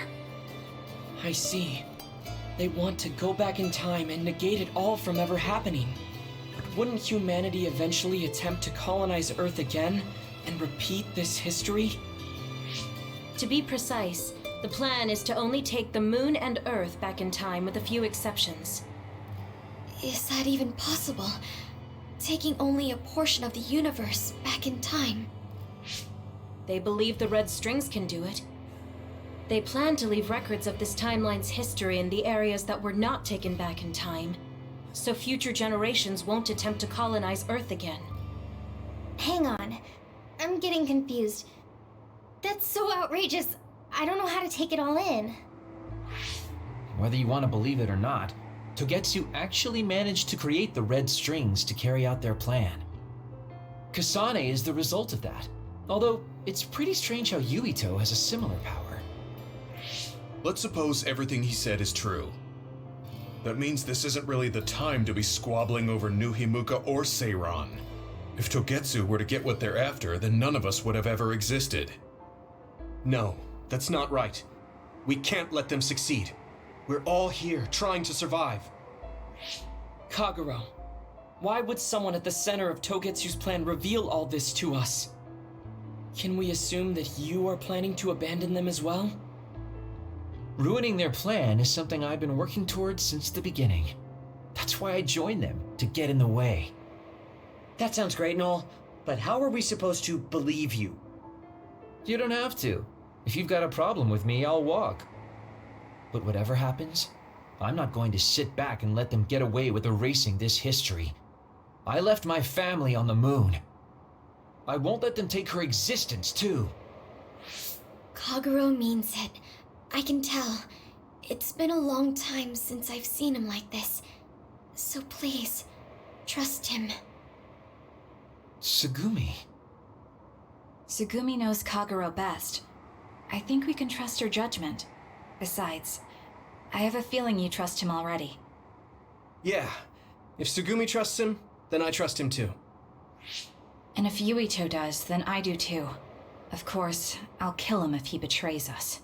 I see. They want to go back in time and negate it all from ever happening. But wouldn't humanity eventually attempt to colonize Earth again and repeat this history? To be precise, the plan is to only take the moon and Earth back in time with a few exceptions. Is that even possible? Taking only a portion of the universe back in time? They believe the red strings can do it. They plan to leave records of this timeline's history in the areas that were not taken back in time, so future generations won't attempt to colonize Earth again. Hang on. I'm getting confused. That's so outrageous. I don't know how to take it all in. Whether you want to believe it or not, Togetsu actually managed to create the red strings to carry out their plan. Kasane is the result of that, although it's pretty strange how Yuito has a similar power. Let's suppose everything he said is true. That means this isn't really the time to be squabbling over New Himuka or Seiran. If Togetsu were to get what they're after, then none of us would have ever existed. No, that's not right. We can't let them succeed. We're all here trying to survive. Kagero, why would someone at the center of Togetsu's plan reveal all this to us? Can we assume that you are planning to abandon them as well? Ruining their plan is something I've been working towards since the beginning. That's why I joined them, to get in the way. That sounds great and all, but how are we supposed to believe you? You don't have to. If you've got a problem with me, I'll walk. But whatever happens, I'm not going to sit back and let them get away with erasing this history. I left my family on the moon. I won't let them take her existence, too. Kagero means it. I can tell. It's been a long time since I've seen him like this. So please, trust him. Tsugumi. Tsugumi knows Kagero best. I think we can trust her judgment. Besides, I have a feeling you trust him already. Yeah. If Tsugumi trusts him, then I trust him too. And if Yuito does, then I do too. Of course, I'll kill him if he betrays us.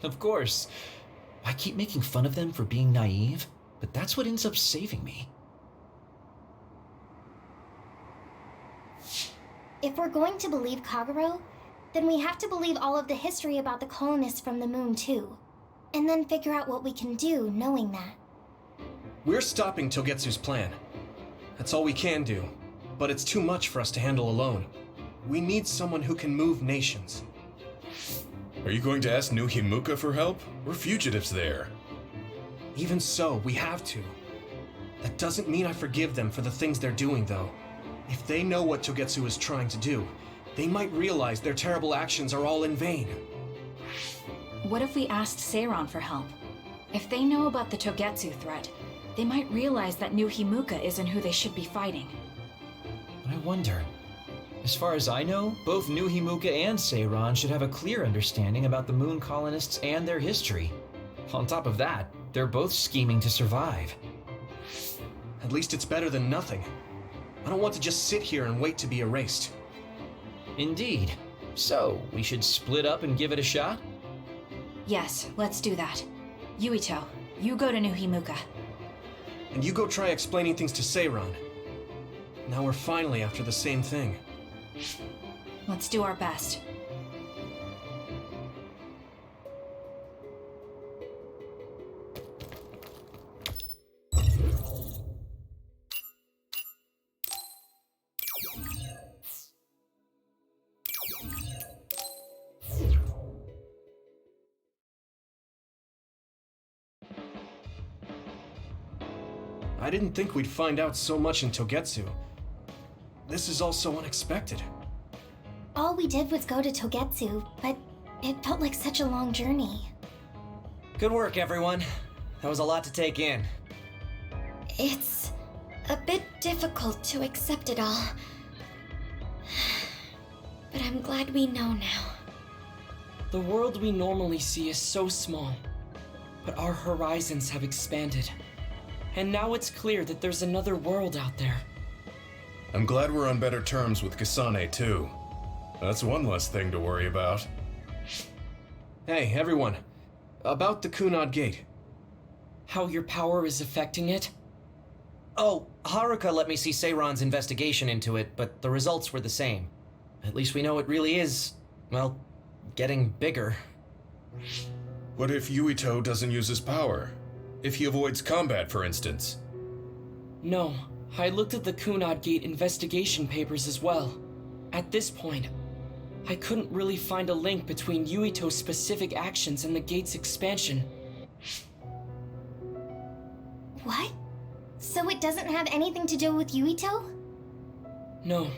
Of course. I keep making fun of them for being naive, but that's what ends up saving me. If If we're going to believe Kagero, then we have to believe all of the history about the colonists from the moon too. And then figure out what we can do knowing that. We're stopping Togetsu's plan. That's all we can do, but it's too much for us to handle alone. We need someone who can move nations. Are you going to ask New Himuka for help? We're fugitives there. Even so, we have to. That doesn't mean I forgive them for the things they're doing, though. If they know what Togetsu is trying to do, they might realize their terrible actions are all in vain. What if we asked Seiran for help? If they know about the Togetsu threat, they might realize that New Himuka isn't who they should be fighting. I wonder. As far as I know, both New Himuka and Seiran should have a clear understanding about the moon colonists and their history. On top of that, they're both scheming to survive. At least it's better than nothing. I don't want to just sit here and wait to be erased. Indeed. So, we should split up and give it a shot? Yes, let's do that. Yuito, you go to New Himuka. And you go try explaining things to Seiran. Now we're finally after the same thing. Let's do our best. I didn't think we'd find out so much in Togetsu. This is all so unexpected. All we did was go to Togetsu, but it felt like such a long journey. Good work, everyone. That was a lot to take in. It's a bit difficult to accept it all. But I'm glad we know now. The world we normally see is so small, but our horizons have expanded. And now it's clear that there's another world out there. I'm glad we're on better terms with Kasane, too. That's one less thing to worry about. Hey, everyone. About the Kunad Gate. How your power is affecting it? Oh, Haruka let me see Seiran's investigation into it, but the results were the same. At least we know it really is, well, getting bigger. What if Yuito doesn't use his power? If he avoids combat, for instance? No, I looked at the Kunad Gate investigation papers as well. At this point, I couldn't really find a link between Yuito's specific actions and the gate's expansion. What? So it doesn't have anything to do with Yuito? No.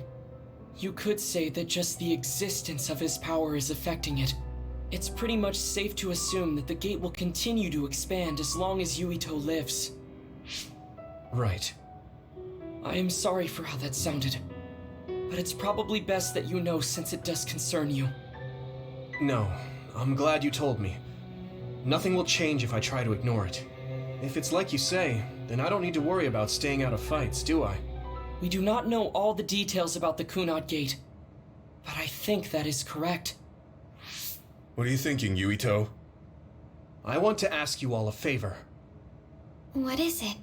You could say that just the existence of his power is affecting it. It's pretty much safe to assume that the gate will continue to expand as long as Yuito lives. Right. I am sorry for how that sounded, but it's probably best that you know since it does concern you. No, I'm glad you told me. Nothing will change if I try to ignore it. If it's like you say, then I don't need to worry about staying out of fights, do I? We do not know all the details about the Kunad Gate, but I think that is correct. What are you thinking, Yuito? I want to ask you all a favor. What is it?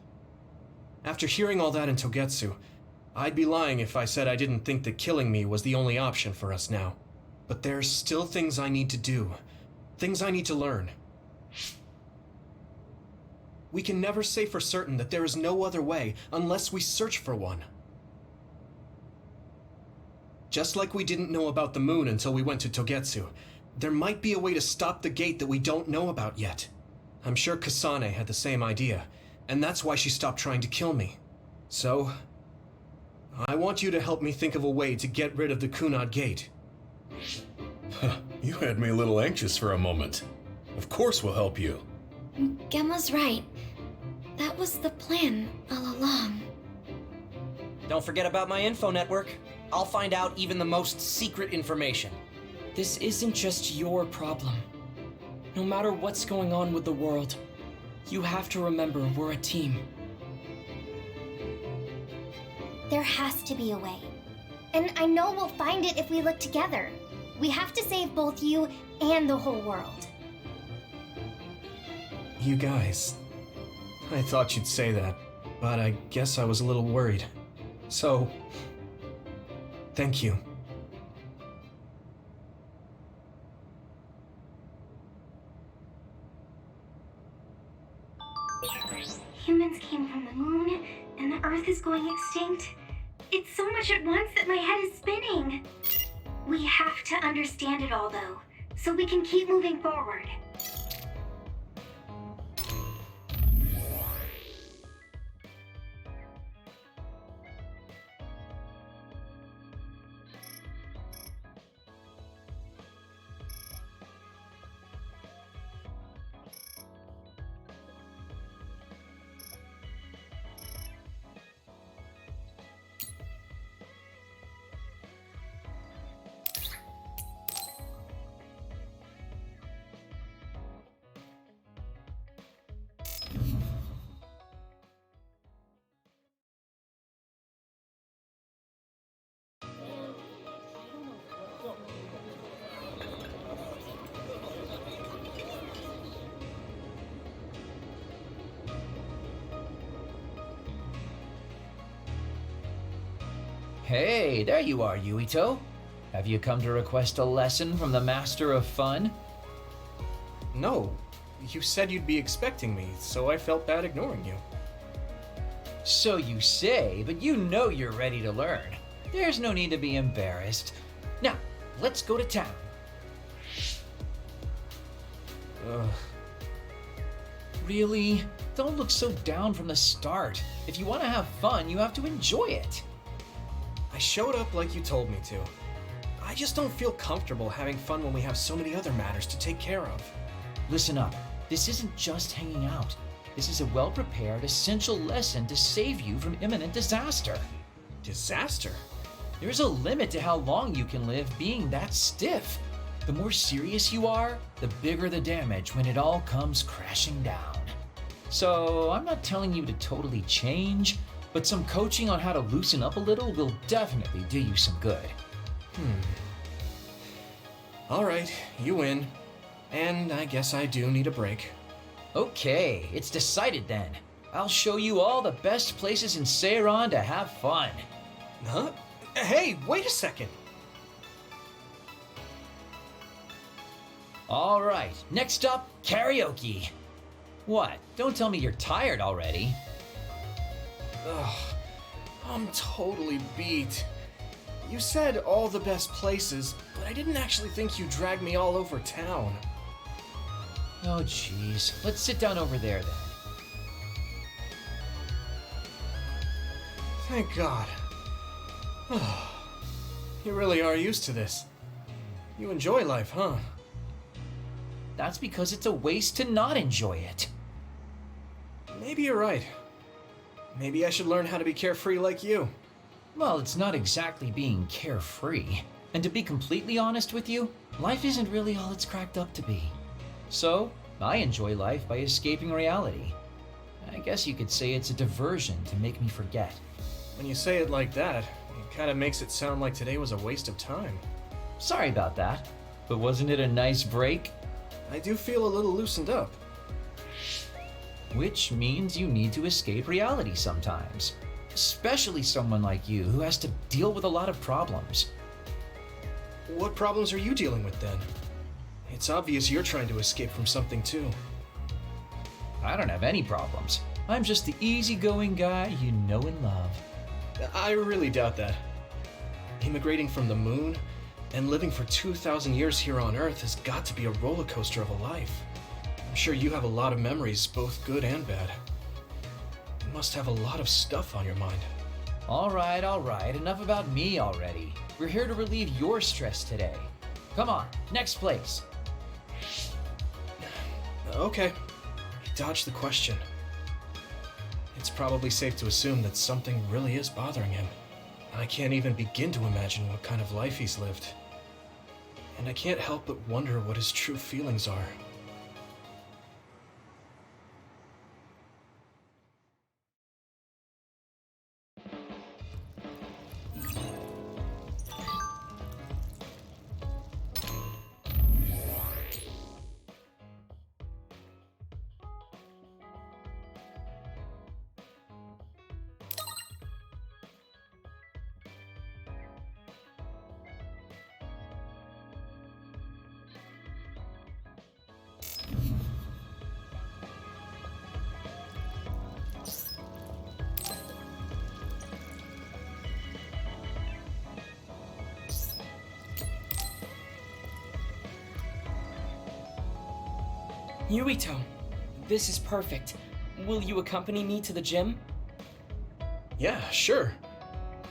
After hearing all that in Togetsu, I'd be lying if I said I didn't think that killing me was the only option for us now. But there's still things I need to do. Things I need to learn. We can never say for certain that there is no other way unless we search for one. Just like we didn't know about the moon until we went to Togetsu, there might be a way to stop the gate that we don't know about yet. I'm sure Kasane had the same idea, and that's why she stopped trying to kill me. So, I want you to help me think of a way to get rid of the Kunad Gate. You had me a little anxious for a moment. Of course we'll help you. Gemma's right. That was the plan all along. Don't forget about my info network. I'll find out even the most secret information. This isn't just your problem. No matter what's going on with the world, you have to remember we're a team. There has to be a way. And I know we'll find it if we look together. We have to save both you and the whole world. You guys, I thought you'd say that, but I guess I was a little worried. So, thank you. Humans came from the moon, and the Earth is going extinct. It's so much at once that my head is spinning. We have to understand it all, though, so we can keep moving forward. Hey, there you are, Yuito. Have you come to request a lesson from the Master of Fun? No. You said you'd be expecting me, so I felt bad ignoring you. So you say, but you know you're ready to learn. There's no need to be embarrassed. Now, let's go to town. Ugh. Really? Don't look so down from the start. If you want to have fun, you have to enjoy it. I showed up like you told me to. I just don't feel comfortable having fun when we have so many other matters to take care of. Listen up. This isn't just hanging out. This is a well-prepared, essential lesson to save you from imminent disaster. Disaster? There's a limit to how long you can live being that stiff. The more serious you are, the bigger the damage when it all comes crashing down. So, I'm not telling you to totally change, but some coaching on how to loosen up a little will definitely do you some good. Alright, you win. And I guess I do need a break. Okay, it's decided then. I'll show you all the best places in Seiran to have fun. Huh? Hey, wait a second! Alright, next up, karaoke. What? Don't tell me you're tired already. Ugh, I'm totally beat. You said all the best places, but I didn't actually think you dragged me all over town. Oh jeez, let's sit down over there then. Thank God. You really are used to this. You enjoy life, huh? That's because it's a waste to not enjoy it. Maybe you're right. Maybe I should learn how to be carefree like you. Well, it's not exactly being carefree. And to be completely honest with you, life isn't really all it's cracked up to be. So, I enjoy life by escaping reality. I guess you could say it's a diversion to make me forget. When you say it like that, it kind of makes it sound like today was a waste of time. Sorry about that, but wasn't it a nice break? I do feel a little loosened up. Which means you need to escape reality sometimes. Especially someone like you who has to deal with a lot of problems. What problems are you dealing with then? It's obvious you're trying to escape from something too. I don't have any problems. I'm just the easygoing guy you know and love. I really doubt that. Immigrating from the moon and living for 2,000 years here on Earth has got to be a roller coaster of a life. I'm sure you have a lot of memories, both good and bad. You must have a lot of stuff on your mind. All right, enough about me already. We're here to relieve your stress today. Come on, next place. Okay, dodge the question. It's probably safe to assume that something really is bothering him. I can't even begin to imagine what kind of life he's lived. And I can't help but wonder what his true feelings are. Yuito, this is perfect. Will you accompany me to the gym? Yeah, sure.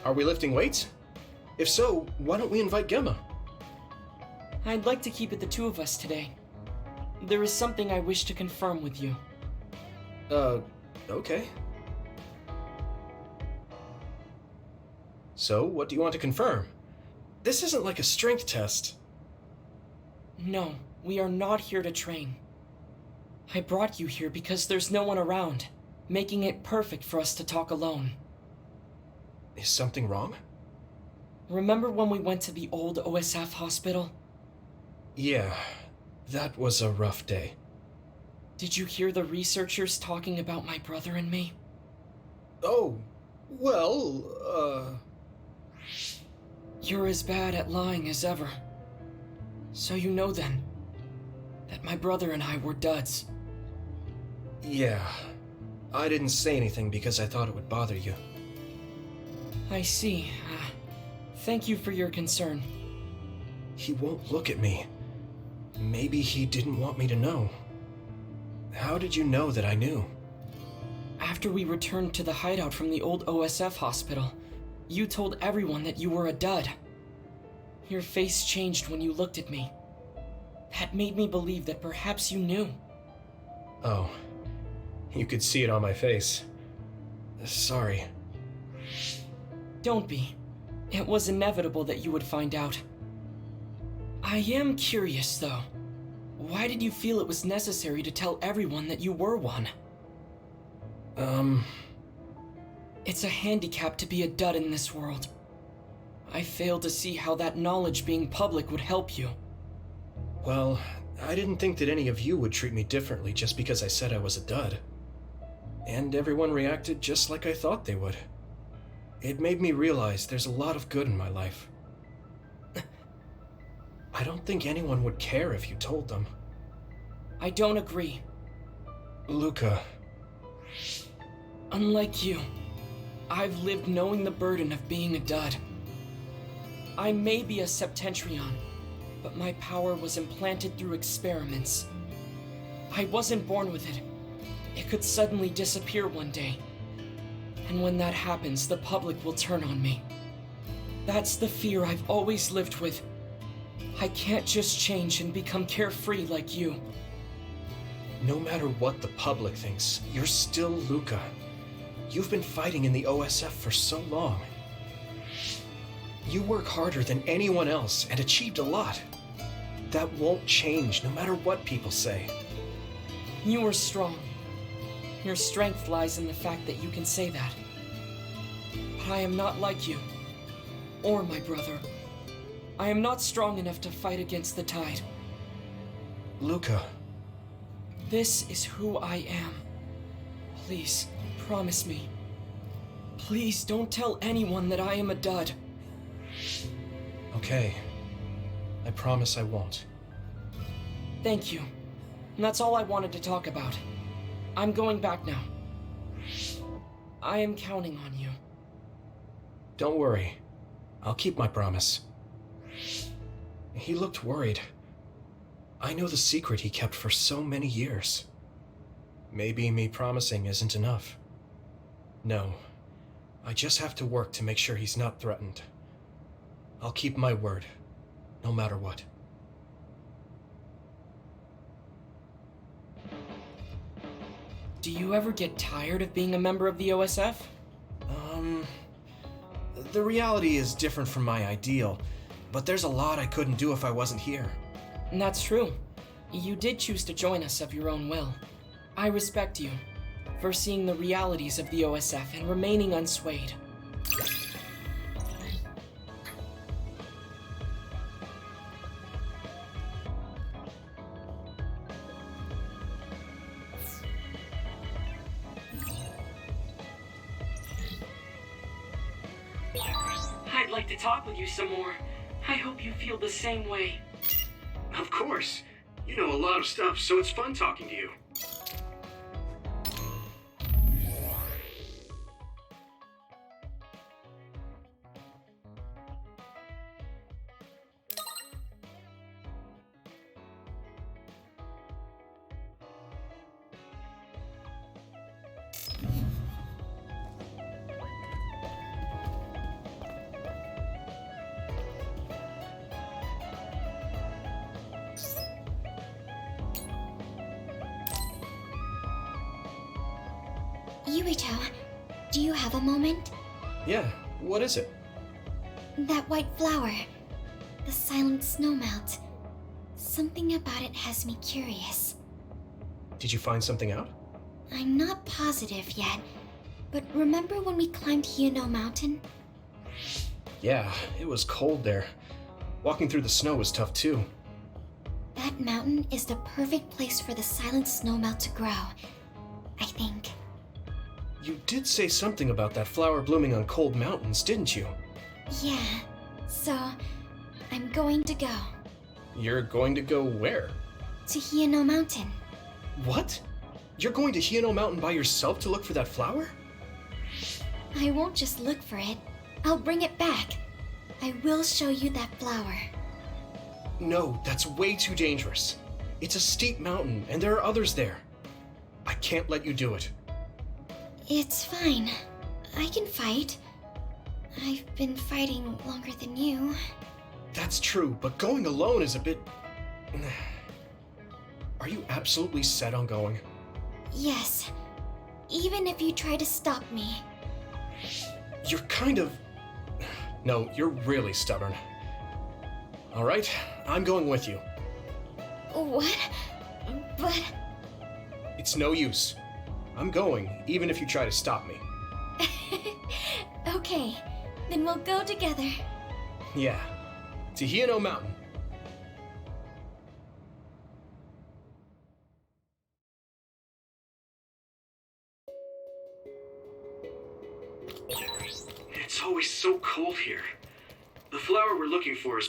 Are we lifting weights? If so, why don't we invite Gemma? I'd like to keep it the two of us today. There is something I wish to confirm with you. Okay. So, what do you want to confirm? This isn't like a strength test. No, we are not here to train. I brought you here because there's no one around, making it perfect for us to talk alone. Is something wrong? Remember when we went to the old OSF hospital? Yeah, that was a rough day. Did you hear the researchers talking about my brother and me? Oh, well, You're as bad at lying as ever. So you know then, that my brother and I were duds. Yeah. I didn't say anything because I thought it would bother you. I see. Thank you for your concern. He won't look at me. Maybe he didn't want me to know. How did you know that I knew? After we returned to the hideout from the old OSF hospital, you told everyone that you were a dud. Your face changed when you looked at me. That made me believe that perhaps you knew. Oh. You could see it on my face. Sorry. Don't be. It was inevitable that you would find out. I am curious, though. Why did you feel it was necessary to tell everyone that you were one? It's a handicap to be a dud in this world. I fail to see how that knowledge being public would help you. Well, I didn't think that any of you would treat me differently just because I said I was a dud. And everyone reacted just like I thought they would. It made me realize there's a lot of good in my life. I don't think anyone would care if you told them. I don't agree. Luca. Unlike you, I've lived knowing the burden of being a dud. I may be a Septentrion, but my power was implanted through experiments. I wasn't born with it. It could suddenly disappear one day. And when that happens, the public will turn on me. That's the fear I've always lived with. I can't just change and become carefree like you. No matter what the public thinks, you're still Luca. You've been fighting in the OSF for so long. You work harder than anyone else and achieved a lot. That won't change no matter what people say. You are strong. Your strength lies in the fact that you can say that. But I am not like you. Or my brother. I am not strong enough to fight against the tide. Luca. This is who I am. Please, promise me. Please don't tell anyone that I am a dud. Okay. I promise I won't. Thank you. And that's all I wanted to talk about. I'm going back now. I am counting on you. Don't worry. I'll keep my promise. He looked worried. I know the secret he kept for so many years. Maybe me promising isn't enough. No. I just have to work to make sure he's not threatened. I'll keep my word, no matter what. Do you ever get tired of being a member of the OSF? The reality is different from my ideal, but there's a lot I couldn't do if I wasn't here. And that's true. You did choose to join us of your own will. I respect you for seeing the realities of the OSF and remaining unswayed. I'd like to talk with you some more. I hope you feel the same way. Of course. You know a lot of stuff, so it's fun talking to you. Yuito, do you have a moment? Yeah, what is it? That white flower. The silent snowmelt. Something about it has me curious. Did you find something out? I'm not positive yet, but remember when we climbed Hino Mountain? Yeah, it was cold there. Walking through the snow was tough too. That mountain is the perfect place for the silent snowmelt to grow, I think. You did say something about that flower blooming on cold mountains, didn't you? Yeah, so I'm going to go. You're going to go where? To Hino Mountain. What? You're going to Hino Mountain by yourself to look for that flower? I won't just look for it. I'll bring it back. I will show you that flower. No, that's way too dangerous. It's a steep mountain, and there are others there. I can't let you do it. It's fine. I can fight. I've been fighting longer than you. That's true, but going alone is a bit... Are you absolutely set on going? Yes. Even if you try to stop me. You're kind of... No, you're really stubborn. All right, I'm going with you. What? But... It's no use. I'm going, even if you try to stop me. Okay, then we'll go together. Yeah, to Hino Mountain. It's always so cold here. The flower we're looking for is...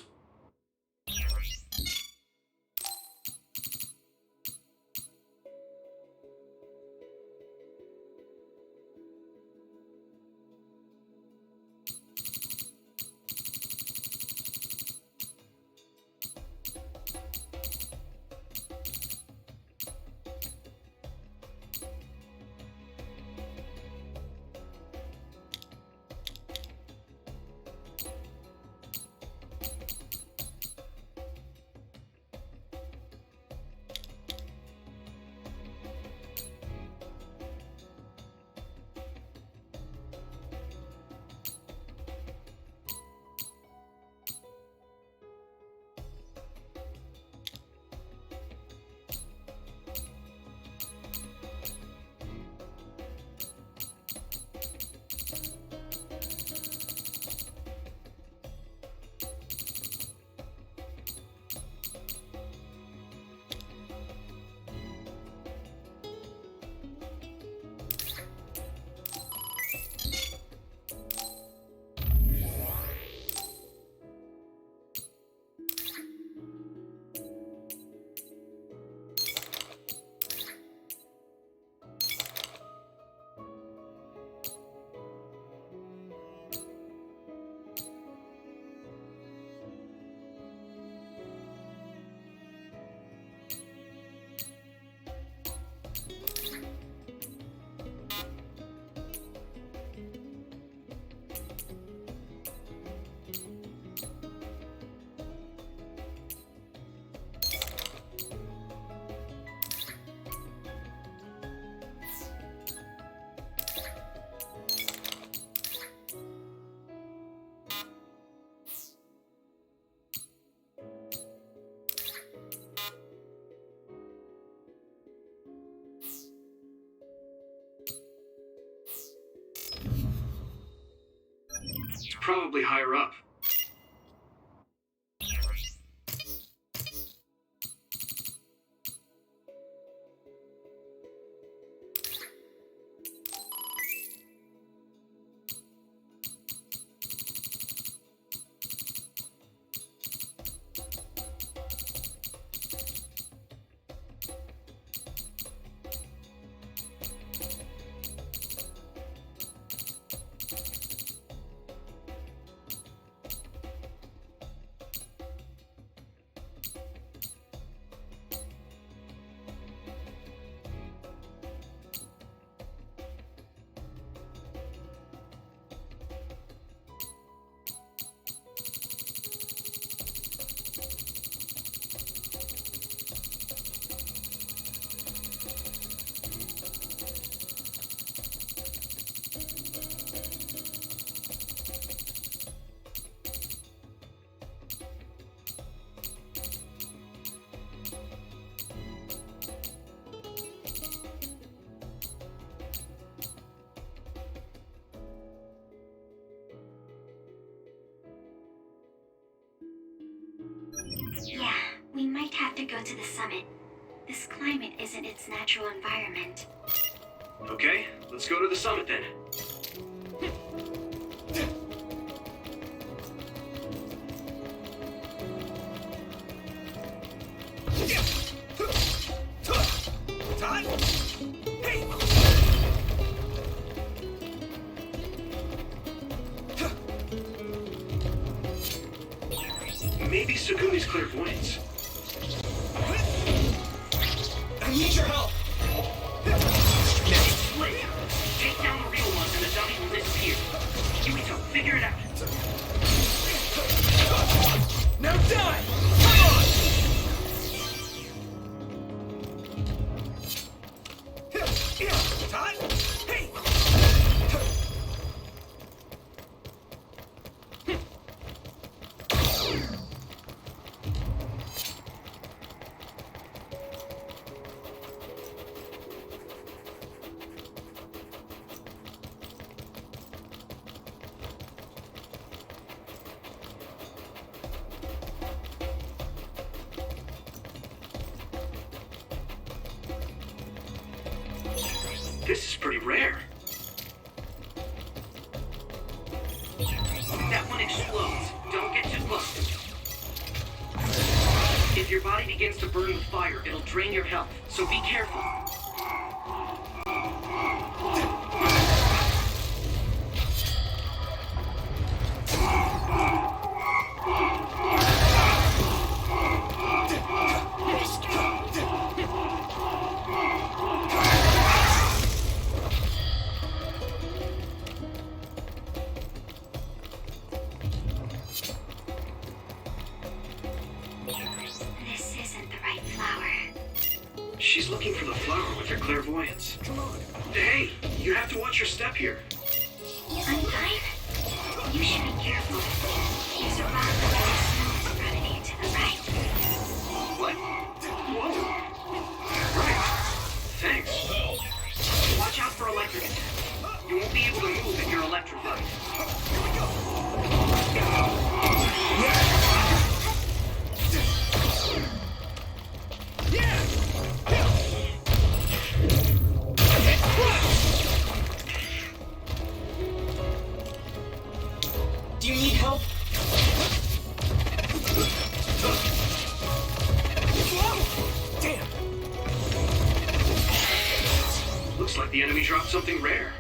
It's probably higher up. might have to go to the summit. This climate isn't its natural environment. Okay, let's go to the summit then. Maybe Sugumi's clairvoyance. I need your help! Split! Take down the real ones and the dummy will disappear. Yuito, figure it out. Now die! Come on! This is pretty rare. That one explodes. Don't get too close. If your body begins to burn with fire, it'll drain your health, so be careful. This isn't the right flower. She's looking for the flower with her clairvoyance. Come on. Hey, you have to watch your step here. I'm fine. You should be careful. There's a rock that is running to the right. What? Whoa. Right. Thanks. Watch out for electric attack. You won't be able to move if you're electrified. Do you need help? Damn! Looks like the enemy dropped something rare.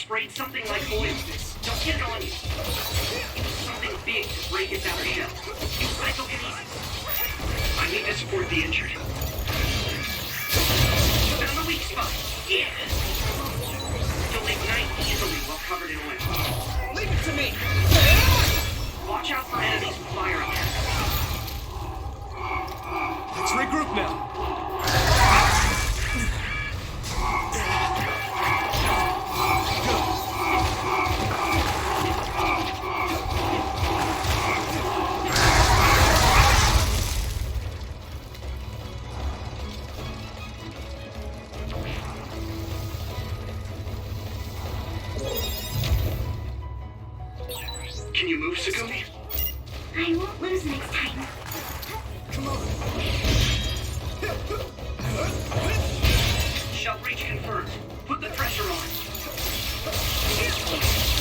sprayed something like oil. Don't get it on you. It was something big to break its outer shell. Use psychokinesis. I need to support the injured. Found the weak spot. Yeah. You'll ignite easily while covered in oil. Leave it to me! Watch out for enemies with fire attacks. Let's regroup now. Can you move, Sagumi? I won't lose next time. Shell breach confirmed. Put the pressure on.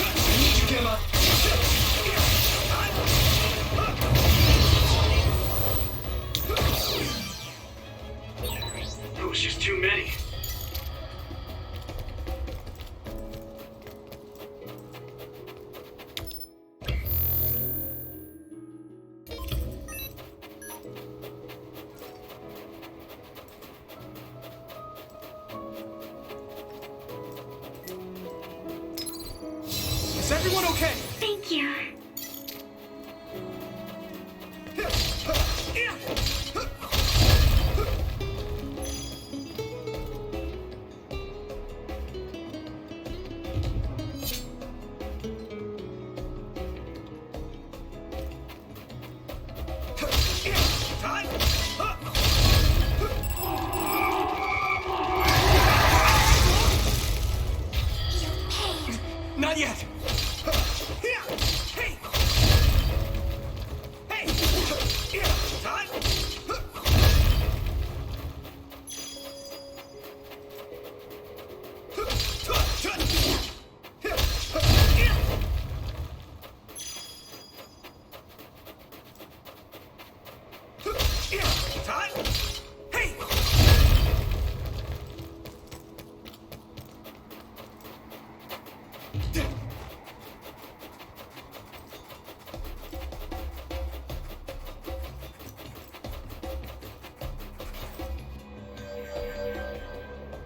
I need you, Gemma. That was just too many. Is everyone okay? Thank you. Not yet.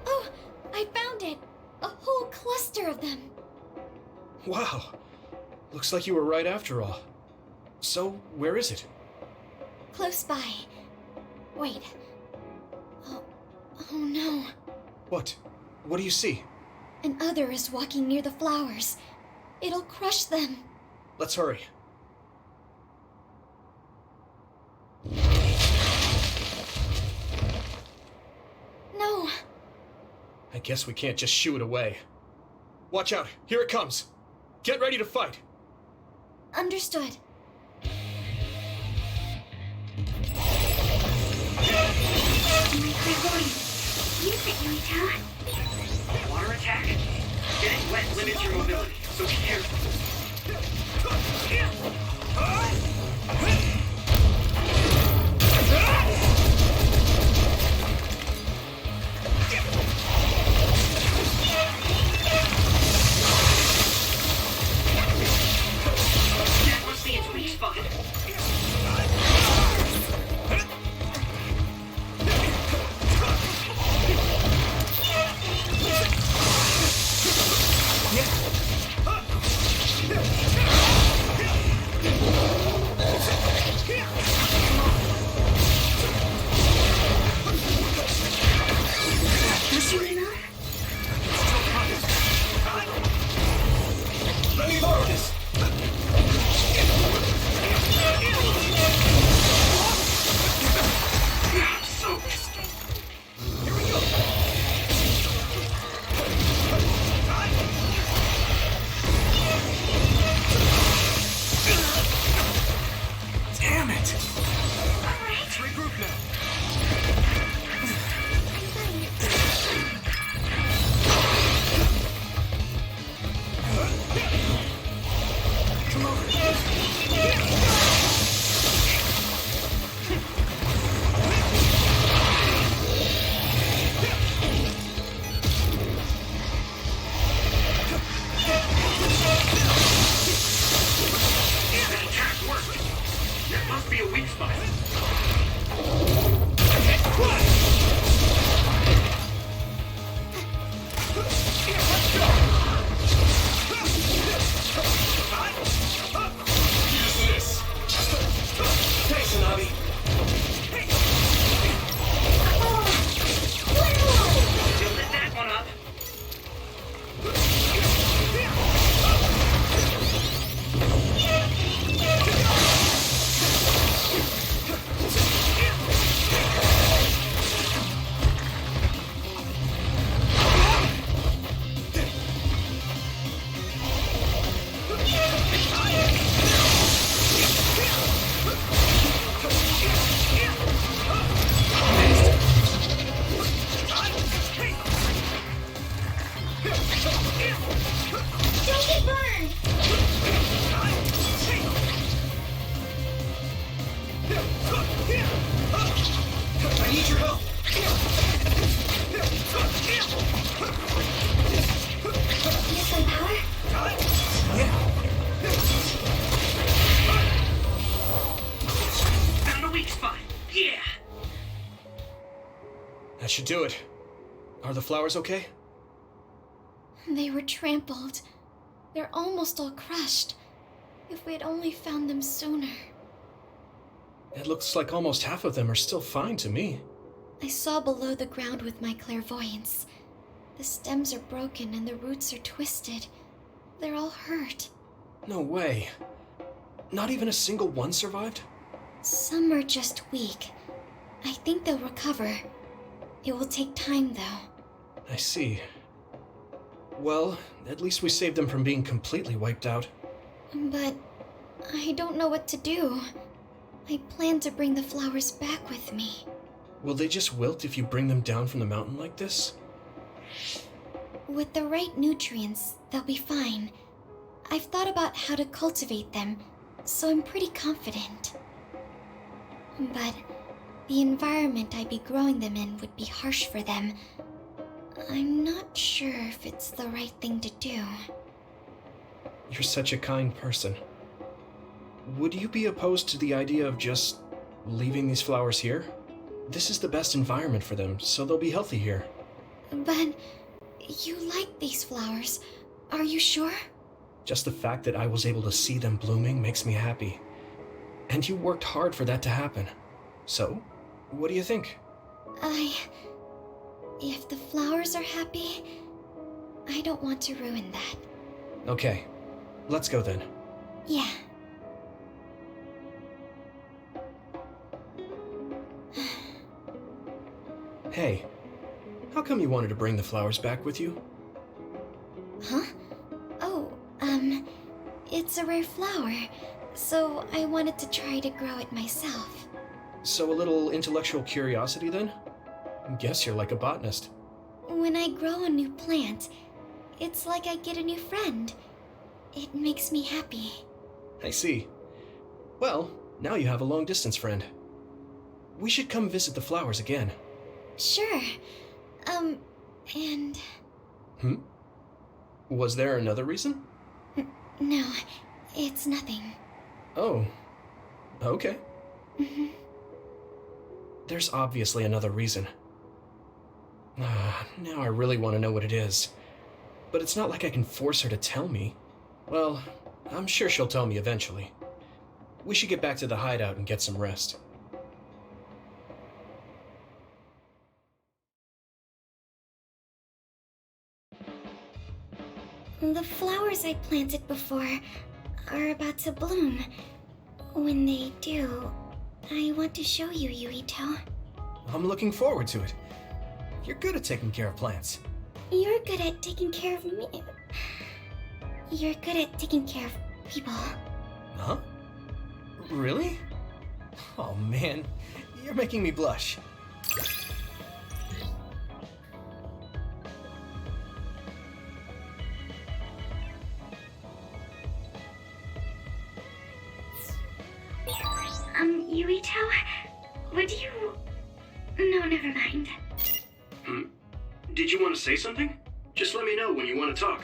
Oh, I found it! A whole cluster of them. Wow. Looks like you were right after all. So, where is it? Close by. Wait. Oh no. What? What do you see? An other is walking near the flowers. It'll crush them. Let's hurry. No. I guess we can't just shoo it away. Watch out, here it comes. Get ready to fight. Understood. Use it, Yuito. Water attack? Getting wet limits your mobility, so be careful. That must be its weak spot. Don't get burned! I need your help! Need some power? Found a weak spot. Yeah. That should do it. Are the flowers okay? They were trampled. They're almost all crushed. If we'd only found them sooner. It looks like almost half of them are still fine to me. I saw below the ground with my clairvoyance. The stems are broken and the roots are twisted. They're all hurt. No way. Not even a single one survived? Some are just weak. I think they'll recover. It will take time, though. I see. Well, at least we saved them from being completely wiped out. But I don't know what to do. I plan to bring the flowers back with me. Will they just wilt if you bring them down from the mountain like this? With the right nutrients, they'll be fine. I've thought about how to cultivate them, so I'm pretty confident. But the environment I'd be growing them in would be harsh for them. I'm not sure if it's the right thing to do. You're such a kind person. Would you be opposed to the idea of just leaving these flowers here? This is the best environment for them, so they'll be healthy here. But you like these flowers, are you sure? Just the fact that I was able to see them blooming makes me happy. And you worked hard for that to happen. So, what do you think? If the flowers are happy, I don't want to ruin that. Okay, let's go then. Yeah. Hey, how come you wanted to bring the flowers back with you? Huh? Oh, it's a rare flower, so I wanted to try to grow it myself. So a little intellectual curiosity then? Guess you're like a botanist. When I grow a new plant, it's like I get a new friend. It makes me happy. I see. Well, now you have a long-distance friend. We should come visit the flowers again. Sure. And... Was there another reason? No, it's nothing. Oh, okay. There's obviously another reason. Now I really want to know what it is. But it's not like I can force her to tell me. Well, I'm sure she'll tell me eventually. We should get back to the hideout and get some rest. The flowers I planted before are about to bloom. When they do, I want to show you, Yuito. I'm looking forward to it. You're good at taking care of plants. You're good at taking care of me. You're good at taking care of people. Huh? Really? Oh man, you're making me blush. Yuito, would you... No, never mind. Did you want to say something? Just let me know when you want to talk.